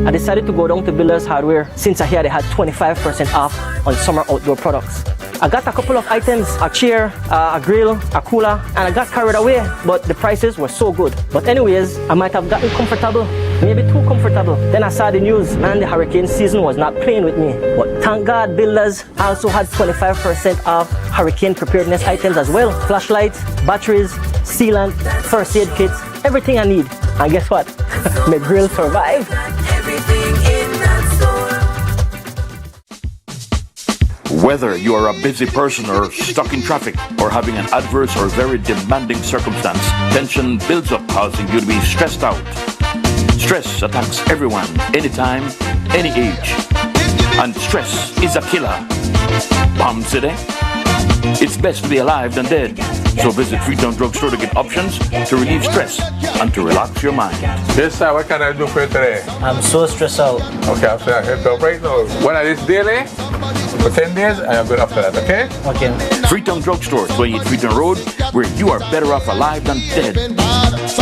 I decided to go down to Builders Hardware since I heard they had 25% off on summer outdoor products. I got a couple of items, a chair, a grill, a cooler, and I got carried away, but the prices were so good. But anyways, I might have gotten comfortable, maybe too comfortable. Then I saw the news, man, the hurricane season was not playing with me. But thank God, Builders also had 25% off hurricane preparedness items as well. Flashlights, batteries, sealant, first aid kits, everything I need. And guess what? My grill survived. Whether you are a busy person or stuck in traffic or having an adverse or very demanding circumstance, tension builds up, causing you to be stressed out. Stress attacks everyone, anytime, any age. and stress is a killer. Palm City? It's best to be alive than dead. So visit Freetown Drugstore to get options to relieve stress and to relax your mind. Yes, sir. What can I do for you today? I'm so stressed out. Okay, I'll say I help you right now. When I this daily, for 10 days, I am good after that, okay? Okay. Freetown Drugstore, 28 Freetown Road, where you are better off alive than dead.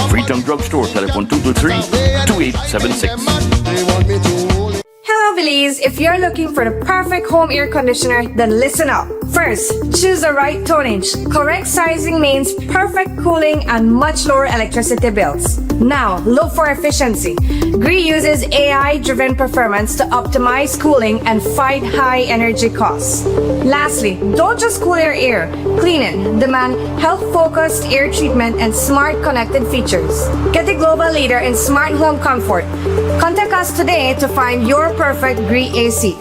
Freetown Drugstore, telephone 223-2876. Hello Belize, if you're looking for the perfect home air conditioner, then listen up. First, choose the right tonnage. Correct sizing means perfect cooling and much lower electricity bills. Now, look for efficiency. GREE uses AI-driven performance to optimize cooling and fight high energy costs. Lastly, don't just cool your air. Clean it. Demand health-focused air treatment and smart connected features. Get the global leader in smart home comfort. Contact us today to find your perfect GREE AC.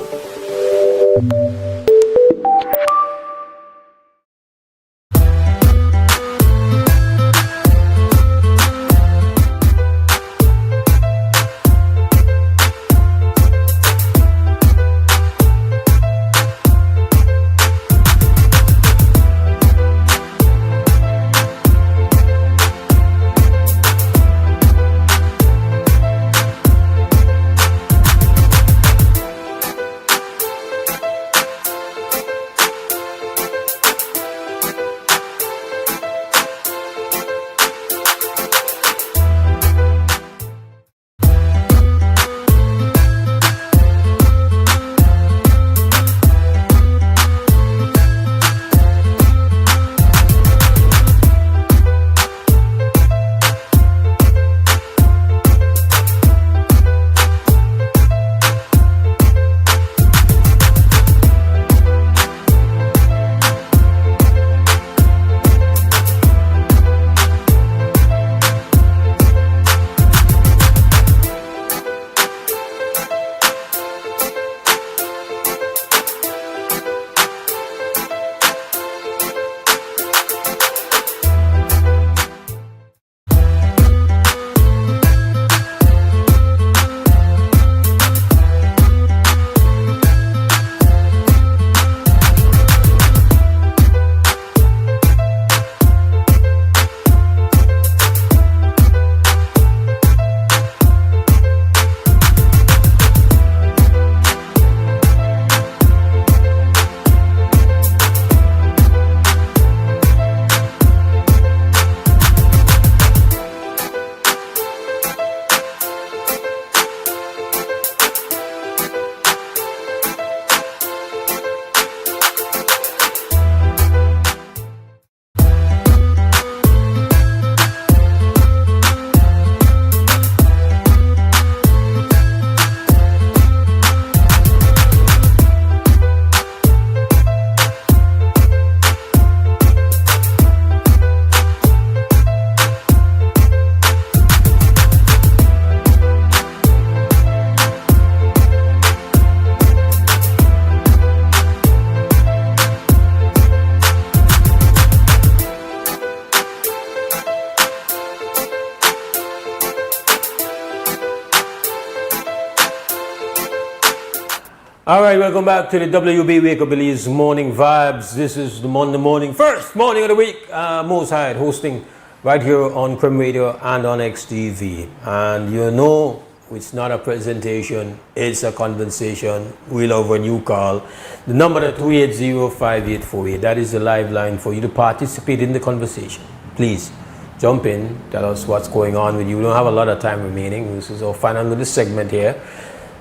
All right, welcome back to the WUB Wake Up Belize Morning Vibes. This is the Monday morning, first morning of the week. Mose Hyde hosting right here on Crim Radio and on XTV. And you know, it's not a presentation, it's a conversation. We love when you call. The number is 280-5848. That is the live line for you to participate in the conversation. Please jump in, tell us what's going on with you. We don't have a lot of time remaining. This is our final little segment here.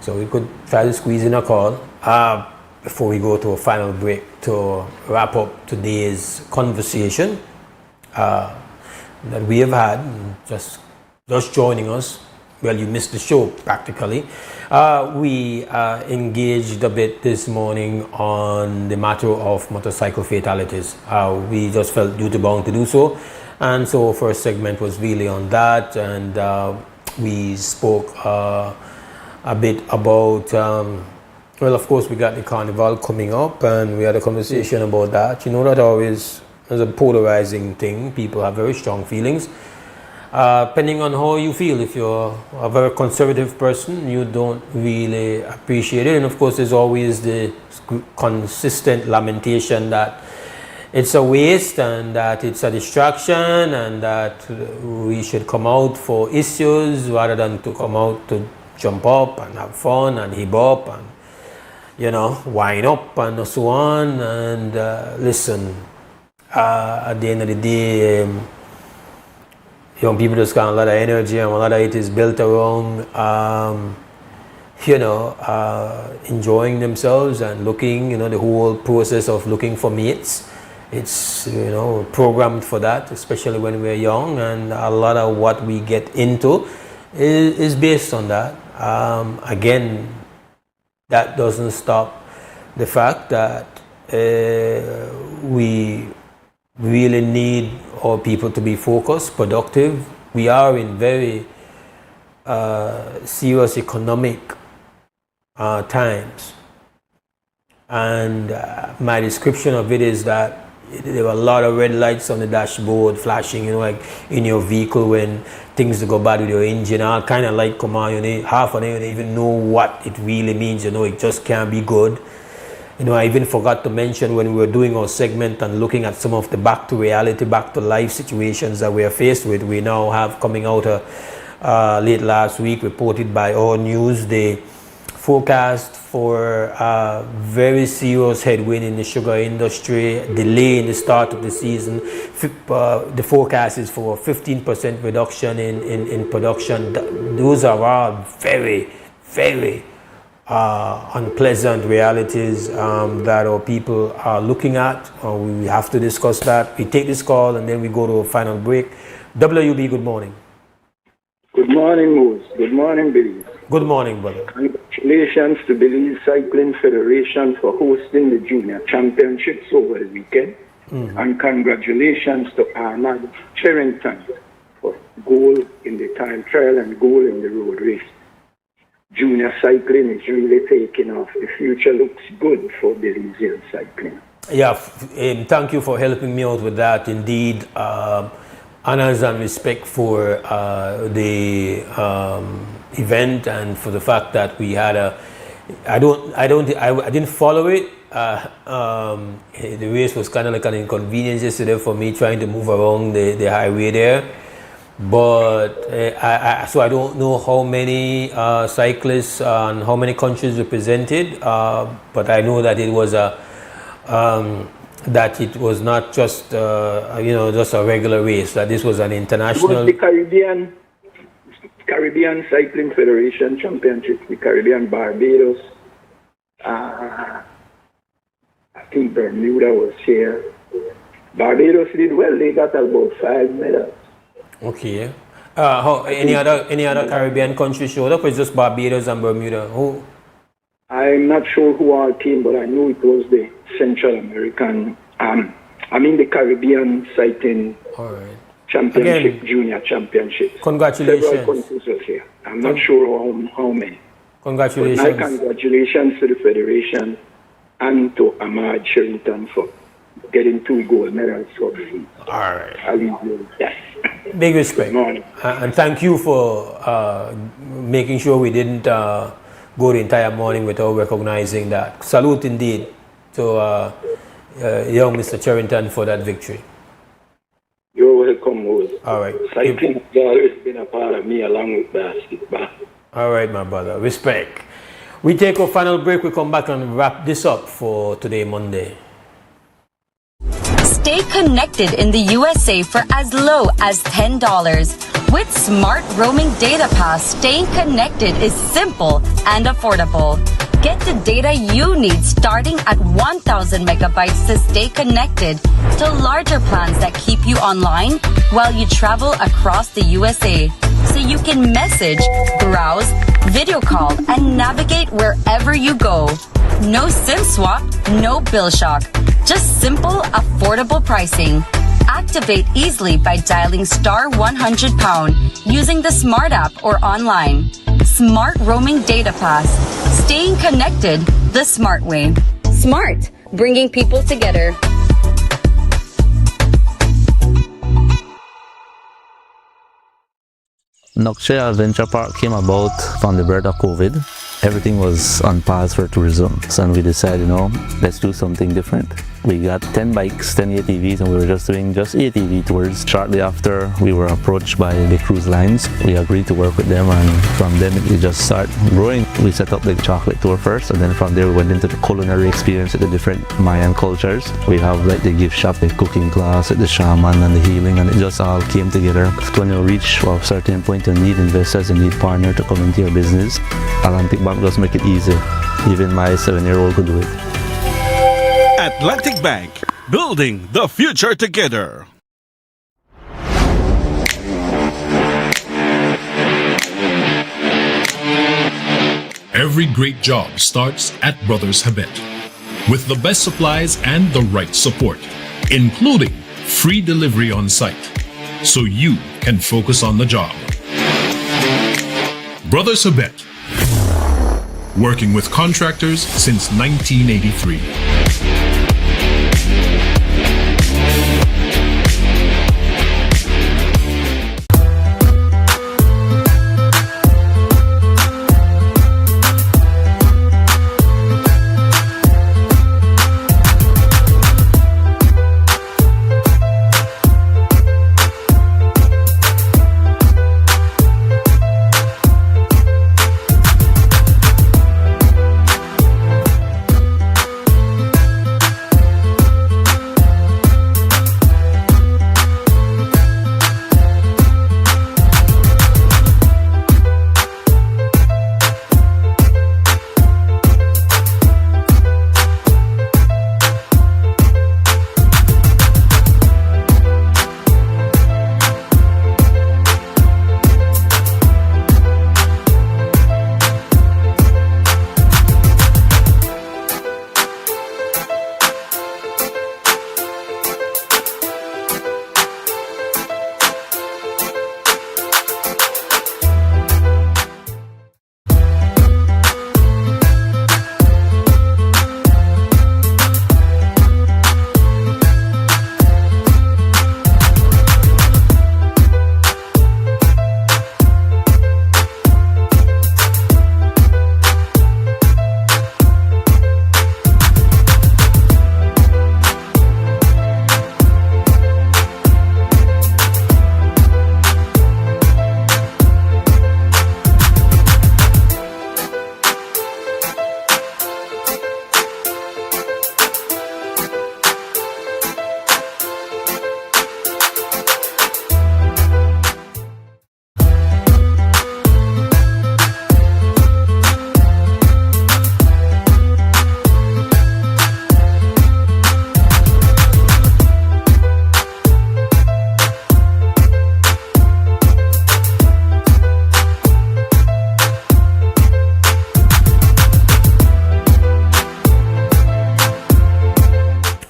So we could try to squeeze in a call before we go to a final break to wrap up today's conversation that we have had. Just joining us. Well, you missed the show practically. We engaged a bit this morning on the matter of motorcycle fatalities. We just felt duty bound to do so. And so first segment was really on that. And we spoke a bit about, well, of course, we got the carnival coming up, and we had a conversation about that. You know, that always is a polarizing thing. People have very strong feelings. depending on how you feel. If you're a very conservative person, you don't really appreciate it. And of course, there's always the consistent lamentation that it's a waste and that it's a distraction and that we should come out for issues rather than to come out to jump up and have fun and hip up and, you know, wind up and so on. And listen, at the end of the day, young people just got a lot of energy, and a lot of it is built around, enjoying themselves and looking, the whole process of looking for mates. It's, programmed for that, especially when we're young, and a lot of what we get into is based on that. Again, that doesn't stop the fact that we really need our people to be focused, productive. We are in very serious economic times, and my description of it is that there were a lot of red lights on the dashboard flashing, like in your vehicle when things go bad with your engine, all kind of light come on, half of them don't even know what it really means, it just can't be good. I even forgot to mention when we were doing our segment and looking at some of the back to reality, back to life situations that we are faced with. We now have coming out late last week, reported by our news, the forecast for very serious headwind in the sugar industry, delay in the start of the season. The forecast is for a 15% reduction in production. Those are all very, very unpleasant realities that our people are looking at. We have to discuss that. We take this call and then we go to a final break. WUB, good morning. Good morning, Mose. Good morning, Belize. Good morning, brother. Congratulations to Belize Cycling Federation for hosting the Junior Championships over the weekend. And congratulations to Ahmad Cherrington for goal in the time trial and goal in the road race. Junior cycling is really taking off. The future looks good for Belizean cycling. Yeah, thank you for helping me out with that. Indeed, honors and respect for the event and for the fact that we had I didn't follow it. The race was kind of like an inconvenience yesterday for me trying to move around the highway there. But so I don't know how many cyclists and how many countries represented, but I know that it was that it was not just just a regular race. That this was an international. It was the Caribbean Cycling Federation Championship, the Caribbean Barbados. I think Bermuda was here. Barbados did well. They got about 5 medals. Okay. Any other Caribbean country showed up, or it's just Barbados and Bermuda? Who? I'm not sure who all came, but I know it was the Central American, the Caribbean Cycling Championship, again, Junior Championships. Congratulations. Several countries were here. I'm not sure how many. Congratulations. But my congratulations to the Federation and to Ahmad Cherrington for getting 2 gold medals for the season. All right. Yes. Big respect. And thank you for making sure we didn't go the entire morning without recognizing that. Salute indeed to young Mr. Cherrington for that victory. You're welcome, Mose. All right. Cycling has always been a part of me along with basketball. All right, my brother. Respect. We take a final break. We come back and wrap this up for today, Monday. Stay connected in the USA for as low as $10. With Smart Roaming Data Pass, staying connected is simple and affordable. Get the data you need starting at 1,000 megabytes to stay connected to larger plans that keep you online while you travel across the USA. So you can message, browse, video call, and navigate wherever you go. No SIM swap, no bill shock. Just simple, affordable pricing. Activate easily by dialing *100# using the Smart app or online. Smart Roaming Data Pass. Staying connected the smart way. Smart, bringing people together. Nokche Adventure Park came about from the birth of COVID. Everything was on pause for tourism. So we decided, let's do something different. We got 10 bikes, 10 ATVs, and we were just doing ATV tours. Shortly after, we were approached by the cruise lines. We agreed to work with them, and from them it just started growing. We set up the chocolate tour first, and then from there we went into the culinary experience with the different Mayan cultures. We have like the gift shop, the cooking class, the shaman and the healing, and it just all came together. When you reach a certain point, you need investors, you need partners to come into your business. Atlantic Bank just make it easy. Even my 7-year-old could do it. Atlantic Bank, building the future together. Every great job starts at Brothers Habet with the best supplies and the right support, including free delivery on site, so you can focus on the job. Brothers Habet, working with contractors since 1983.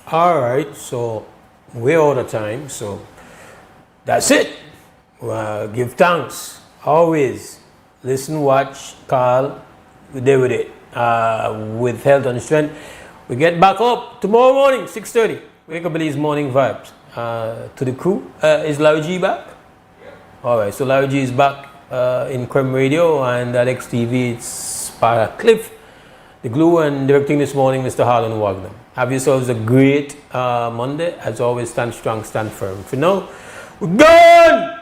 Alright, so we're out of time, so that's it. Give thanks. Always listen, watch, call, we're there with it. With health and strength. We get back up tomorrow morning, 6:30. Wake up with these morning vibes. To the crew. Is Larry G back? Alright, so Larry G is back in Creme Radio, and at XTV it's Cliff, the glue, and directing this morning, Mr. Harlan Wagner. Have yourselves a great Monday. As always, stand strong, stand firm. For now, we're gone!